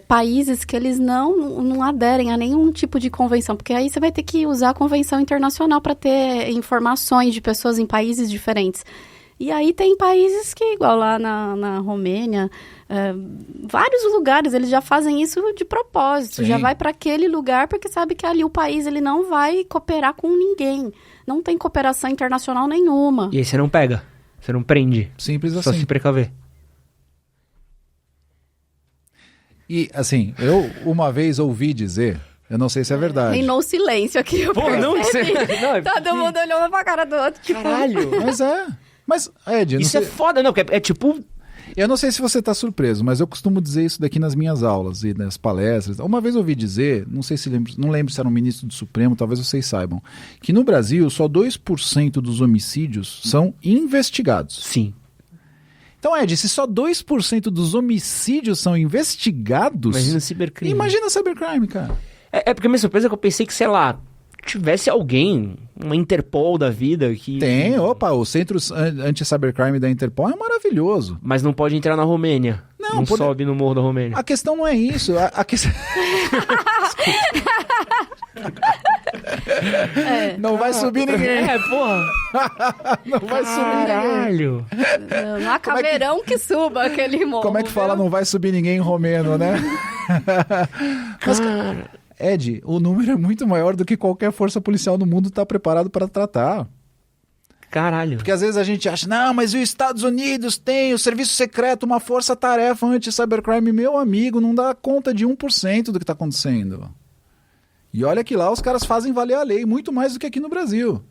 países que eles não aderem a nenhum tipo de convenção. Porque aí você vai ter que usar a convenção internacional para ter informações de pessoas em países diferentes. E aí tem países que, igual lá na Romênia, vários lugares, eles já fazem isso de propósito. Sim. Já vai para aquele lugar porque sabe que ali o país ele não vai cooperar com ninguém. Não tem cooperação internacional nenhuma. E aí você não pega, você não prende. Simples assim. Só se precaver. E, assim, eu uma vez ouvi dizer... Eu não sei se é verdade. Reinou silêncio aqui, eu percebi. Todo mundo olhando pra cara do outro. Tipo... Caralho. Mas Mas, Ed, isso é foda, não, é tipo... Eu não sei se você está surpreso, mas eu costumo dizer isso daqui nas minhas aulas e nas palestras. Uma vez eu ouvi dizer, não lembro se era um ministro do Supremo, talvez vocês saibam, que no Brasil só 2% dos homicídios são investigados. Sim. Então, Ed, se só 2% dos homicídios são investigados... Imagina cybercrime. Imagina cybercrime, cara. Porque a minha surpresa é que eu pensei que, sei lá, tivesse alguém, uma Interpol da vida que... O Centro Anti-Cybercrime da Interpol é maravilhoso. Mas não pode entrar na Romênia. Não sobe no morro da Romênia. A questão não é isso. A questão... Não vai subir ninguém. Porra. Não vai subir ninguém. Caralho. Não há caveirão que suba aquele morro. Como é que fala não vai subir ninguém em romeno, né? Mas, Ed, o número é muito maior do que qualquer força policial no mundo está preparado para tratar. Caralho. Porque às vezes a gente acha, não, mas os Estados Unidos tem o serviço secreto, uma força-tarefa anti-cybercrime. Meu amigo, não dá conta de 1% do que está acontecendo. E olha que lá os caras fazem valer a lei, muito mais do que aqui no Brasil.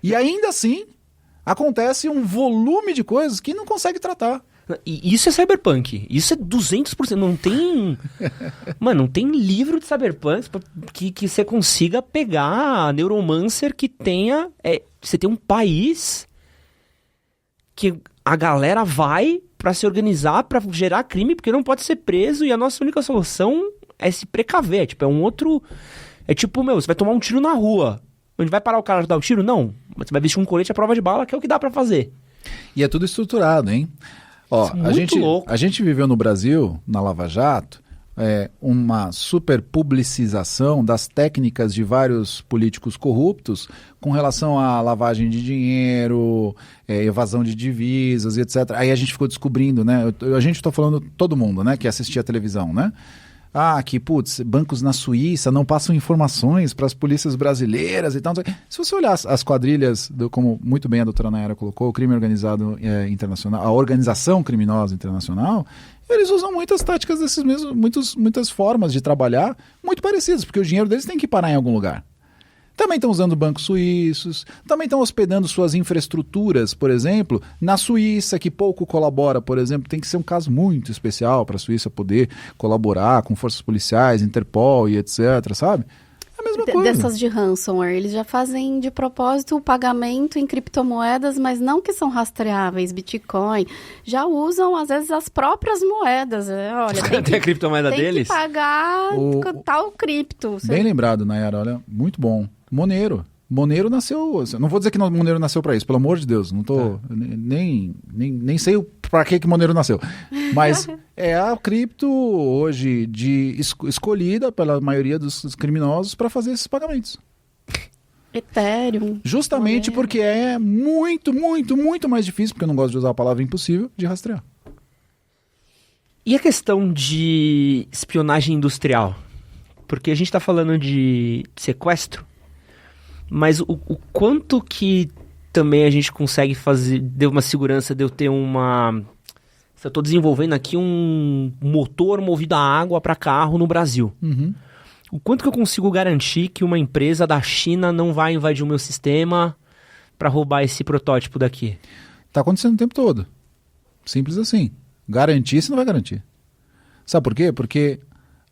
E ainda assim, acontece um volume de coisas que não consegue tratar. E isso é cyberpunk. Isso é 200%. Não tem... Mano, não tem livro de cyberpunk que você consiga pegar Neuromancer que tenha... Você tem um país que a galera vai pra se organizar, pra gerar crime, porque não pode ser preso, e a nossa única solução é se precaver. É um outro... É tipo, você vai tomar um tiro na rua. A gente vai parar o cara de dar o tiro? Não. Você vai vestir um colete à prova de bala, que é o que dá pra fazer. E é tudo estruturado, hein? Ó, a gente viveu no Brasil, na Lava Jato, uma super publicização das técnicas de vários políticos corruptos com relação à lavagem de dinheiro, evasão de divisas e etc. Aí a gente ficou descobrindo, né? A gente está falando todo mundo, né? Que assistia a televisão, né? Bancos na Suíça não passam informações para as polícias brasileiras e tal. Se você olhar as quadrilhas, como muito bem a doutora Nayara colocou, o crime organizado internacional, a organização criminosa internacional, eles usam muitas táticas desses mesmos, muitas formas de trabalhar muito parecidas, porque o dinheiro deles tem que parar em algum lugar. Também estão usando bancos suíços, também estão hospedando suas infraestruturas, por exemplo, na Suíça, que pouco colabora, por exemplo. Tem que ser um caso muito especial para a Suíça poder colaborar com forças policiais, Interpol e etc, sabe? É a mesma coisa. Dessas de ransomware, eles já fazem de propósito o pagamento em criptomoedas, mas não que são rastreáveis, Bitcoin. Já usam, às vezes, as próprias moedas. Olha, tem a criptomoeda tem deles? Tem que pagar tal cripto. Bem lembrado, Nayara, olha, muito bom. Monero nasceu... Não vou dizer que Monero nasceu para isso, pelo amor de Deus. Não tô... Nem sei para que Monero nasceu. Mas é a cripto hoje escolhida pela maioria dos criminosos para fazer esses pagamentos. Ethereum. Justamente Monero. Porque é muito, muito, muito mais difícil, porque eu não gosto de usar a palavra impossível, de rastrear. E a questão de espionagem industrial? Porque a gente está falando de sequestro, mas o quanto que também a gente consegue fazer, deu uma segurança de eu ter uma... Se eu estou desenvolvendo aqui um motor movido a água para carro no Brasil. Uhum. O quanto que eu consigo garantir que uma empresa da China não vai invadir o meu sistema para roubar esse protótipo daqui? Está acontecendo o tempo todo. Simples assim. Garantir, você não vai garantir. Sabe por quê? Porque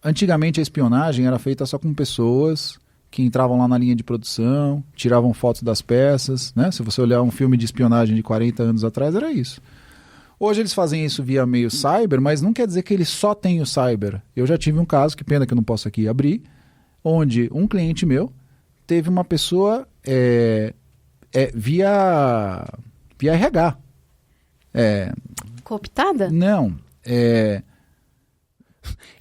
antigamente a espionagem era feita só com pessoas que entravam lá na linha de produção, tiravam fotos das peças, né? Se você olhar um filme de espionagem de 40 anos atrás, era isso. Hoje eles fazem isso via meio cyber, mas não quer dizer que eles só têm o cyber. Eu já tive um caso, que pena que eu não posso aqui abrir, onde um cliente meu teve uma pessoa via RH. Cooptada? Não.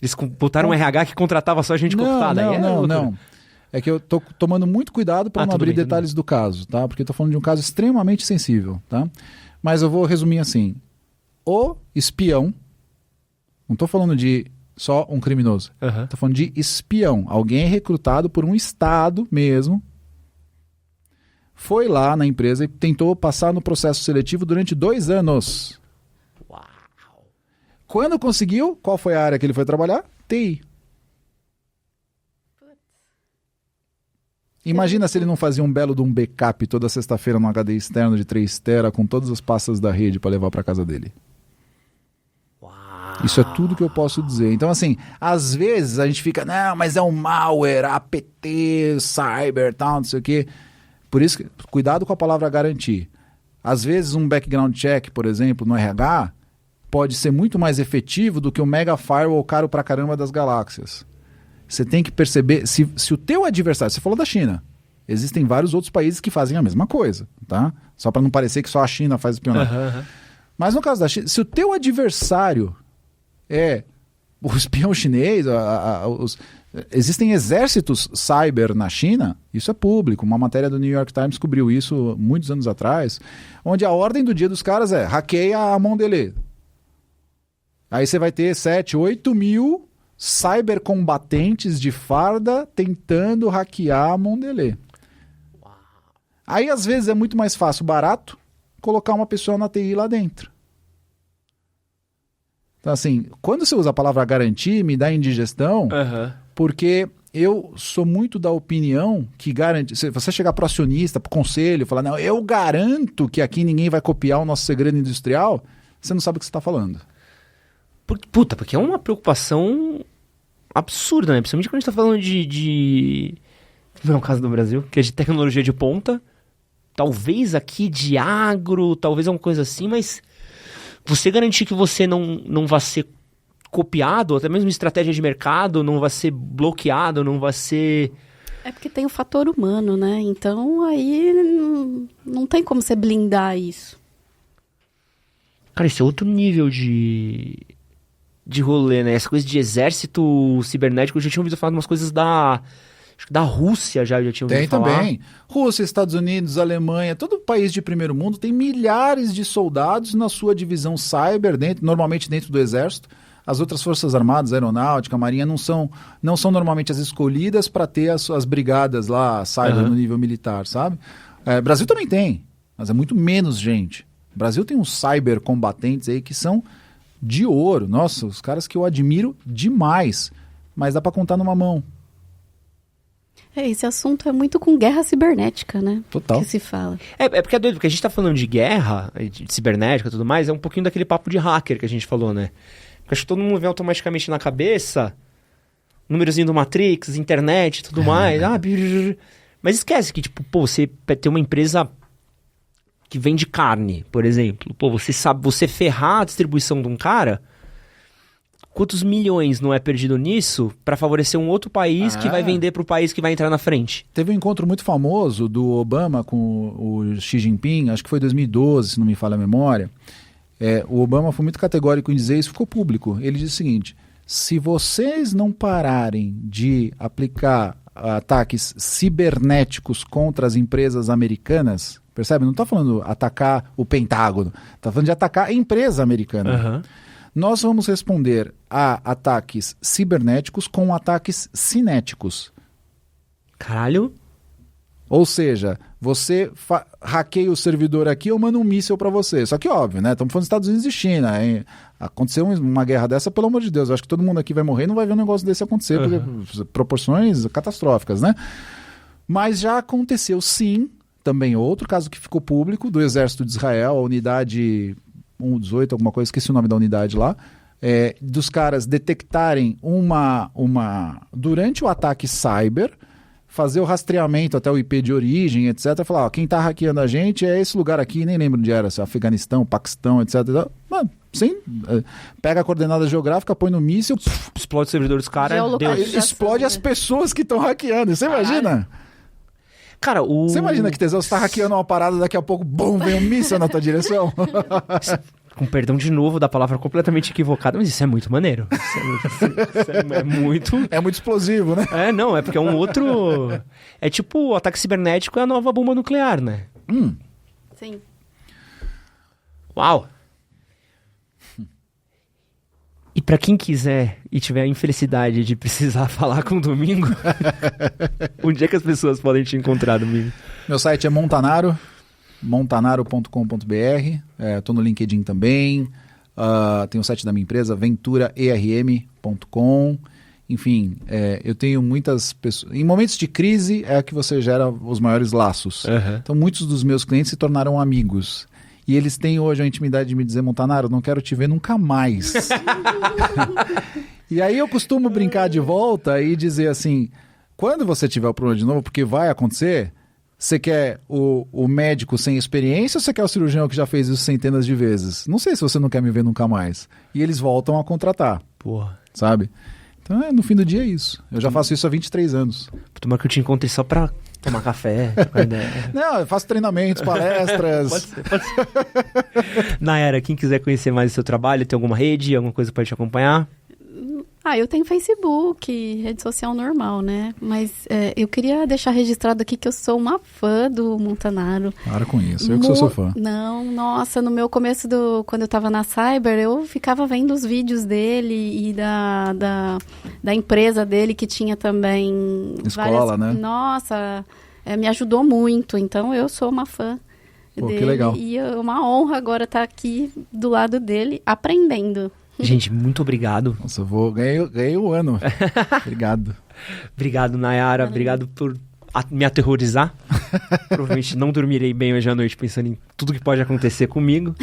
Eles botaram um RH que contratava só gente cooptada. Não. É que eu tô tomando muito cuidado para não abrir detalhes do caso, tá? Porque eu tô falando de um caso extremamente sensível, tá? Mas eu vou resumir assim. O espião, não tô falando de só um criminoso, tô falando de espião. Alguém recrutado por um estado mesmo, foi lá na empresa e tentou passar no processo seletivo durante 2 anos. Uau! Quando conseguiu, qual foi a área que ele foi trabalhar? TI. Imagina se ele não fazia um belo de um backup toda sexta-feira no HD externo de 3 TB com todas as pastas da rede para levar para casa dele. Isso é tudo que eu posso dizer. Então, assim, às vezes a gente fica, não, mas é um malware, APT, cyber, tal, não sei o quê. Por isso, cuidado com a palavra garantir. Às vezes um background check, por exemplo, no RH, pode ser muito mais efetivo do que o mega firewall caro pra caramba das galáxias. Você tem que perceber, se o teu adversário, você falou da China, existem vários outros países que fazem a mesma coisa, tá? Só para não parecer que só a China faz espionagem. Mas no caso da China, se o teu adversário é o espião chinês, existem exércitos cyber na China, isso é público. Uma matéria do New York Times cobriu isso muitos anos atrás, onde a ordem do dia dos caras é hackeia a Mondelez. Aí você vai ter 7, 8 mil cybercombatentes de farda tentando hackear a Mondelez. Aí às vezes é muito mais fácil, barato, colocar uma pessoa na TI lá dentro. Então assim, quando você usa a palavra garantir, me dá indigestão, porque eu sou muito da opinião que garante. Se você chegar para o acionista, para o conselho, falar, não, eu garanto que aqui ninguém vai copiar o nosso segredo industrial, você não sabe o que você está falando. Porque é uma preocupação absurda, né? Principalmente quando a gente tá falando de... Não é o caso do Brasil, que é de tecnologia de ponta. Talvez aqui de agro, talvez alguma coisa assim, mas você garantir que você não vai ser copiado, até mesmo estratégia de mercado, não vai ser bloqueado, não vai ser... É porque tem o fator humano, né? Então aí não tem como você blindar isso. Cara, isso é outro nível de rolê, né? Essa coisa de exército cibernético, eu já tinha ouvido falar de umas coisas acho que da Rússia já tinha ouvido falar. Tem também. Rússia, Estados Unidos, Alemanha, todo país de primeiro mundo tem milhares de soldados na sua divisão cyber, normalmente dentro do exército. As outras forças armadas, aeronáutica, marinha, não são normalmente as escolhidas para ter as brigadas lá, cyber no nível militar, sabe? Brasil também tem, mas é muito menos gente. O Brasil tem uns cyber combatentes aí que são de ouro. Nossa, os caras que eu admiro demais, mas dá para contar numa mão. Esse assunto é muito com guerra cibernética, né? Total. Que se fala. É porque é doido, porque a gente tá falando de guerra, de cibernética e tudo mais, é um pouquinho daquele papo de hacker que a gente falou, né? Porque acho que todo mundo vem automaticamente na cabeça, númerozinho do Matrix, internet e tudo mais. Mas esquece que, tipo, você tem uma empresa que vende carne, por exemplo. Você ferrar a distribuição de um cara... Quantos milhões não é perdido nisso para favorecer um outro país que vai vender para o país que vai entrar na frente? Teve um encontro muito famoso do Obama com o Xi Jinping, acho que foi 2012, se não me falha a memória. O Obama foi muito categórico em dizer, isso ficou público. Ele disse o seguinte, se vocês não pararem de aplicar ataques cibernéticos contra as empresas americanas, percebe? Não está falando atacar o Pentágono, está falando de atacar a empresa americana. Nós vamos responder a ataques cibernéticos com ataques cinéticos. Caralho. Ou seja, você hackeia o servidor aqui, eu mando um míssil para você. Só que óbvio, né? Estamos falando dos Estados Unidos e China. Hein? Aconteceu uma guerra dessa, pelo amor de Deus. Eu acho que todo mundo aqui vai morrer e não vai ver um negócio desse acontecer, porque proporções catastróficas, né? Mas já aconteceu sim, também outro caso que ficou público, do Exército de Israel, a unidade 118, alguma coisa, esqueci o nome da unidade lá, dos caras detectarem durante o ataque cyber, fazer o rastreamento até o IP de origem, etc. Falar, quem tá hackeando a gente é esse lugar aqui, nem lembro onde era, se é Afeganistão, Paquistão, etc. Mano, sim, pega a coordenada geográfica, põe no míssil, explode o servidor dos caras, explode as pessoas que estão hackeando. Você imagina? Cara, Você imagina que tesão, você tá hackeando uma parada, daqui a pouco, bum, vem um míssil na tua direção? Com perdão de novo da palavra completamente equivocada, mas isso é muito maneiro. Isso é muito... É muito explosivo, né? É porque é um outro... É tipo, o ataque cibernético é a nova bomba nuclear, né? Sim. Uau! E pra quem quiser e tiver a infelicidade de precisar falar com o Domingo, onde é que as pessoas podem te encontrar, Domingo? Meu site é montanaro.com.br, estou no LinkedIn também, tem o site da minha empresa, venturaerm.com, enfim, eu tenho muitas pessoas... Em momentos de crise é que você gera os maiores laços. Então muitos dos meus clientes se tornaram amigos. E eles têm hoje a intimidade de me dizer, Montanaro, não quero te ver nunca mais. E aí eu costumo brincar de volta e dizer assim, quando você tiver o problema de novo, porque vai acontecer, você quer o médico sem experiência ou você quer o cirurgião que já fez isso centenas de vezes? Não sei se você não quer me ver nunca mais. E eles voltam a contratar. Porra. Sabe? Então, no fim do dia é isso. Eu já faço isso há 23 anos. Tomara que eu te encontre só pra tomar café, trocar ideia. Não, eu faço treinamentos, palestras. Pode ser. Nayara, quem quiser conhecer mais o seu trabalho, tem alguma rede, alguma coisa pra te acompanhar? Eu tenho Facebook, rede social normal, né? Mas eu queria deixar registrado aqui que eu sou uma fã do Montanaro. Para com isso, eu que sou seu fã. Não, nossa, no meu começo, quando eu tava na Cyber, eu ficava vendo os vídeos dele e da empresa dele, que tinha também... Escola, né? Nossa, me ajudou muito, então eu sou uma fã dele. Que legal. E é uma honra agora estar aqui do lado dele, aprendendo. Gente, muito obrigado. Nossa, ganhei o ano. Obrigado. Obrigado, Nayara. Obrigado por me aterrorizar. Provavelmente não dormirei bem hoje à noite pensando em tudo que pode acontecer comigo.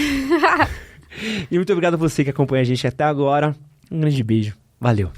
E muito obrigado a você que acompanha a gente até agora. Um grande beijo. Valeu.